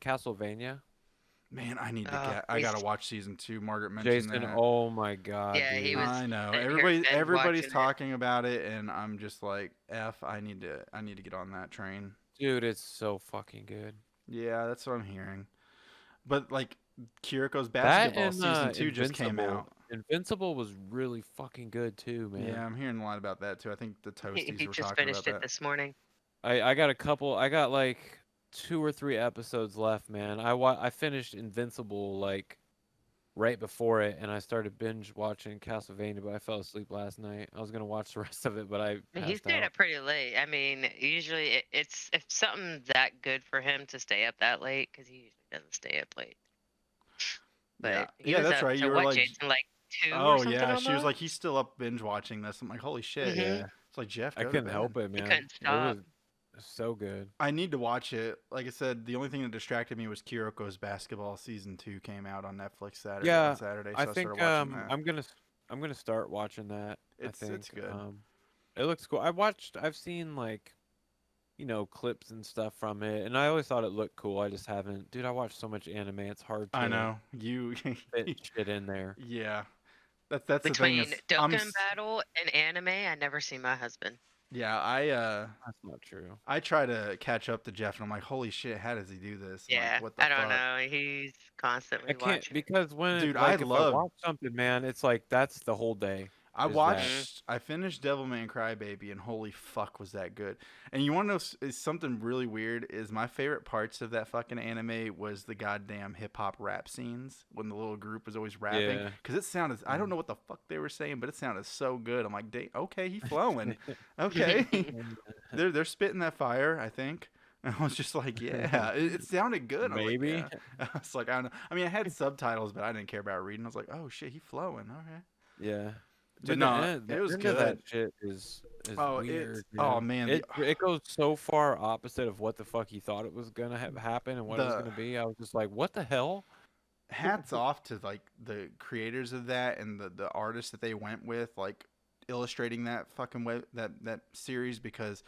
[SPEAKER 4] Castlevania?
[SPEAKER 2] man, I gotta watch season 2. Margaret mentioned
[SPEAKER 4] Jason,
[SPEAKER 2] that.
[SPEAKER 4] oh my god.
[SPEAKER 3] Yeah,
[SPEAKER 4] dude.
[SPEAKER 3] he was.
[SPEAKER 2] I know.
[SPEAKER 3] Everybody's
[SPEAKER 2] Everybody's talking about it, and I'm just like, I need to get on that train.
[SPEAKER 4] Dude, it's so fucking good.
[SPEAKER 2] Yeah, that's what I'm hearing. But like, Kiriko's Basketball season 2 just came out.
[SPEAKER 4] Invincible was really fucking good too, man.
[SPEAKER 2] Yeah, I'm hearing a lot about that too. I think the Toasties
[SPEAKER 3] He
[SPEAKER 2] were
[SPEAKER 3] just
[SPEAKER 2] talking
[SPEAKER 3] finished
[SPEAKER 2] about
[SPEAKER 3] it
[SPEAKER 2] that.
[SPEAKER 3] this morning.
[SPEAKER 4] I got like 2 or 3 episodes left, man. I finished Invincible like right before it, and I started binge watching Castlevania, but I fell asleep last night. I was gonna watch the rest of it, but I
[SPEAKER 3] He
[SPEAKER 4] passed
[SPEAKER 3] stayed
[SPEAKER 4] out.
[SPEAKER 3] up pretty late. I mean, usually it's if something that good for him to stay up that late, because he usually doesn't stay up late. But
[SPEAKER 2] yeah, that's right. You were like,
[SPEAKER 3] Jason, like 2 or
[SPEAKER 2] oh
[SPEAKER 3] something
[SPEAKER 2] yeah, she was
[SPEAKER 3] almost?
[SPEAKER 2] like, he's still up binge watching this. I'm like, holy shit.
[SPEAKER 4] Yeah,
[SPEAKER 2] It's like, Jeff,
[SPEAKER 4] I
[SPEAKER 2] go to
[SPEAKER 4] couldn't
[SPEAKER 2] bed.
[SPEAKER 4] help it,
[SPEAKER 3] He
[SPEAKER 4] man.
[SPEAKER 3] couldn't stop.
[SPEAKER 4] It was so good.
[SPEAKER 2] I need to watch it. Like I said, the only thing that distracted me was Kiriko's Basketball season 2 came out on Netflix Saturday.
[SPEAKER 4] Yeah,
[SPEAKER 2] on Saturday, so
[SPEAKER 4] I
[SPEAKER 2] I
[SPEAKER 4] think
[SPEAKER 2] started watching that.
[SPEAKER 4] I'm gonna start watching that.
[SPEAKER 2] It's good.
[SPEAKER 4] It looks cool. I've seen like, clips and stuff from it, and I always thought it looked cool. I just haven't. Dude, I watch so much anime. It's hard to
[SPEAKER 2] I know you.
[SPEAKER 4] fit shit in there.
[SPEAKER 2] Yeah, that's the
[SPEAKER 3] Between
[SPEAKER 2] thing.
[SPEAKER 3] Dokkan Battle and anime, I never see my husband.
[SPEAKER 2] Yeah,
[SPEAKER 4] That's not true.
[SPEAKER 2] I try to catch up to Jeff, and I'm like, holy shit, how does he do this?
[SPEAKER 3] Yeah,
[SPEAKER 2] like, what the
[SPEAKER 3] I don't
[SPEAKER 2] fuck?
[SPEAKER 3] know. He's constantly
[SPEAKER 4] I can't
[SPEAKER 3] watching.
[SPEAKER 4] because when
[SPEAKER 2] Dude,
[SPEAKER 4] like,
[SPEAKER 2] I
[SPEAKER 4] if
[SPEAKER 2] love-
[SPEAKER 4] I watch something, man, it's like that's the whole day.
[SPEAKER 2] I finished Devilman Crybaby, and holy fuck, was that good. And you want to know is something really weird? Is my favorite parts of that fucking anime was the goddamn hip hop rap scenes when the little group was always rapping.
[SPEAKER 4] Yeah.
[SPEAKER 2] Because it sounded, I don't know what the fuck they were saying, but it sounded so good. I'm like, okay, he flowing. Okay. they're spitting that fire, I think. And I was just like, yeah, it sounded good.
[SPEAKER 4] Maybe.
[SPEAKER 2] I was like, yeah. I was like, I don't know. I mean, I had subtitles, but I didn't care about reading. I was like, oh shit, he flowing. Okay.
[SPEAKER 4] Yeah.
[SPEAKER 2] But
[SPEAKER 4] Dude,
[SPEAKER 2] no,
[SPEAKER 4] the
[SPEAKER 2] it was
[SPEAKER 4] end of
[SPEAKER 2] good.
[SPEAKER 4] That shit is
[SPEAKER 2] Oh,
[SPEAKER 4] weird.
[SPEAKER 2] oh man,
[SPEAKER 4] it goes so far opposite of what the fuck he thought it was gonna happen and what it was gonna be. I was just like, what the hell?
[SPEAKER 2] Hats off to like the creators of that and the artists that they went with, like illustrating that fucking that series, because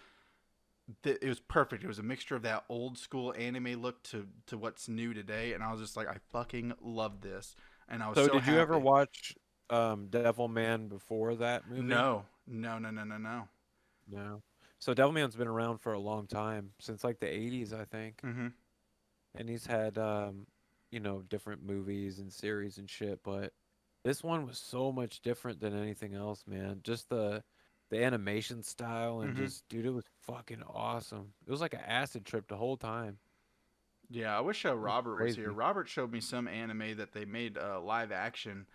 [SPEAKER 2] it was perfect. It was a mixture of that old school anime look to what's new today, and I was just like, I fucking love this, and I was so
[SPEAKER 4] did you ever
[SPEAKER 2] happy.
[SPEAKER 4] watch Devilman before that movie?
[SPEAKER 2] No.
[SPEAKER 4] No. So Devilman's been around for a long time, since like the 80s, I think.
[SPEAKER 2] Mm-hmm.
[SPEAKER 4] And he's had different movies and series and shit, but this one was so much different than anything else, man. Just the animation style and just, dude, it was fucking awesome. It was like an acid trip the whole time.
[SPEAKER 2] Yeah, I wish Robert was
[SPEAKER 4] crazy.
[SPEAKER 2] here. Robert showed me some anime that they made live action,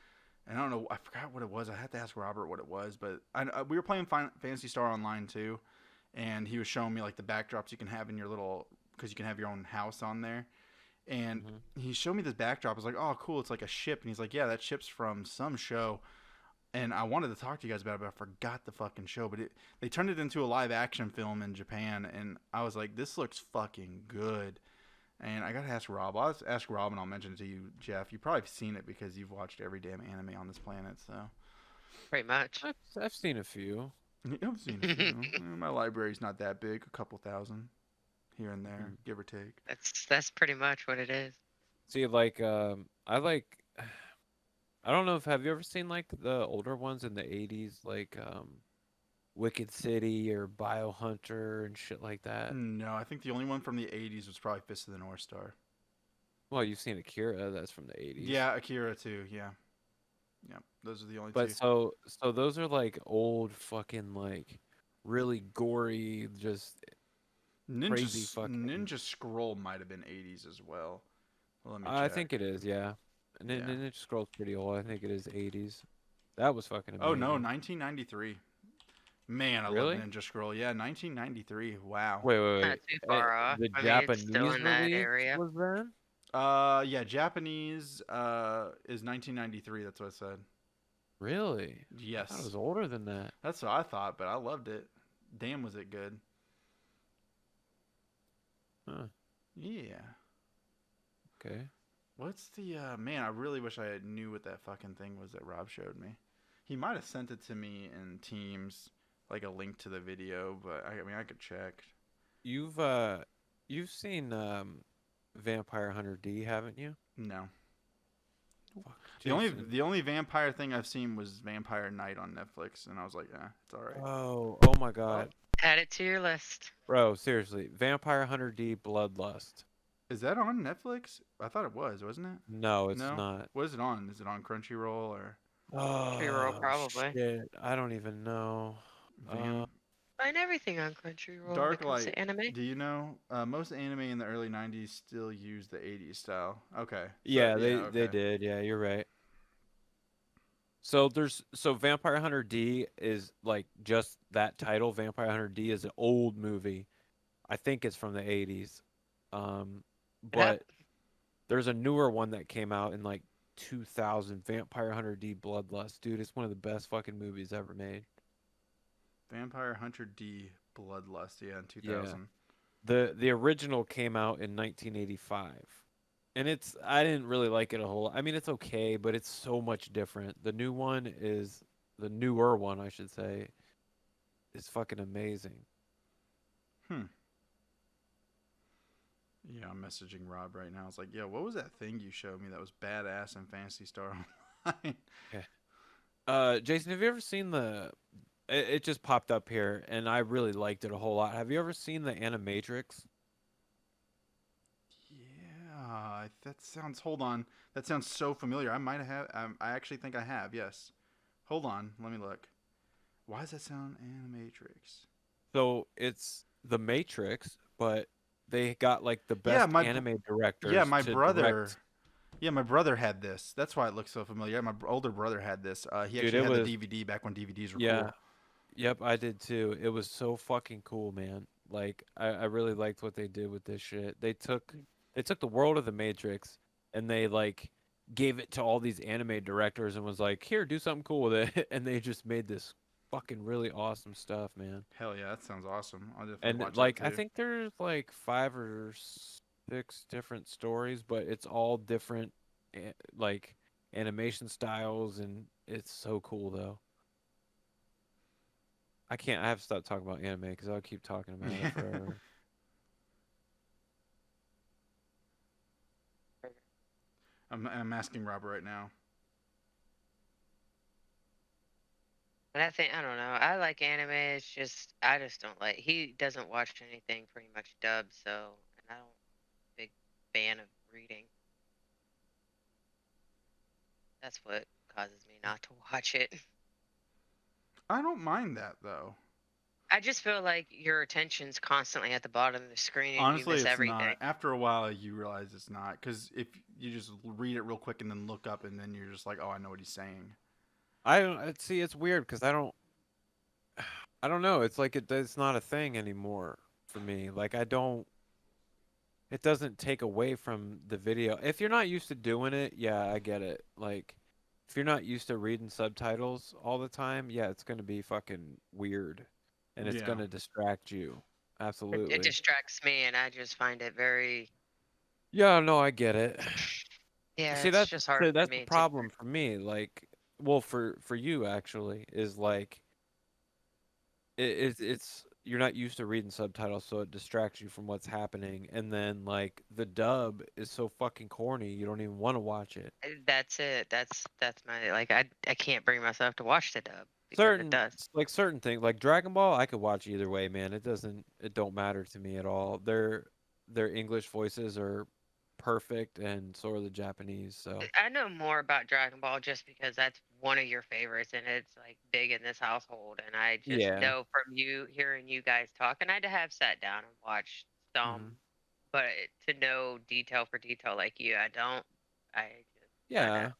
[SPEAKER 2] And I don't know, I forgot what it was. I had to ask Robert what it was, but we were playing Phantasy Star Online too, and he was showing me like the backdrops you can have in your little, because you can have your own house on there. And he showed me this backdrop. I was like, oh, cool. It's like a ship. And he's like, yeah, that ship's from some show. And I wanted to talk to you guys about it, but I forgot the fucking show. But they turned it into a live action film in Japan. And I was like, this looks fucking good. And I got to ask Rob. I'll ask Rob and I'll mention it to you, Jeff. You've probably seen it because you've watched every damn anime on this planet. So
[SPEAKER 3] Pretty much.
[SPEAKER 4] I've seen a few.
[SPEAKER 2] I've seen a few. My library's not that big, a couple thousand here and there, give or take.
[SPEAKER 3] That's pretty much what it is.
[SPEAKER 4] See, like, I like. I don't know if have you ever seen like the older ones in the '80s, like Wicked City or Biohunter and shit like that?
[SPEAKER 2] No, I think the only one from the 80s was probably Fist of the North Star.
[SPEAKER 4] Well, you've seen Akira, that's from the '80s.
[SPEAKER 2] Yeah, Akira too. Yeah, those are the only
[SPEAKER 4] But
[SPEAKER 2] two.
[SPEAKER 4] so those are like old fucking like really gory, just crazy fucking.
[SPEAKER 2] Ninja Scroll might have been 80s as well. Let me
[SPEAKER 4] I
[SPEAKER 2] check.
[SPEAKER 4] think it is, yeah. And
[SPEAKER 2] Yeah.
[SPEAKER 4] Ninja Scroll's pretty old. I think it is '80s. That was fucking amazing.
[SPEAKER 2] Oh no, 1993. Man, I
[SPEAKER 4] Really?
[SPEAKER 2] love Ninja Scroll. Yeah, 1993. Wow.
[SPEAKER 4] Wait.
[SPEAKER 3] Not too far off.
[SPEAKER 4] The
[SPEAKER 3] I mean,
[SPEAKER 4] Japanese
[SPEAKER 3] it's still in that
[SPEAKER 4] release
[SPEAKER 3] area.
[SPEAKER 4] was then?
[SPEAKER 2] Yeah, Japanese is 1993. That's what I said.
[SPEAKER 4] Really? I
[SPEAKER 2] Yes.
[SPEAKER 4] thought it was older than that.
[SPEAKER 2] That's what I thought, but I loved it. Damn, was it good.
[SPEAKER 4] Huh.
[SPEAKER 2] Yeah.
[SPEAKER 4] Okay.
[SPEAKER 2] What's the man? I really wish I knew what that fucking thing was that Rob showed me. He might have sent it to me in Teams, like a link to the video, but I mean I could check.
[SPEAKER 4] You've seen Vampire Hunter D, haven't you?
[SPEAKER 2] No.
[SPEAKER 4] Fuck,
[SPEAKER 2] The only vampire thing I've seen was Vampire Night on Netflix, and I was like, it's all right.
[SPEAKER 4] Oh my god.
[SPEAKER 3] Add it to your list.
[SPEAKER 4] Bro, seriously. Vampire Hunter D Bloodlust.
[SPEAKER 2] Is that on Netflix? I thought it was, wasn't it?
[SPEAKER 4] No, it's
[SPEAKER 2] No?
[SPEAKER 4] not.
[SPEAKER 2] What is it on? Is it on Crunchyroll or?
[SPEAKER 3] Crunchyroll, probably.
[SPEAKER 4] Shit. I don't even know.
[SPEAKER 3] Find everything on Crunchyroll.
[SPEAKER 2] Dark
[SPEAKER 3] when it comes
[SPEAKER 2] Light.
[SPEAKER 3] to anime.
[SPEAKER 2] Do you know most anime in the early '90s still use the '80s style? Okay. So,
[SPEAKER 4] Yeah, they
[SPEAKER 2] okay.
[SPEAKER 4] did. Yeah, you're right. So Vampire Hunter D is like just that title. Vampire Hunter D is an old movie. I think it's from the 80s. But there's a newer one that came out in like 2000, Vampire Hunter D Bloodlust. Dude, it's one of the best fucking movies ever made.
[SPEAKER 2] Vampire Hunter D Bloodlust, yeah, in 2000.
[SPEAKER 4] The original came out in 1985. And I didn't really like it a whole lot. I mean, it's okay, but it's so much different. The newer one, I should say, is fucking amazing.
[SPEAKER 2] Yeah, I'm messaging Rob right now. I was like, yeah, what was that thing you showed me that was badass in Phantasy Star Online?
[SPEAKER 4] Jason, have you ever seen it just popped up here, and I really liked it a whole lot. Have you ever seen the Animatrix?
[SPEAKER 2] Yeah, hold on. That sounds so familiar. I might have, I actually think I have, yes. Hold on, let me look. Why does that sound Animatrix?
[SPEAKER 4] So it's the Matrix, but they got like the best anime directors.
[SPEAKER 2] Yeah, my brother.
[SPEAKER 4] Direct.
[SPEAKER 2] Yeah, my brother had this. That's why it looks so familiar. My older brother had this. He actually had the DVD back when DVDs were cool.
[SPEAKER 4] Yep, I did too. It was so fucking cool, man. Like I really liked what they did with this shit. They took the world of the Matrix and they like gave it to all these anime directors and was like, here, do something cool with it. And they just made this fucking really awesome stuff, man.
[SPEAKER 2] Hell yeah, that sounds awesome. I'll definitely
[SPEAKER 4] And
[SPEAKER 2] watch
[SPEAKER 4] like
[SPEAKER 2] that too.
[SPEAKER 4] I think there's like 5 or 6 different stories, but it's all different like animation styles, and it's so cool though. I have to stop talking about anime because I'll keep talking about it forever.
[SPEAKER 2] I'm asking Robert right now.
[SPEAKER 3] And I don't know. I like anime. It's just I just don't like. He doesn't watch anything pretty much dubbed, so and I don't big fan of reading. That's what causes me not to watch it.
[SPEAKER 2] I don't mind that though.
[SPEAKER 3] I just feel like your attention's constantly at the bottom of the screen and you
[SPEAKER 2] Honestly,
[SPEAKER 3] miss
[SPEAKER 2] it's
[SPEAKER 3] everything.
[SPEAKER 2] not. After a while, you realize it's not. Because if you just read it real quick and then look up, and then you're just like, oh, I know what he's saying.
[SPEAKER 4] I don't see. It's weird because I don't know. It's like it's not a thing anymore for me. Like I don't. It doesn't take away from the video. If you're not used to doing it, yeah, I get it. Like, if you're not used to reading subtitles all the time, yeah, it's gonna be fucking weird, and it's
[SPEAKER 2] Yeah.
[SPEAKER 4] gonna distract you.
[SPEAKER 3] It
[SPEAKER 4] Absolutely.
[SPEAKER 3] distracts me, and I just find it very.
[SPEAKER 4] Yeah, no, I get it.
[SPEAKER 3] Yeah,
[SPEAKER 4] See,
[SPEAKER 3] it's just hard for
[SPEAKER 4] that's
[SPEAKER 3] me
[SPEAKER 4] the
[SPEAKER 3] to.
[SPEAKER 4] problem for me. Like, well, for you actually is like it's you're not used to reading subtitles, so it distracts you from what's happening, and then like the dub is so fucking corny, you don't even want to watch it.
[SPEAKER 3] That's it. That's my like. I can't bring myself to watch the dub because it does.
[SPEAKER 4] Certain things like Dragon Ball, I could watch either way, man. It don't matter to me at all. Their English voices are perfect, and so are the Japanese. So
[SPEAKER 3] I know more about Dragon Ball just because that's one of your favorites and it's like big in this household. And I just
[SPEAKER 4] yeah.
[SPEAKER 3] know from you hearing you guys talk, and I have sat down and watched some,
[SPEAKER 4] Mhm.
[SPEAKER 3] but to know detail for detail like you, I don't. I just
[SPEAKER 4] Yeah.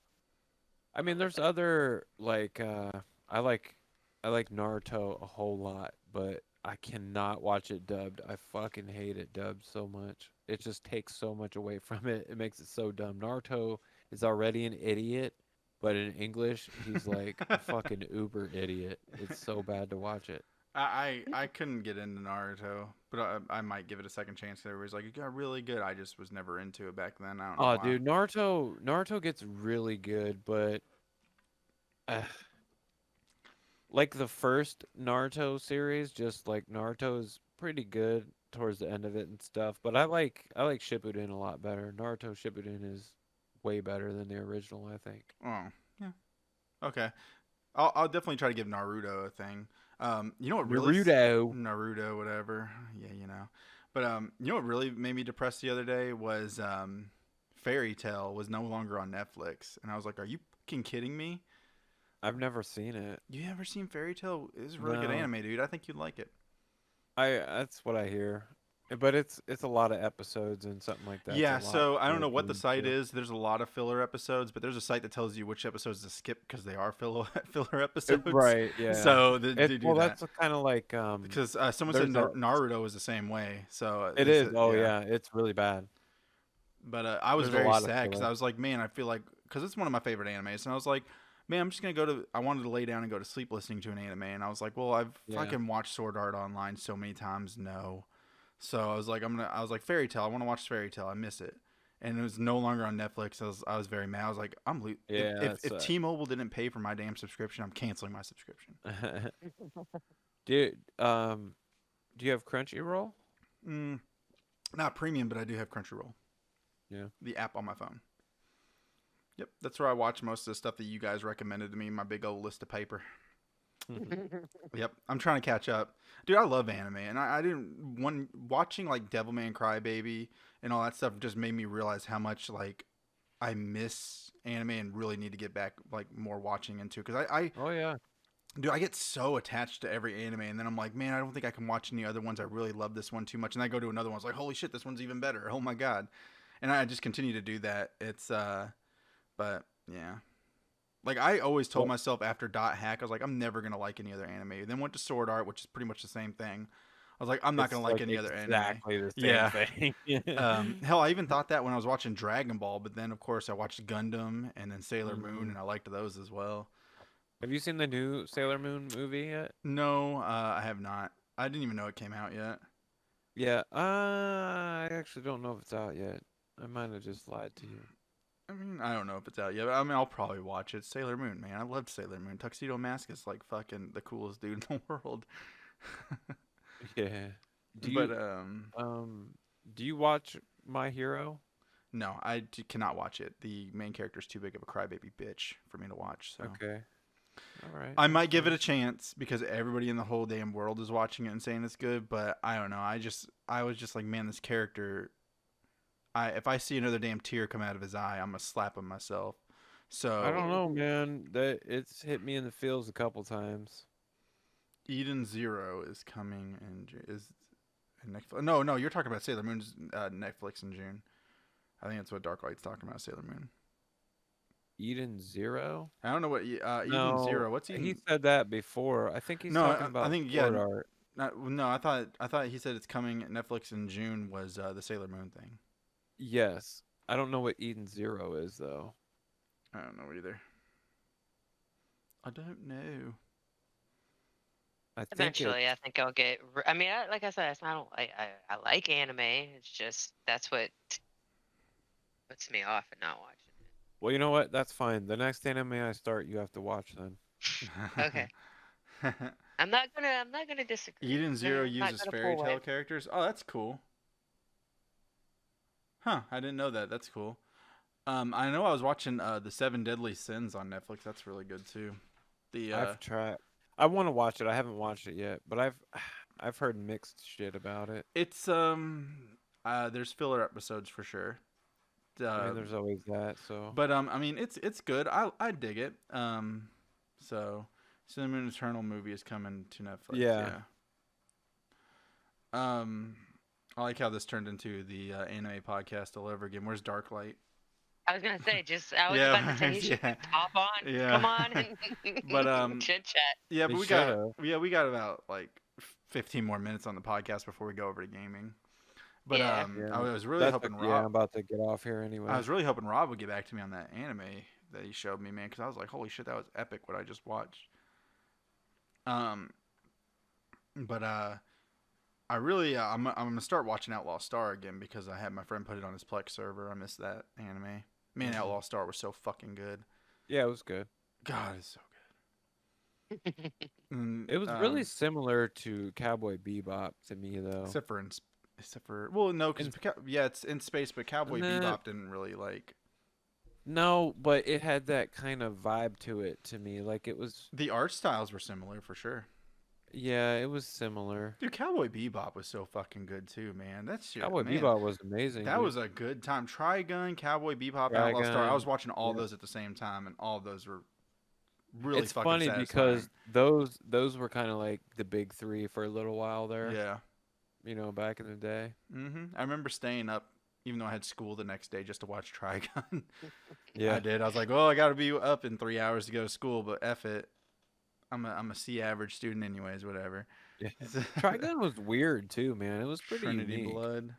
[SPEAKER 4] I mean, there's other like I like Naruto a whole lot, but I cannot watch it dubbed. I fucking hate it dubbed so much. It just takes so much away from it. It makes it so dumb. Naruto is already an idiot, but in English, he's like a fucking uber idiot. It's so bad to watch it.
[SPEAKER 2] I couldn't get into Naruto, but I might give it a second chance. Everybody's like, it got really good. I just was never into it back then. I don't know
[SPEAKER 4] Oh,
[SPEAKER 2] why.
[SPEAKER 4] dude, Naruto gets really good, but uh, like the first Naruto series, just like Naruto is pretty good towards the end of it and stuff. But I like Shippuden a lot better. Naruto Shippuden is way better than the original, I think.
[SPEAKER 2] Oh, yeah. Okay. I'll definitely try to give Naruto a thing. You know what really
[SPEAKER 4] Naruto.
[SPEAKER 2] Naruto, whatever. Yeah, you know. But you know what really made me depressed the other day was Fairy Tale was no longer on Netflix, and I was like, "Are you fucking kidding me?
[SPEAKER 4] I've never seen it.
[SPEAKER 2] You ever seen Fairy Tale? It's a really good
[SPEAKER 4] No.
[SPEAKER 2] anime, dude. I think you'd like it."
[SPEAKER 4] I That's what I hear. But it's a lot of episodes and something like that.
[SPEAKER 2] Yeah,
[SPEAKER 4] It's a lot
[SPEAKER 2] so I
[SPEAKER 4] to
[SPEAKER 2] don't know what
[SPEAKER 4] get
[SPEAKER 2] the site
[SPEAKER 4] into.
[SPEAKER 2] is. There's a lot of filler episodes, but there's a site that tells you which episodes to skip because they are filler episodes.
[SPEAKER 4] Right, yeah.
[SPEAKER 2] So they do
[SPEAKER 4] Well,
[SPEAKER 2] that.
[SPEAKER 4] that's kind of like
[SPEAKER 2] Because someone said
[SPEAKER 4] there's a
[SPEAKER 2] Naruto is the same way. So
[SPEAKER 4] it
[SPEAKER 2] they
[SPEAKER 4] is.
[SPEAKER 2] said,
[SPEAKER 4] Oh
[SPEAKER 2] yeah.
[SPEAKER 4] yeah, it's really bad.
[SPEAKER 2] But I was
[SPEAKER 4] There's a
[SPEAKER 2] very
[SPEAKER 4] lot of
[SPEAKER 2] sad because
[SPEAKER 4] filler.
[SPEAKER 2] I was like, man, I feel like because it's one of my favorite animes, and I was like, man, I'm just gonna go to. I wanted to lay down and go to sleep listening to an anime, and I was like, well, I've
[SPEAKER 4] Yeah.
[SPEAKER 2] fucking watched Sword Art Online so many times. No, so I was like, I was like, Fairy Tale. I want to watch Fairy Tale. I miss it, and it was no longer on Netflix. I was very mad. I was like,
[SPEAKER 4] Yeah, that
[SPEAKER 2] if
[SPEAKER 4] sucks.
[SPEAKER 2] T-Mobile didn't pay for my damn subscription, I'm canceling my subscription.
[SPEAKER 4] Dude, do you have Crunchyroll?
[SPEAKER 2] Mm, not premium, but I do have Crunchyroll.
[SPEAKER 4] Yeah.
[SPEAKER 2] The app on my phone. Yep, that's where I watch most of the stuff that you guys recommended to me. My big old list of paper. Yep, I'm trying to catch up, dude. I love anime, and I didn't watching like Devilman Crybaby and all that stuff just made me realize how much like I miss anime and really need to get back like more watching into because
[SPEAKER 4] Oh yeah.
[SPEAKER 2] dude, I get so attached to every anime, and then I'm like, man, I don't think I can watch any other ones. I really love this one too much, and I go to another one. It's like, holy shit, this one's even better. Oh my god, and I just continue to do that. It's but yeah. Like I always told
[SPEAKER 4] Well,
[SPEAKER 2] myself after Dot Hack, I was like, I'm never gonna like any other anime. Then went to Sword Art, which is pretty much the same thing. I was like, I'm not
[SPEAKER 4] it's
[SPEAKER 2] gonna like
[SPEAKER 4] like
[SPEAKER 2] any other anime.
[SPEAKER 4] exactly the same
[SPEAKER 2] Yeah.
[SPEAKER 4] thing.
[SPEAKER 2] Hell, I even thought that when I was watching Dragon Ball, but then of course I watched Gundam and then Sailor Moon,
[SPEAKER 4] Mhm.
[SPEAKER 2] and I liked those as well.
[SPEAKER 4] Have you seen the new Sailor Moon movie yet?
[SPEAKER 2] No, I have not. I didn't even know it came out yet.
[SPEAKER 4] Yeah. I actually don't know if it's out yet. I might have just lied to you.
[SPEAKER 2] I mean, I don't know if it's out yet, but I mean, I'll probably watch it. Sailor Moon, man, I loved Sailor Moon. Tuxedo Mask is like fucking the coolest dude in the world.
[SPEAKER 4] Yeah. Do
[SPEAKER 2] But
[SPEAKER 4] you do you watch My Hero?
[SPEAKER 2] no, cannot watch it. The main character is too big of a crybaby bitch for me to watch. So
[SPEAKER 4] Okay. All right.
[SPEAKER 2] I
[SPEAKER 4] that's
[SPEAKER 2] might give it
[SPEAKER 4] fine.
[SPEAKER 2] a chance because everybody in the whole damn world is watching it and saying it's good. But I don't know. I was just like, man, this character. If I see another damn tear come out of his eye, I'm gonna slap him myself.
[SPEAKER 4] I don't
[SPEAKER 2] So
[SPEAKER 4] know, man. That it's hit me in the feels a couple times.
[SPEAKER 2] Eden Zero is coming is in Netflix. No, you're talking about Sailor Moon's Netflix in June. I think that's what Darklight's talking about. Sailor Moon.
[SPEAKER 4] Eden Zero?
[SPEAKER 2] I don't know what Eden
[SPEAKER 4] No,
[SPEAKER 2] Zero. What's Eden?
[SPEAKER 4] he said that before. I think he's
[SPEAKER 2] No,
[SPEAKER 4] talking
[SPEAKER 2] I
[SPEAKER 4] about
[SPEAKER 2] think
[SPEAKER 4] sword
[SPEAKER 2] yeah.
[SPEAKER 4] art.
[SPEAKER 2] No, I thought he said it's coming Netflix in June was the Sailor Moon thing.
[SPEAKER 4] Yes. I don't know what Eden Zero is though.
[SPEAKER 2] I don't know either. I don't know.
[SPEAKER 4] I think
[SPEAKER 3] Eventually, I think I'll get. I mean, like I said, it's not. I like anime. It's just that's what puts me off and not watching it.
[SPEAKER 4] well, you know what? That's fine. The next anime I start, you have to watch then.
[SPEAKER 3] Okay. I'm not gonna disagree.
[SPEAKER 2] Eden Zero
[SPEAKER 3] I'm not
[SPEAKER 2] uses
[SPEAKER 3] gonna
[SPEAKER 2] fairy
[SPEAKER 3] pull
[SPEAKER 2] tale
[SPEAKER 3] away.
[SPEAKER 2] characters. Oh, that's cool. Huh? I didn't know that. That's cool. I know I was watching the Seven Deadly Sins on Netflix. That's really good too. The
[SPEAKER 4] I've tried. I want to watch it. I haven't watched it yet, but I've heard mixed shit about it.
[SPEAKER 2] it's there's filler episodes for sure.
[SPEAKER 4] I mean, there's always that. So
[SPEAKER 2] But I mean, it's good. I dig it. So Sailor Moon Eternal movie is coming to Netflix.
[SPEAKER 4] Yeah.
[SPEAKER 2] I like how this turned into the anime podcast all over again. Where's Darklight?
[SPEAKER 3] I was gonna say, I was
[SPEAKER 2] Yeah,
[SPEAKER 3] about to say you should
[SPEAKER 2] yeah.
[SPEAKER 3] hop on.
[SPEAKER 2] Yeah.
[SPEAKER 3] Come on and
[SPEAKER 2] But,
[SPEAKER 3] chit chat.
[SPEAKER 2] Yeah,
[SPEAKER 4] They
[SPEAKER 2] but we
[SPEAKER 4] should've.
[SPEAKER 2] got about like 15 more minutes on the podcast before we go over to gaming. But
[SPEAKER 3] Yeah.
[SPEAKER 4] Yeah.
[SPEAKER 2] I was really
[SPEAKER 4] That's
[SPEAKER 2] hoping
[SPEAKER 4] yeah, I'm
[SPEAKER 2] Rob.
[SPEAKER 4] about to get off here anyway.
[SPEAKER 2] I was really hoping Rob would get back to me on that anime that he showed me, man, because I was like, holy shit, that was epic what I just watched. But I really I'm gonna start watching Outlaw Star again because I had my friend put it on his Plex server. I missed that anime. Man,
[SPEAKER 4] Mhm.
[SPEAKER 2] Outlaw Star was so fucking good.
[SPEAKER 4] Yeah, it was good.
[SPEAKER 2] God, it's so good.
[SPEAKER 4] It was really similar to Cowboy Bebop to me, though.
[SPEAKER 2] except for well, no, because yeah, it's in space, but Cowboy
[SPEAKER 4] Nah.
[SPEAKER 2] Bebop didn't really like.
[SPEAKER 4] No, but it had that kind of vibe to it to me. Like it was,
[SPEAKER 2] The art styles were similar for sure.
[SPEAKER 4] yeah, it was similar.
[SPEAKER 2] Dude, Cowboy Bebop was so fucking good too, man. That shit,
[SPEAKER 4] Cowboy
[SPEAKER 2] man,
[SPEAKER 4] Bebop was amazing.
[SPEAKER 2] that
[SPEAKER 4] dude.
[SPEAKER 2] was a good time. Trigun, Cowboy Bebop, Outlaw Star. I
[SPEAKER 4] Trigun,
[SPEAKER 2] was watching all
[SPEAKER 4] yeah.
[SPEAKER 2] those at the same time, and all of those were really
[SPEAKER 4] It's
[SPEAKER 2] fucking
[SPEAKER 4] funny
[SPEAKER 2] satisfying.
[SPEAKER 4] because those were kind of like the big three for a little while there.
[SPEAKER 2] Yeah.
[SPEAKER 4] You know, back in the day.
[SPEAKER 2] I remember staying up, even though I had school the next day, just to watch Trigun.
[SPEAKER 4] Yeah.
[SPEAKER 2] I did. I was like, well, I got to be up in 3 hours to go to school, but F it. I'm a C average student anyways, whatever.
[SPEAKER 4] Yeah. Trigun was weird too, man. It was pretty
[SPEAKER 2] Trinity
[SPEAKER 4] unique.
[SPEAKER 2] Blood.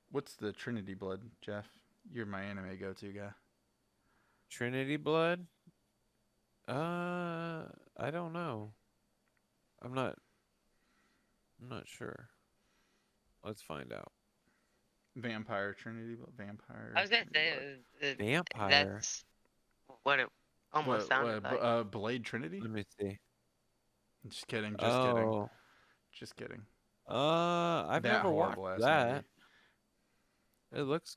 [SPEAKER 2] What's the Trinity Blood, Jeff? You're my anime go-to guy.
[SPEAKER 4] Trinity Blood? I don't know. I'm not sure. Let's find out.
[SPEAKER 2] Vampire Trinity Blood. Vampire.
[SPEAKER 3] I was gonna
[SPEAKER 2] Trinity
[SPEAKER 3] say
[SPEAKER 2] Blood.
[SPEAKER 4] Vampire.
[SPEAKER 3] that's what it almost sounded like.
[SPEAKER 2] Blade Trinity?
[SPEAKER 4] Let me see.
[SPEAKER 2] Just kidding. Just kidding.
[SPEAKER 4] Oh.
[SPEAKER 2] Just kidding.
[SPEAKER 4] I've
[SPEAKER 2] That
[SPEAKER 4] never watched
[SPEAKER 2] horrible ass
[SPEAKER 4] that. It looks.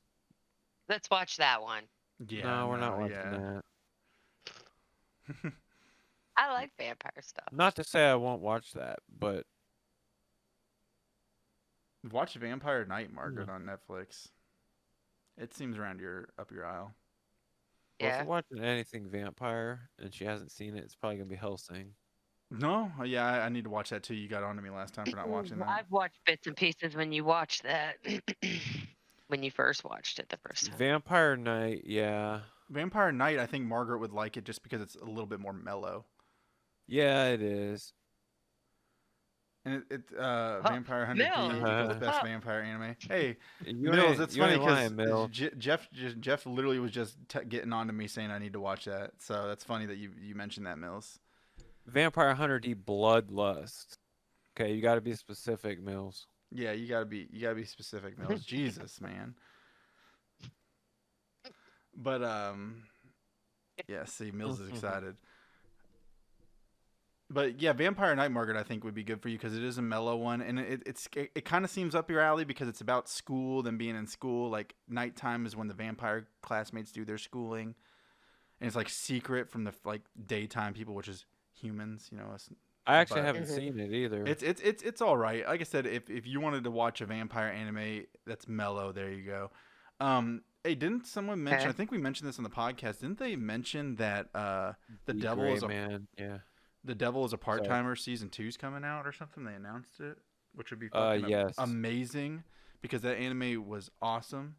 [SPEAKER 3] Let's watch that one.
[SPEAKER 2] movie. Yeah.
[SPEAKER 4] No, we're not
[SPEAKER 2] no,
[SPEAKER 4] watching
[SPEAKER 2] yeah.
[SPEAKER 4] that.
[SPEAKER 3] I like vampire stuff.
[SPEAKER 4] Not to say I won't watch that, but
[SPEAKER 2] Watch Vampire Night, Margaret, on Netflix. It seems up your aisle.
[SPEAKER 4] well, if
[SPEAKER 3] Yeah.
[SPEAKER 4] we're watching anything vampire and she hasn't seen it, it's probably gonna be Hellsing.
[SPEAKER 2] No, yeah, I need to watch that too. You got onto me last time for not watching that.
[SPEAKER 3] I've watched bits and pieces when you watched that. When you first watched it the first time.
[SPEAKER 4] Vampire Night, yeah.
[SPEAKER 2] Vampire Night, I think Margaret would like it just because it's a little bit more mellow.
[SPEAKER 4] Yeah, it is.
[SPEAKER 2] And Vampire Hunter D
[SPEAKER 3] Mills.
[SPEAKER 2] equals best
[SPEAKER 3] Oh.
[SPEAKER 2] vampire anime. Hey,
[SPEAKER 4] You
[SPEAKER 2] Mills,
[SPEAKER 4] ain't-
[SPEAKER 2] it's
[SPEAKER 4] you
[SPEAKER 2] funny
[SPEAKER 4] ain't lying, Mill.
[SPEAKER 2] because Jeff literally was just getting on to me saying I need to watch that. So that's funny that you mentioned that, Mills.
[SPEAKER 4] Vampire Hunter D Bloodlust. Okay, you got to be specific, Mills.
[SPEAKER 2] Yeah, you gotta be specific, Mills. Jesus, man. But yeah. See, Mills is excited. But yeah, Vampire Night, Margaret, I think would be good for you because it is a mellow one, and it kind of seems up your alley because it's about school, them being in school. Like nighttime is when the vampire classmates do their schooling, and it's like secret from the like daytime people, which is humans, you know.
[SPEAKER 4] I actually
[SPEAKER 2] But-
[SPEAKER 4] haven't seen it either.
[SPEAKER 2] It's all right. Like I said, if you wanted to watch a vampire anime that's mellow, there you go. Hey, didn't someone mention?
[SPEAKER 3] Okay.
[SPEAKER 2] I think we mentioned this on the podcast. Didn't they mention that the
[SPEAKER 4] The
[SPEAKER 2] devil
[SPEAKER 4] Gray
[SPEAKER 2] is
[SPEAKER 4] man. Yeah.
[SPEAKER 2] The Devil is a
[SPEAKER 4] So,
[SPEAKER 2] Part-Timer season 2's coming out or something. They announced it, which would be fucking
[SPEAKER 4] yes.
[SPEAKER 2] amazing because that anime was awesome.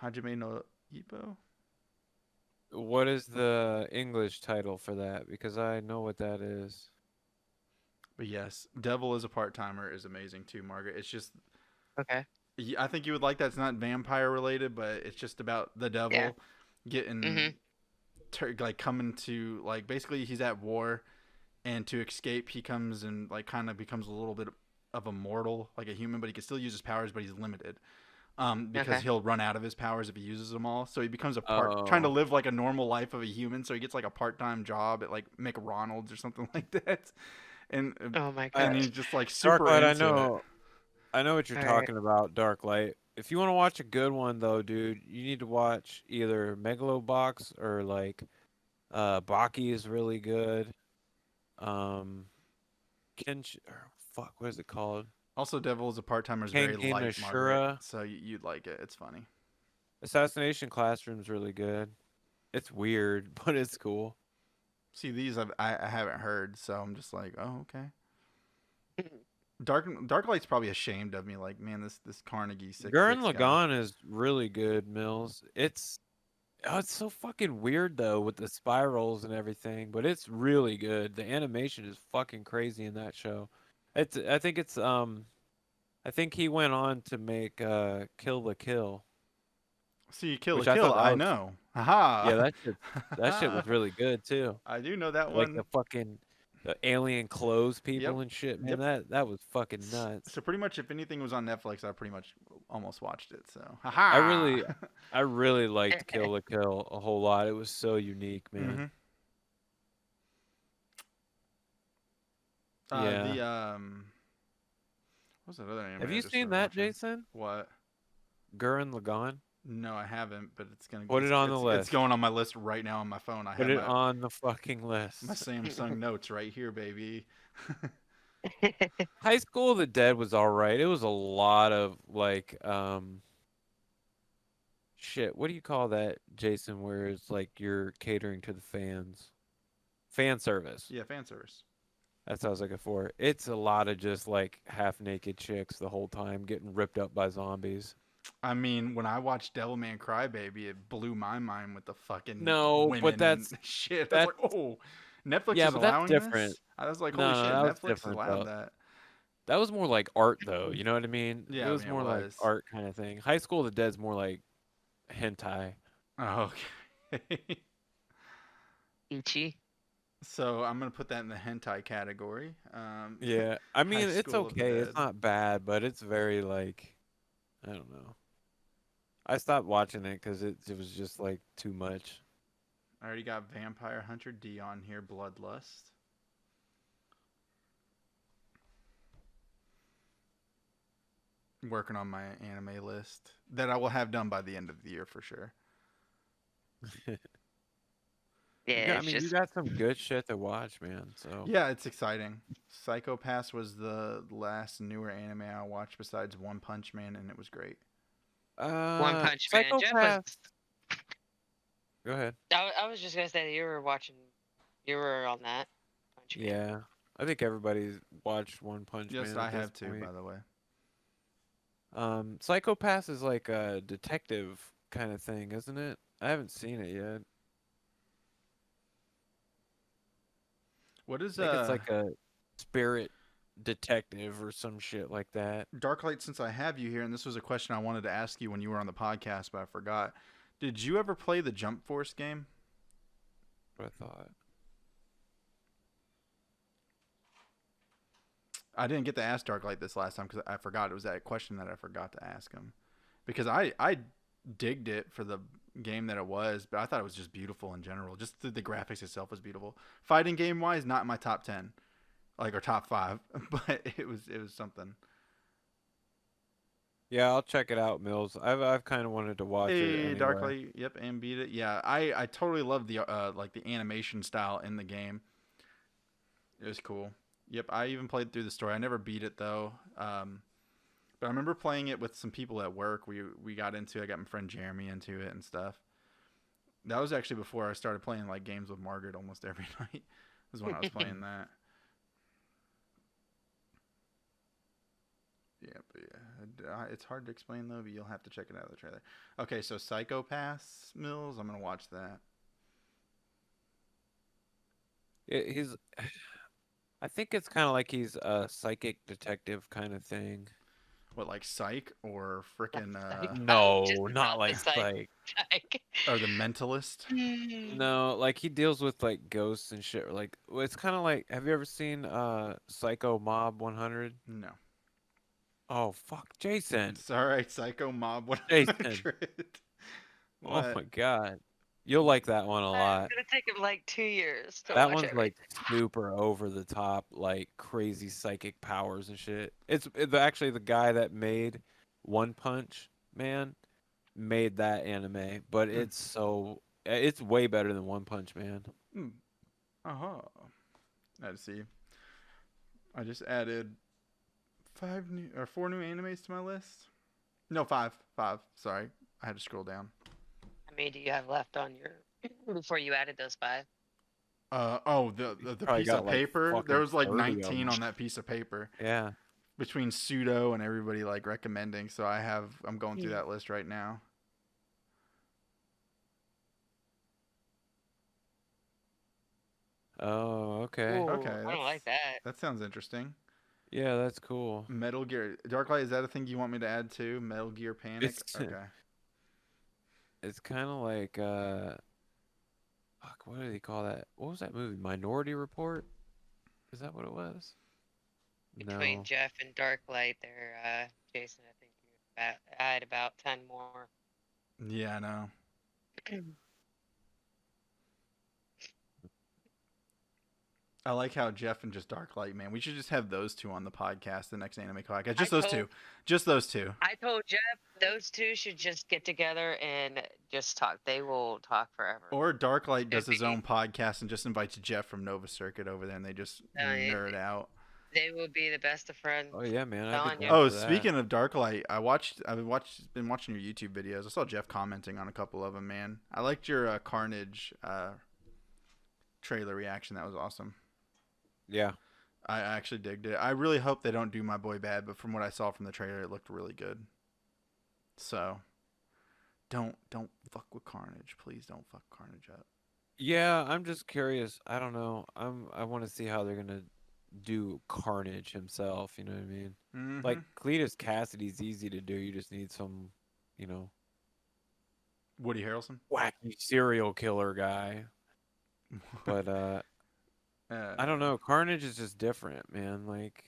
[SPEAKER 2] Hajime no Ippo?
[SPEAKER 4] What is the English title for that? Because I know what that is.
[SPEAKER 2] But yes, Devil is a Part-Timer is amazing too, Margaret. It's just
[SPEAKER 3] Okay.
[SPEAKER 2] I think you would like that. It's not vampire related, but it's just about the devil getting like coming to like basically he's at war, and to escape he comes and like kind of becomes a little bit of a mortal, like a human, but he can still use his powers, but he's limited. Because he'll run out of his powers if he uses them all. So he becomes trying to live like a normal life of a human. So he gets like a part-time job at like McDonald's or something like that. And
[SPEAKER 3] Oh my
[SPEAKER 2] and
[SPEAKER 3] god.
[SPEAKER 2] he's just like super
[SPEAKER 4] Darklight,
[SPEAKER 2] into it.
[SPEAKER 4] I know what you're
[SPEAKER 3] All right.
[SPEAKER 4] talking about, Darklight. If you want to watch a good one though, dude, you need to watch either Megalobox or like Baki is really good. Fuck, what is it called?
[SPEAKER 2] Also, Devil is a Part-Timer is very
[SPEAKER 4] Kengan
[SPEAKER 2] light,
[SPEAKER 4] Ashura.
[SPEAKER 2] Margaret. So you'd like it. It's funny.
[SPEAKER 4] Assassination Classroom's really good. It's weird, but it's cool.
[SPEAKER 2] See, these I haven't heard, so I'm just like, oh, okay. Darklight's probably ashamed of me. Like, man, this Carnegie 6
[SPEAKER 4] Gurren
[SPEAKER 2] guy.
[SPEAKER 4] Lagann is really good, Mills. It's so fucking weird though with the spirals and everything, but it's really good. The animation is fucking crazy in that show. I think he went on to make Kill la Kill.
[SPEAKER 2] See, Kill
[SPEAKER 4] Which
[SPEAKER 2] la
[SPEAKER 4] I
[SPEAKER 2] Kill,
[SPEAKER 4] thought that
[SPEAKER 2] I
[SPEAKER 4] was-
[SPEAKER 2] know. Haha.
[SPEAKER 4] Yeah, that shit was really good too.
[SPEAKER 2] I do know that
[SPEAKER 4] Like
[SPEAKER 2] one.
[SPEAKER 4] the fucking alien clothes people
[SPEAKER 2] Yep.
[SPEAKER 4] and shit, man. That was fucking nuts.
[SPEAKER 2] So pretty much, if anything was on Netflix, I pretty much almost watched it. So, haha.
[SPEAKER 4] I really liked Kill la Kill a whole lot. It was so unique, man.
[SPEAKER 2] Yeah. What's that other name?
[SPEAKER 4] Have
[SPEAKER 2] I
[SPEAKER 4] you
[SPEAKER 2] just
[SPEAKER 4] seen
[SPEAKER 2] started
[SPEAKER 4] that,
[SPEAKER 2] watching?
[SPEAKER 4] Jason?
[SPEAKER 2] What?
[SPEAKER 4] Gurren Lagann?
[SPEAKER 2] No, I haven't, but it's gonna
[SPEAKER 4] Put it on the
[SPEAKER 2] It's
[SPEAKER 4] list.
[SPEAKER 2] going on my list right now on my phone. I
[SPEAKER 4] Put
[SPEAKER 2] have
[SPEAKER 4] it on the fucking list.
[SPEAKER 2] my Samsung Notes right here, baby.
[SPEAKER 4] High School of the Dead was all right. It was a lot of like shit. What do you call that, Jason? Where it's like you're catering to the fans, fan service.
[SPEAKER 2] Yeah, fan service.
[SPEAKER 4] That's what I was looking for. It's a lot of just like half naked chicks the whole time getting ripped up by zombies.
[SPEAKER 2] I mean, when I watched Devilman Crybaby, it blew my mind with the fucking
[SPEAKER 4] No,
[SPEAKER 2] women
[SPEAKER 4] but that's
[SPEAKER 2] and shit. I was like, oh, Netflix
[SPEAKER 4] Yeah,
[SPEAKER 2] is
[SPEAKER 4] but that's
[SPEAKER 2] allowing
[SPEAKER 4] different.
[SPEAKER 2] this. I was like,
[SPEAKER 4] No,
[SPEAKER 2] holy
[SPEAKER 4] no,
[SPEAKER 2] shit,
[SPEAKER 4] that was
[SPEAKER 2] Netflix
[SPEAKER 4] different,
[SPEAKER 2] allowed
[SPEAKER 4] though.
[SPEAKER 2] that.
[SPEAKER 4] That was more like art, though. You know what I mean?
[SPEAKER 2] Yeah,
[SPEAKER 4] it was
[SPEAKER 2] I mean,
[SPEAKER 4] more like
[SPEAKER 2] was.
[SPEAKER 4] art kind of thing. High School of the Dead's more like hentai.
[SPEAKER 2] Oh, okay.
[SPEAKER 3] Ichi.
[SPEAKER 2] So I'm gonna put that in the hentai category.
[SPEAKER 4] Yeah, I mean it's
[SPEAKER 2] School of the
[SPEAKER 4] okay. It's
[SPEAKER 2] Dead.
[SPEAKER 4] not bad, but it's very like, I don't know. I stopped watching it because it was just like too much.
[SPEAKER 2] I already got Vampire Hunter D on here, Bloodlust. Working on my anime list that I will have done by the end of the year for sure.
[SPEAKER 3] Yeah,
[SPEAKER 4] I
[SPEAKER 3] it's
[SPEAKER 4] mean, you
[SPEAKER 3] just
[SPEAKER 4] got some good shit to watch, man. So
[SPEAKER 2] Yeah, it's exciting. Psycho Pass was the last newer anime I watched besides One Punch Man, and it was great.
[SPEAKER 3] One Punch Man. Jeff
[SPEAKER 4] Psychopath. Go ahead.
[SPEAKER 3] I was just gonna say that you were watching. You were on that. Punch Man.
[SPEAKER 4] Yeah, I think everybody's watched One Punch Man.
[SPEAKER 2] Yes,
[SPEAKER 4] at
[SPEAKER 2] I
[SPEAKER 4] this
[SPEAKER 2] have too,
[SPEAKER 4] point.
[SPEAKER 2] by the way.
[SPEAKER 4] Psychopath is like a detective kind of thing, isn't it? I haven't seen it yet.
[SPEAKER 2] What is
[SPEAKER 4] I think it's like a spirit detective or some shit like that.
[SPEAKER 2] Darklight? Since I have you here, and this was a question I wanted to ask you when you were on the podcast, but I forgot. Did you ever play the Jump Force game?
[SPEAKER 4] What I thought.
[SPEAKER 2] I didn't get to ask Darklight this last time because I forgot. It was that question that I forgot to ask him. Because I digged it for the game that it was, but I thought it was just beautiful in general. Just the graphics itself was beautiful. Fighting game wise, not in my top 10, like or top 5, but it was something.
[SPEAKER 4] Yeah, I'll check it out, Mills. I've kind of wanted to watch it.
[SPEAKER 2] Hey,
[SPEAKER 4] Anyway.
[SPEAKER 2] Darklight, yep, and beat it. Yeah, I totally love the like the animation style in the game. It was cool. Yep, I even played through the story. I never beat it though. But I remember playing it with some people at work. We got into it. I got my friend Jeremy into it and stuff. That was actually before I started playing like games with Margaret almost every night. Was when I was playing that. Yeah, but yeah, it's hard to explain though. But you'll have to check it out of the trailer. Okay, so Psychopaths, Mills. I'm gonna watch that.
[SPEAKER 4] He's. I think it's kind of like he's a psychic detective kind of thing.
[SPEAKER 2] What, like Psych or frickin'
[SPEAKER 3] Just
[SPEAKER 4] No,
[SPEAKER 3] about
[SPEAKER 4] not
[SPEAKER 3] the
[SPEAKER 4] like
[SPEAKER 3] psych.
[SPEAKER 2] or The Mentalist?
[SPEAKER 4] No, like he deals with like ghosts and shit. Like it's kind of like. Have you ever seen Psycho Mob 100?
[SPEAKER 2] No.
[SPEAKER 4] Oh fuck, Jason.
[SPEAKER 2] It's all right. Psycho Mob
[SPEAKER 4] Jason.
[SPEAKER 2] 100.
[SPEAKER 4] Oh
[SPEAKER 2] What?
[SPEAKER 4] my god, you'll like that one a lot.
[SPEAKER 3] It's gonna take him like 2 years to
[SPEAKER 4] That
[SPEAKER 3] watch
[SPEAKER 4] one's
[SPEAKER 3] everything.
[SPEAKER 4] like super over the top, like crazy psychic powers and shit. It's actually the guy that made One Punch Man made that anime, but it's way better than One Punch Man.
[SPEAKER 2] Uh-huh. I see. I just added 4 new animes to my list. No, 5. 5. Sorry. I had to scroll down.
[SPEAKER 3] How many do you have left on your before you added those 5?
[SPEAKER 2] The
[SPEAKER 4] Probably
[SPEAKER 2] piece
[SPEAKER 4] got,
[SPEAKER 2] of
[SPEAKER 4] like,
[SPEAKER 2] paper.
[SPEAKER 4] fucking
[SPEAKER 2] There was like
[SPEAKER 4] 30 of
[SPEAKER 2] 19
[SPEAKER 4] them.
[SPEAKER 2] on that piece of paper
[SPEAKER 4] Yeah.
[SPEAKER 2] between pseudo and everybody like recommending. So I'm going through that list right now.
[SPEAKER 4] Oh, okay.
[SPEAKER 3] Ooh,
[SPEAKER 2] Okay,
[SPEAKER 3] I don't like that.
[SPEAKER 2] That sounds interesting.
[SPEAKER 4] Yeah, that's cool.
[SPEAKER 2] Metal Gear Darklight, is that a thing you want me to add too? Metal Gear Panic?
[SPEAKER 4] It's-
[SPEAKER 2] Okay.
[SPEAKER 4] It's kind of like fuck, what do they call that? What was that movie? Minority Report? Is that what it was?
[SPEAKER 3] Between
[SPEAKER 4] No.
[SPEAKER 3] Jeff and Darklight there, Jason, I think you had about 10 more.
[SPEAKER 2] Yeah, I know. I like how Jeff and just Darklight, man. We should just have those two on the podcast, the next anime podcast. Just those two. Just those two.
[SPEAKER 3] I told Jeff those two should just get together and just talk. They will talk forever.
[SPEAKER 2] Or Darklight does his own podcast and just invites Jeff from Nova Circuit over there, and they just nerd out.
[SPEAKER 3] They will be the best of friends.
[SPEAKER 4] Oh yeah, man.
[SPEAKER 3] Telling you.
[SPEAKER 2] Oh, speaking of Darklight, been watching your YouTube videos. I saw Jeff commenting on a couple of them, man. I liked your Carnage trailer reaction. That was awesome.
[SPEAKER 4] Yeah.
[SPEAKER 2] I actually digged it. I really hope they don't do My Boy bad, but from what I saw from the trailer, it looked really good. So, don't fuck with Carnage. Please don't fuck Carnage up.
[SPEAKER 4] Yeah, I'm just curious. I don't know. I want to see how they're gonna do Carnage himself. You know what I mean?
[SPEAKER 2] Mm-hmm.
[SPEAKER 4] Like Cletus Cassidy's easy to do. You just need some,
[SPEAKER 2] Woody Harrelson,
[SPEAKER 4] wacky serial killer guy. But I don't know. Carnage is just different, man. Like,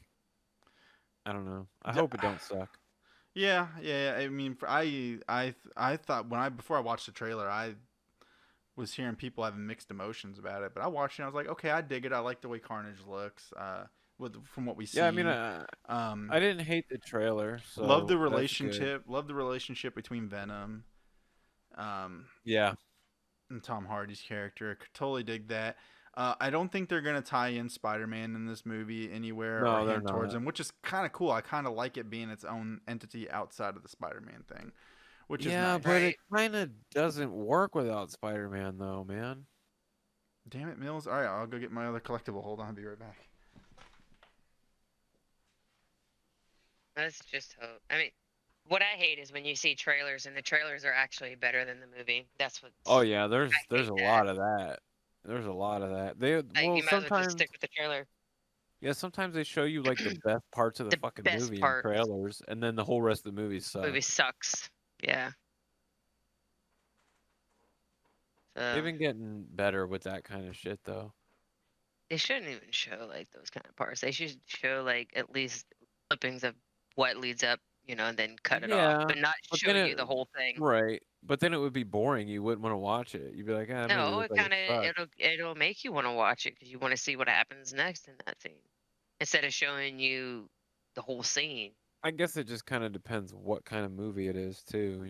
[SPEAKER 4] I don't know. I hope it don't suck.
[SPEAKER 2] Yeah. I mean, I thought before I watched the trailer, I was hearing people having mixed emotions about it, but I watched it and I was like, okay, I dig it. I like the way Carnage looks. From what we see.
[SPEAKER 4] Yeah, I mean, I didn't hate the trailer. So
[SPEAKER 2] love the
[SPEAKER 4] that's
[SPEAKER 2] relationship. Love the relationship between Venom.
[SPEAKER 4] Yeah.
[SPEAKER 2] And Tom Hardy's character. Totally dig that. I don't think they're gonna tie in Spider-Man in this movie anywhere
[SPEAKER 4] No,
[SPEAKER 2] or
[SPEAKER 4] they're
[SPEAKER 2] hint towards
[SPEAKER 4] not.
[SPEAKER 2] him, which is kind of cool. I kind of like it being its own entity outside of the Spider-Man thing, which is nice.
[SPEAKER 4] but it kind of doesn't work without Spider-Man, though, man.
[SPEAKER 2] Damn it, Mills. All right, I'll go get my other collectible. Hold on, I'll be right back.
[SPEAKER 3] Let's just hope. I mean, what I hate is when you see trailers and the trailers are actually better than the movie. That's what.
[SPEAKER 4] Oh yeah, there's a
[SPEAKER 3] that.
[SPEAKER 4] lot of that. There's a lot of that.
[SPEAKER 3] You might as well just
[SPEAKER 4] sometimes
[SPEAKER 3] stick with the trailer.
[SPEAKER 4] yeah, sometimes they show you like the best parts of the
[SPEAKER 3] The
[SPEAKER 4] fucking
[SPEAKER 3] best
[SPEAKER 4] movie
[SPEAKER 3] parts.
[SPEAKER 4] in trailers, and then the whole rest of the movie
[SPEAKER 3] The
[SPEAKER 4] sucks.
[SPEAKER 3] movie sucks. Yeah.
[SPEAKER 4] They've been getting better with that kind of shit, though.
[SPEAKER 3] They shouldn't even show like those kind of parts. They should show like at least clippings of what leads up, and then cut it
[SPEAKER 4] Yeah,
[SPEAKER 3] off, but not
[SPEAKER 4] but
[SPEAKER 3] show
[SPEAKER 4] then
[SPEAKER 3] you the whole thing.
[SPEAKER 4] Right, but then it would be boring. You wouldn't want to watch it. You'd be like, ah,
[SPEAKER 3] No,
[SPEAKER 4] maybe
[SPEAKER 3] it
[SPEAKER 4] this
[SPEAKER 3] kind of it'll make you want to watch it because you want to see what happens next in that scene instead of showing you the whole scene.
[SPEAKER 4] I guess it just kind of depends what kind of movie it is, too.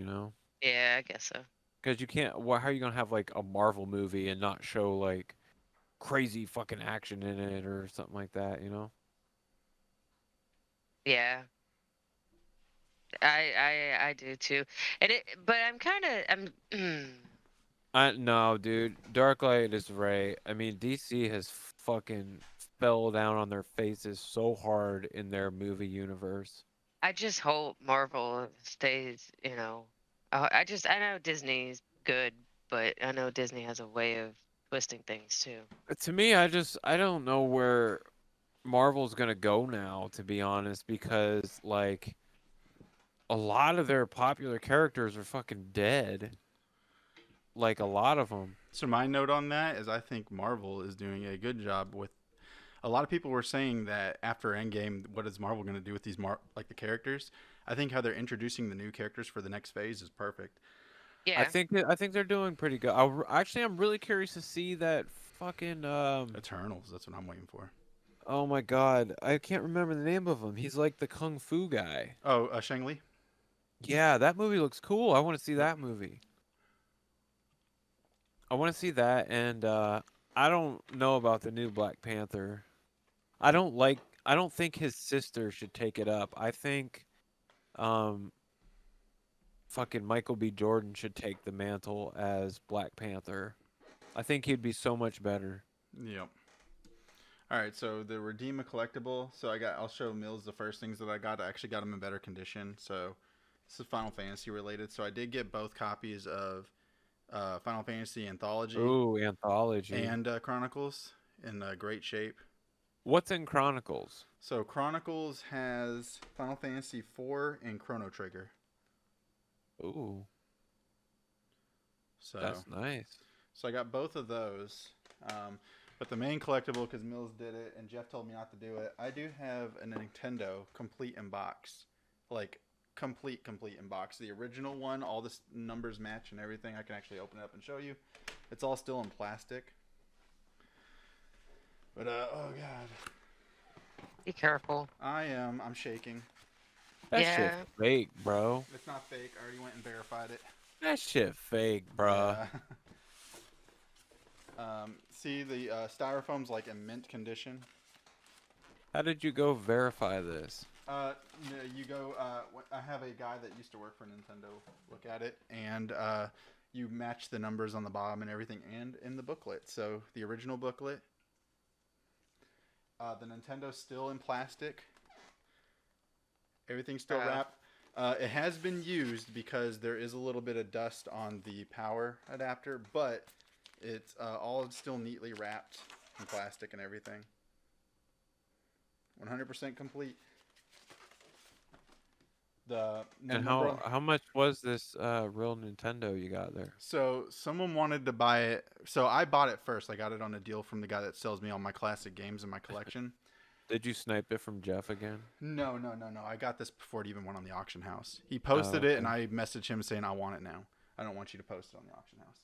[SPEAKER 3] Yeah, I guess so.
[SPEAKER 4] Because you can't. How are you gonna have like a Marvel movie and not show like crazy fucking action in it or something like that?
[SPEAKER 3] Yeah. I do too, but I'm
[SPEAKER 4] No, dude. Darklight is right. I mean, DC has fucking fell down on their faces so hard in their movie universe.
[SPEAKER 3] I just hope Marvel stays, I know Disney's good, but I know Disney has a way of twisting things too.
[SPEAKER 4] To me, I don't know where Marvel's gonna go now, to be honest, because like a lot of their popular characters are fucking dead. Like a lot of them.
[SPEAKER 2] So my note on that is I think Marvel is doing a good job with. A lot of people were saying that after Endgame, what is Marvel going to do with these like the characters? I think how they're introducing the new characters for the next phase is perfect.
[SPEAKER 3] Yeah.
[SPEAKER 4] I think they're doing pretty good. Actually, I'm really curious to see that fucking
[SPEAKER 2] Eternals. That's what I'm waiting for.
[SPEAKER 4] Oh my god, I can't remember the name of him. He's like the kung fu guy.
[SPEAKER 2] Oh, Shang-Li?
[SPEAKER 4] Yeah, that movie looks cool. I want to see that movie. I want to see that, and I don't know about the new Black Panther. I don't think his sister should take it up. I think fucking Michael B. Jordan should take the mantle as Black Panther. I think he'd be so much better.
[SPEAKER 2] Yep. All right, so the Redeem a collectible. So I'll show Mills the first things that I got. I actually got them in better condition. So this is Final Fantasy related. So I did get both copies of Final Fantasy Anthology.
[SPEAKER 4] Ooh, Anthology.
[SPEAKER 2] And Chronicles in great shape.
[SPEAKER 4] What's in Chronicles?
[SPEAKER 2] So Chronicles has Final Fantasy 4 and Chrono Trigger.
[SPEAKER 4] Ooh.
[SPEAKER 2] So
[SPEAKER 4] that's nice.
[SPEAKER 2] So I got both of those. But the main collectible, because Mills did it and Jeff told me not to do it, I do have a Nintendo complete in box. Like, complete in box. The original one, all the numbers match and everything. I can actually open it up and show you. It's all still in plastic. But, oh God.
[SPEAKER 3] Be careful.
[SPEAKER 2] I'm shaking.
[SPEAKER 4] That
[SPEAKER 3] Yeah.
[SPEAKER 4] shit fake, bro.
[SPEAKER 2] It's not fake. I already went and verified it.
[SPEAKER 4] That shit fake, bro.
[SPEAKER 2] See, the styrofoam's like in mint condition.
[SPEAKER 4] How did you go verify this?
[SPEAKER 2] You go. I have a guy that used to work for Nintendo look at it, and you match the numbers on the bottom and everything, and in the booklet. So the original booklet, the Nintendo's still in plastic. Everything's still wrapped. It has been used because there is a little bit of dust on the power adapter, but it's all still neatly wrapped in plastic and everything. 100% complete.
[SPEAKER 4] And how much was this real Nintendo you got there?
[SPEAKER 2] So someone wanted to buy it. So I bought it first. I got it on a deal from the guy that sells me all my classic games in my collection.
[SPEAKER 4] Did you snipe it from Jeff again?
[SPEAKER 2] No. I got this before it even went on the auction house. He posted it, and I messaged him saying, I want it now. I don't want you to post it on the auction house.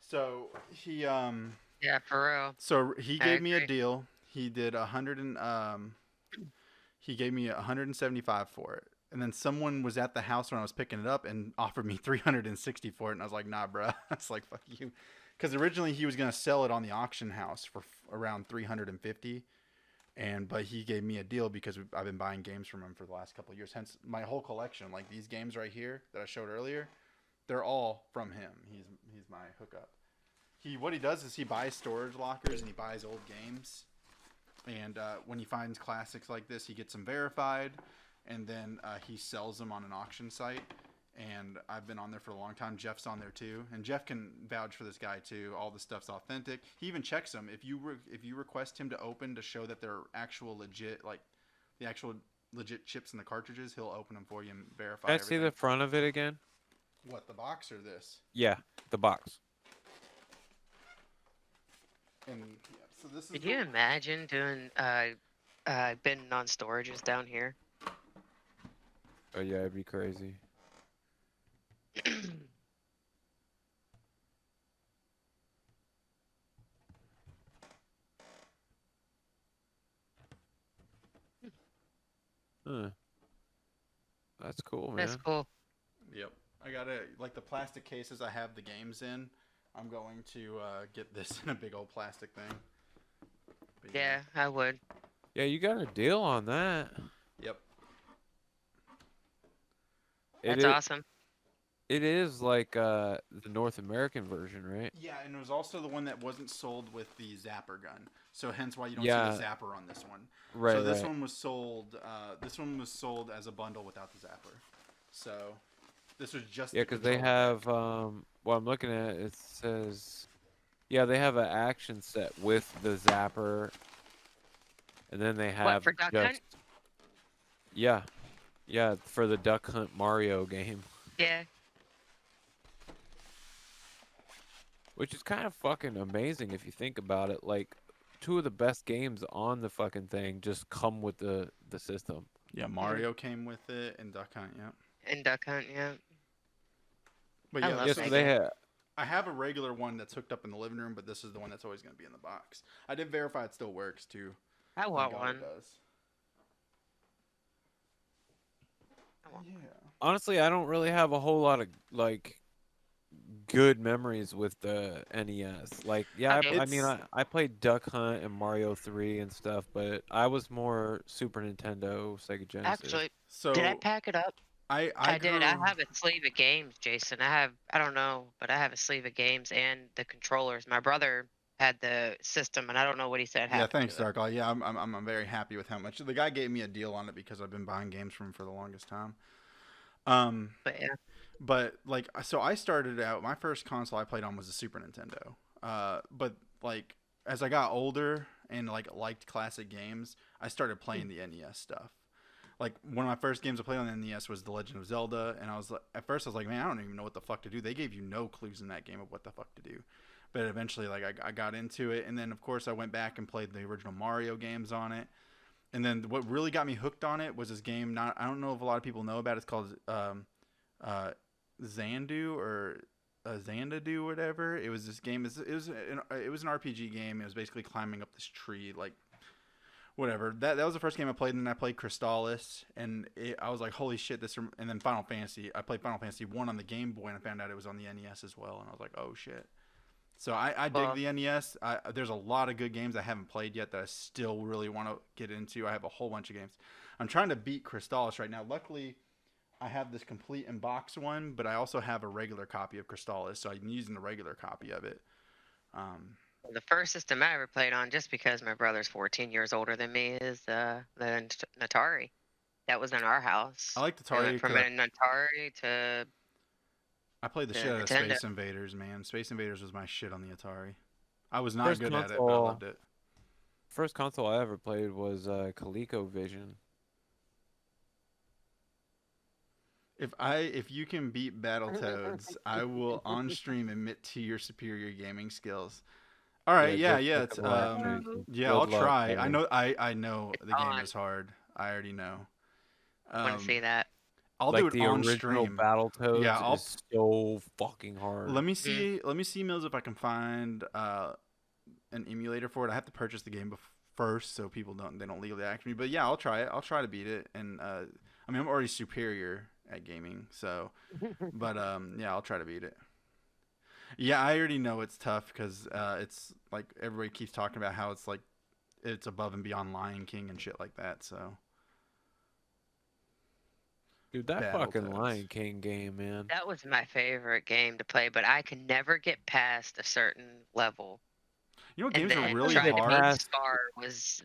[SPEAKER 2] So he
[SPEAKER 3] Yeah, for real.
[SPEAKER 2] So he gave me a deal. He did he gave me $175 for it. And then someone was at the house when I was picking it up and offered me $360 for it, and I was like, "Nah, bro." I was like, "Fuck you," because originally he was gonna sell it on the auction house for around $350, but he gave me a deal because I've been buying games from him for the last couple of years. Hence my whole collection, like these games right here that I showed earlier, they're all from him. He's my hookup. What he does is he buys storage lockers and he buys old games, and when he finds classics like this, he gets them verified. And then he sells them on an auction site. And I've been on there for a long time. Jeff's on there too. And Jeff can vouch for this guy too. All the stuff's authentic. He even checks them. If you request him to open to show that they're actual legit, like the actual legit chips in the cartridges, he'll open them for you and verify
[SPEAKER 4] Can I
[SPEAKER 2] everything.
[SPEAKER 4] see the front of it again?
[SPEAKER 2] What, the box or this?
[SPEAKER 4] Yeah, the box.
[SPEAKER 2] And yeah, so this is.
[SPEAKER 3] Could you imagine doing bidding on storages down here?
[SPEAKER 4] Oh yeah, it'd be crazy. Huh. That's cool, man.
[SPEAKER 3] That's cool.
[SPEAKER 2] Yep. I got it. Like the plastic cases I have the games in, I'm going to get this in a big old plastic thing. But
[SPEAKER 3] Yeah, I would.
[SPEAKER 4] Yeah, you got a deal on that.
[SPEAKER 2] Yep.
[SPEAKER 3] That's awesome.
[SPEAKER 4] It is like the North American version, right?
[SPEAKER 2] Yeah, and it was also the one that wasn't sold with the zapper gun. So hence why you don't
[SPEAKER 4] Yeah,
[SPEAKER 2] see the zapper on this one.
[SPEAKER 4] right,
[SPEAKER 2] So this
[SPEAKER 4] right.
[SPEAKER 2] one was sold. This one was sold as a bundle without the zapper. So this was just
[SPEAKER 4] Yeah,
[SPEAKER 2] the
[SPEAKER 4] because they
[SPEAKER 2] controller pack.
[SPEAKER 4] have what I'm looking at. It says, yeah, they have an action set with the zapper, and then they
[SPEAKER 3] What
[SPEAKER 4] have
[SPEAKER 3] for Duck
[SPEAKER 4] just
[SPEAKER 3] Hunt?
[SPEAKER 4] yeah, yeah, for the Duck Hunt Mario game,
[SPEAKER 3] Yeah.
[SPEAKER 4] which is kind of fucking amazing if you think about it. Like, two of the best games on the fucking thing just come with the system.
[SPEAKER 2] Yeah, Mario came with it, and Duck Hunt. Yeah.
[SPEAKER 3] And Duck Hunt, yeah.
[SPEAKER 2] But
[SPEAKER 3] I
[SPEAKER 2] yeah,
[SPEAKER 3] love
[SPEAKER 4] Yeah,
[SPEAKER 2] this
[SPEAKER 4] so
[SPEAKER 3] that
[SPEAKER 2] was.
[SPEAKER 4] they
[SPEAKER 3] game.
[SPEAKER 4] have.
[SPEAKER 2] I have a regular one that's hooked up in the living room, but this is the one that's always going to be in the box. I did verify it still works too.
[SPEAKER 3] I
[SPEAKER 2] Thank
[SPEAKER 3] want
[SPEAKER 2] God
[SPEAKER 3] one.
[SPEAKER 2] it does.
[SPEAKER 3] I want
[SPEAKER 2] Yeah.
[SPEAKER 4] Honestly, I don't really have a whole lot of like good memories with the NES. Like, yeah,
[SPEAKER 3] Okay.
[SPEAKER 4] I mean, I played Duck Hunt and Mario 3 and stuff, but I was more Super Nintendo, Sega Genesis.
[SPEAKER 3] Actually, did I
[SPEAKER 2] So
[SPEAKER 3] pack it up?
[SPEAKER 2] I
[SPEAKER 3] I did. I
[SPEAKER 2] grew.
[SPEAKER 3] have a sleeve of games, Jason. I don't know, but I have a sleeve of games and the controllers. My brother had the system, and I don't know what he said
[SPEAKER 2] Yeah,
[SPEAKER 3] happened
[SPEAKER 2] thanks,
[SPEAKER 3] to it.
[SPEAKER 2] Darkle. Yeah, I'm very happy with how much the guy gave me a deal on it because I've been buying games from him for the longest time. Um,
[SPEAKER 3] But yeah,
[SPEAKER 2] but like, so I started out. My first console I played on was the Super Nintendo. But like as I got older and like liked classic games, I started playing the NES stuff. Like one of my first games I played on the NES was The Legend of Zelda, and I was like, at first I was like, man, I don't even know what the fuck to do. They gave you no clues in that game of what the fuck to do. But eventually, like I got into it, and then of course I went back and played the original Mario games on it. And then what really got me hooked on it was this game. Not I don't know if a lot of people know about it. It's called uh, Zandu or Xanadu, whatever. It was this game. It was an RPG game. It was basically climbing up this tree, like whatever. That was the first game I played, and then I played Crystallis, and I was like, holy shit, this. And then Final Fantasy. I played Final Fantasy 1 on the Game Boy, and I found out it was on the NES as well, and I was like, oh shit. So I dig
[SPEAKER 3] well,
[SPEAKER 2] the NES. There's a lot of good games I haven't played yet that I still really want to get into. I have a whole bunch of games. I'm trying to beat Crystallis right now. Luckily, I have this complete in box one, but I also have a regular copy of Crystallis, so I'm using the regular copy of it.
[SPEAKER 3] the first system I ever played on, just because my brother's 14 years older than me, is the Atari. That was in our house.
[SPEAKER 2] I like the
[SPEAKER 3] We
[SPEAKER 2] Atari
[SPEAKER 3] went from
[SPEAKER 2] because
[SPEAKER 3] an Atari to
[SPEAKER 2] I played the
[SPEAKER 3] the
[SPEAKER 2] shit out of
[SPEAKER 3] Nintendo.
[SPEAKER 2] Space Invaders, man. Space Invaders was my shit on the Atari. I was not
[SPEAKER 4] First
[SPEAKER 2] good at it, but I
[SPEAKER 4] console,
[SPEAKER 2] loved it.
[SPEAKER 4] first console I ever played was ColecoVision.
[SPEAKER 2] If you can beat Battletoads, I will on stream admit to your superior gaming skills. All right,
[SPEAKER 4] Yeah,
[SPEAKER 2] yeah,
[SPEAKER 4] good
[SPEAKER 2] it's
[SPEAKER 4] fucking luck, Jason.
[SPEAKER 2] yeah,
[SPEAKER 4] Good
[SPEAKER 2] I'll
[SPEAKER 4] luck,
[SPEAKER 2] try.
[SPEAKER 4] buddy.
[SPEAKER 2] I know
[SPEAKER 3] It's
[SPEAKER 2] the game
[SPEAKER 3] on.
[SPEAKER 2] is hard. I already know.
[SPEAKER 3] I want to see
[SPEAKER 2] Um,
[SPEAKER 3] that.
[SPEAKER 2] I'll do
[SPEAKER 4] Like
[SPEAKER 2] it
[SPEAKER 4] the
[SPEAKER 2] on
[SPEAKER 4] original
[SPEAKER 2] stream. Yeah,
[SPEAKER 4] Battletoads is so fucking hard.
[SPEAKER 2] let me see, Mills, if I can find an emulator for it. I have to purchase the game first, so people don't legally ask me. But yeah, I'll try it. I'll try to beat it. And I mean, I'm already superior at gaming, so. But yeah, I'll try to beat it. Yeah, I already know it's tough because it's like everybody keeps talking about how it's like it's above and beyond Lion King and shit like that. So
[SPEAKER 4] Dude, that fucking
[SPEAKER 2] Battletoads.
[SPEAKER 4] Lion King game, man.
[SPEAKER 3] That was my favorite game to play, but I could never get past a certain level.
[SPEAKER 2] You know what
[SPEAKER 3] And
[SPEAKER 2] games are
[SPEAKER 3] then
[SPEAKER 2] really
[SPEAKER 3] trying to
[SPEAKER 2] hard?
[SPEAKER 3] beat Scar was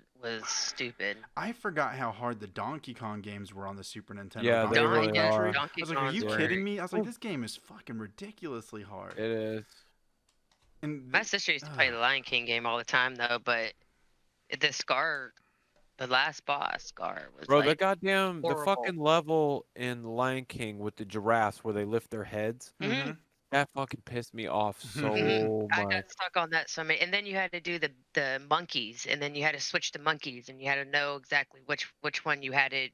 [SPEAKER 3] stupid.
[SPEAKER 2] I forgot how hard the Donkey Kong games were on the Super Nintendo.
[SPEAKER 4] Yeah,
[SPEAKER 2] Donkey
[SPEAKER 4] they
[SPEAKER 2] Kong
[SPEAKER 4] really
[SPEAKER 3] Donkey,
[SPEAKER 4] are.
[SPEAKER 2] Country.
[SPEAKER 3] Donkey
[SPEAKER 2] I was like, are
[SPEAKER 3] Kong's
[SPEAKER 2] you
[SPEAKER 4] Yeah.
[SPEAKER 2] kidding
[SPEAKER 3] great.
[SPEAKER 2] me? I was like, this game is fucking ridiculously hard.
[SPEAKER 4] It is.
[SPEAKER 2] And
[SPEAKER 3] My sister used to play the Lion King game all the time, though, but the Scar, the last boss, Scar, was
[SPEAKER 4] Bro, the
[SPEAKER 3] like
[SPEAKER 4] goddamn, the
[SPEAKER 3] horrible.
[SPEAKER 4] fucking level in Lion King with the giraffes where they lift their heads,
[SPEAKER 3] Mhm.
[SPEAKER 4] that fucking pissed me off so
[SPEAKER 3] I
[SPEAKER 4] much.
[SPEAKER 3] got stuck on that so many, and then you had to do the monkeys, and then you had to switch to monkeys, and you had to know exactly which one you had to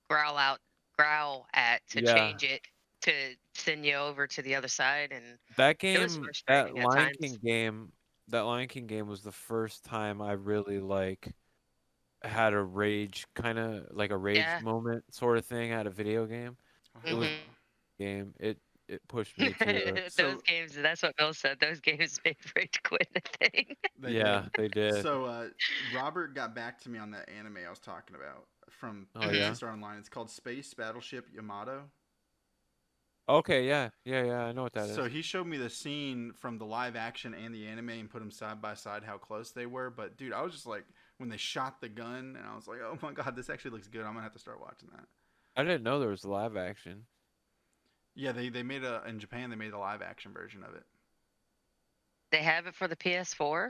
[SPEAKER 3] growl at to
[SPEAKER 4] Yeah.
[SPEAKER 3] change it to send you over to the other side, and
[SPEAKER 4] That
[SPEAKER 3] it was
[SPEAKER 4] game, that
[SPEAKER 3] frustrating at
[SPEAKER 4] Lion
[SPEAKER 3] times.
[SPEAKER 4] King game, that Lion King game was the first time I really like had a rage kind of like a rage
[SPEAKER 3] Yeah.
[SPEAKER 4] moment sort of thing at a video game. It was
[SPEAKER 3] Mhm.
[SPEAKER 4] game. It pushed me to
[SPEAKER 3] Those
[SPEAKER 2] So-
[SPEAKER 3] games, that's what Bill said. Those games made Rage quit the thing.
[SPEAKER 2] They
[SPEAKER 4] yeah,
[SPEAKER 2] did.
[SPEAKER 4] they did.
[SPEAKER 2] So Robert got back to me on that anime I was talking about from
[SPEAKER 4] Oh, yeah?
[SPEAKER 2] Star Online. It's called Space Battleship Yamato.
[SPEAKER 4] Okay, yeah, I know what that is.
[SPEAKER 2] So he showed me the scene from the live action and the anime and put them side by side how close they were. But dude, I was just like, when they shot the gun, and I was like, oh my god, this actually looks good. I'm gonna have to start watching that.
[SPEAKER 4] I didn't know there was live action.
[SPEAKER 2] Yeah, they made in Japan they made a live action version of it.
[SPEAKER 3] They have it for the PS4.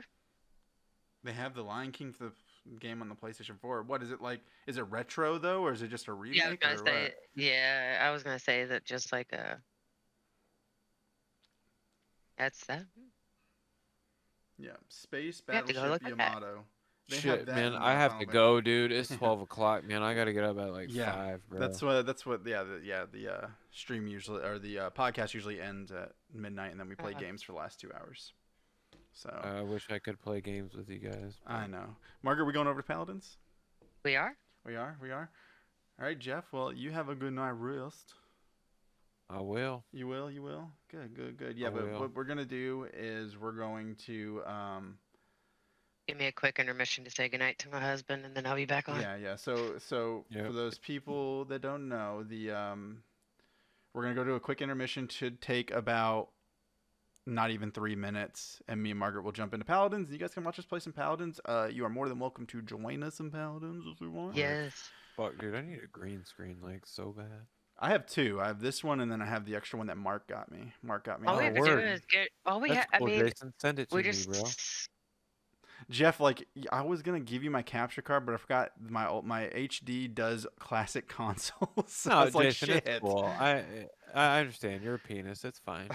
[SPEAKER 2] They have the Lion King for the game on the PlayStation 4. What is it like? Is it retro though, or is it just a remake?
[SPEAKER 3] Yeah, I was gonna
[SPEAKER 2] or
[SPEAKER 3] say.
[SPEAKER 2] what?
[SPEAKER 3] Yeah, I was gonna say that just like a. That's that.
[SPEAKER 2] Yeah, Space
[SPEAKER 3] We have to go
[SPEAKER 2] Battleship
[SPEAKER 3] look at that.
[SPEAKER 2] Yamato. They have
[SPEAKER 4] Shit,
[SPEAKER 2] that
[SPEAKER 4] man,
[SPEAKER 2] in
[SPEAKER 4] I
[SPEAKER 2] the
[SPEAKER 4] have
[SPEAKER 2] Final
[SPEAKER 4] to
[SPEAKER 2] Fantasy.
[SPEAKER 4] go, dude. It's 12 o'clock, man. I gotta get up at like
[SPEAKER 2] Yeah,
[SPEAKER 4] 5, bro.
[SPEAKER 2] That's what the stream usually, or the podcast usually ends at midnight, and then we play games for the last 2 hours. So
[SPEAKER 4] I wish I could play games with you guys.
[SPEAKER 2] I know. Margaret, we going over to Paladins?
[SPEAKER 3] We are.
[SPEAKER 2] We are. All right, Jeff. Well, you have a good night rest.
[SPEAKER 4] I will.
[SPEAKER 2] You will. Good. Yeah,
[SPEAKER 4] I
[SPEAKER 2] but
[SPEAKER 4] will.
[SPEAKER 2] what we're gonna do is we're going to
[SPEAKER 3] Give me a quick intermission to say goodnight to my husband, and then I'll be back on.
[SPEAKER 2] yeah. So
[SPEAKER 4] Yep.
[SPEAKER 2] for those people that don't know, we're gonna go to a quick intermission. Should take about not even 3 minutes, and me and Margaret will jump into Paladins. You guys can watch us play some Paladins. You are more than welcome to join us in Paladins if you want.
[SPEAKER 3] Yes.
[SPEAKER 4] Fuck, dude, I need a green screen like so bad.
[SPEAKER 2] I have two. I have this one, and then I have the extra one that Mark got me.
[SPEAKER 3] All we
[SPEAKER 4] Oh,
[SPEAKER 3] have to do
[SPEAKER 4] word.
[SPEAKER 3] is get. All we
[SPEAKER 4] That's
[SPEAKER 3] have.
[SPEAKER 4] cool,
[SPEAKER 3] I mean,
[SPEAKER 4] Jason. Send it to
[SPEAKER 3] we
[SPEAKER 4] me,
[SPEAKER 3] just.
[SPEAKER 4] bro.
[SPEAKER 2] Jeff, like I was gonna give you my capture card, but I forgot my HD does classic consoles. So
[SPEAKER 4] No,
[SPEAKER 2] I was like,
[SPEAKER 4] Jason,
[SPEAKER 2] shit.
[SPEAKER 4] it's cool. I understand. You're a penis. It's fine.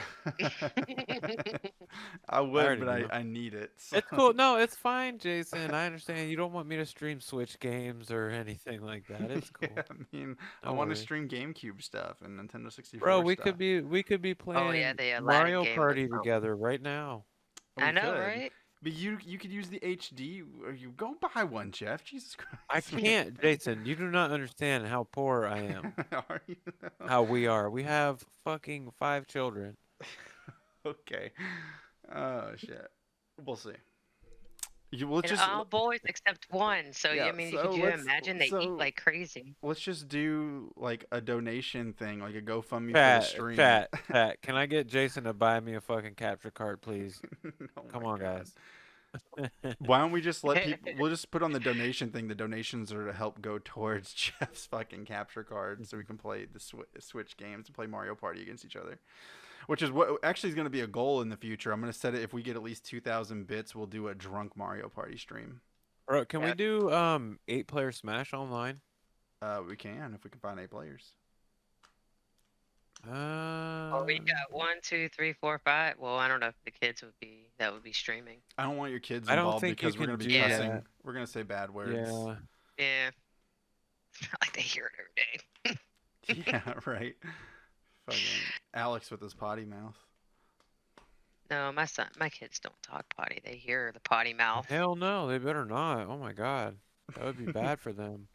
[SPEAKER 2] I would,
[SPEAKER 4] already
[SPEAKER 2] but
[SPEAKER 4] know.
[SPEAKER 2] I need it. So.
[SPEAKER 4] It's cool. No, it's fine, Jason. I understand. You don't want me to stream Switch games or anything like that. It's cool.
[SPEAKER 2] Yeah, I mean, I
[SPEAKER 4] Don't
[SPEAKER 2] want to
[SPEAKER 4] worry.
[SPEAKER 2] stream GameCube stuff and Nintendo 64
[SPEAKER 4] Bro, we
[SPEAKER 2] stuff.
[SPEAKER 4] could be playing
[SPEAKER 3] Oh, yeah, the Aladdin
[SPEAKER 4] Mario
[SPEAKER 3] game
[SPEAKER 4] Party
[SPEAKER 3] was-
[SPEAKER 4] together right now.
[SPEAKER 2] We
[SPEAKER 3] I know,
[SPEAKER 2] could.
[SPEAKER 3] right?
[SPEAKER 2] But you could use the HD. Or you go buy one, Jeff. Jesus Christ.
[SPEAKER 4] I can't, Jason. You do not understand how poor I am.
[SPEAKER 2] Are you?
[SPEAKER 4] How we are. We have fucking 5 children.
[SPEAKER 2] Okay. Oh shit. We'll see. Let's
[SPEAKER 3] And
[SPEAKER 2] just
[SPEAKER 3] all boys except one. So
[SPEAKER 2] Yeah,
[SPEAKER 3] I mean,
[SPEAKER 2] so
[SPEAKER 3] could you
[SPEAKER 2] let's-
[SPEAKER 3] imagine they
[SPEAKER 2] so-
[SPEAKER 3] eat like crazy?
[SPEAKER 2] let's just do like a donation thing, like a GoFundMe for the
[SPEAKER 4] Chat,
[SPEAKER 2] stream.
[SPEAKER 4] chat. Can I get Jason to buy me a fucking capture card, please?
[SPEAKER 2] Oh
[SPEAKER 4] Come
[SPEAKER 2] my
[SPEAKER 4] on,
[SPEAKER 2] God.
[SPEAKER 4] guys.
[SPEAKER 2] Why don't we just let people? We'll just put on the donation thing. The donations are to help go towards Jeff's fucking capture card, so we can play the Switch games and play Mario Party against each other. Which is what actually is going to be a goal in the future. I'm going to set it if we get at least 2,000 bits, we'll do a drunk Mario Party stream.
[SPEAKER 4] Bro, can we
[SPEAKER 3] Yeah.
[SPEAKER 4] do 8-player Smash online?
[SPEAKER 2] We can if we can find 8 players.
[SPEAKER 3] Oh, we got 1, 2, 3, 4, 5. Well, I don't know if the kids would be streaming.
[SPEAKER 2] I don't want your kids
[SPEAKER 4] I don't
[SPEAKER 2] involved
[SPEAKER 4] think you
[SPEAKER 2] because we're
[SPEAKER 4] can
[SPEAKER 2] going to be
[SPEAKER 3] do
[SPEAKER 2] cussing.
[SPEAKER 4] that.
[SPEAKER 2] We're going to say bad words.
[SPEAKER 4] Yeah.
[SPEAKER 3] Yeah. It's not like they hear it every day.
[SPEAKER 2] Yeah, right. Fucking Alex with his potty mouth.
[SPEAKER 3] No, my kids don't talk potty. They hear the potty mouth.
[SPEAKER 4] Hell no, they better not. Oh my god. That would be bad for them.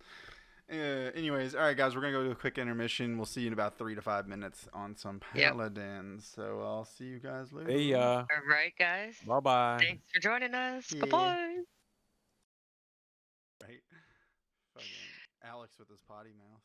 [SPEAKER 2] Anyways, all right, guys, we're going to go to a quick intermission. We'll see you in about 3 to 5 minutes on some
[SPEAKER 3] Yep.
[SPEAKER 2] Paladins. So I'll see you guys later.
[SPEAKER 4] Hey,
[SPEAKER 3] All right, guys.
[SPEAKER 4] bye-bye.
[SPEAKER 3] Thanks for joining us.
[SPEAKER 2] Yeah.
[SPEAKER 3] Bye-bye.
[SPEAKER 2] Right? Fucking Alex with his potty mouth.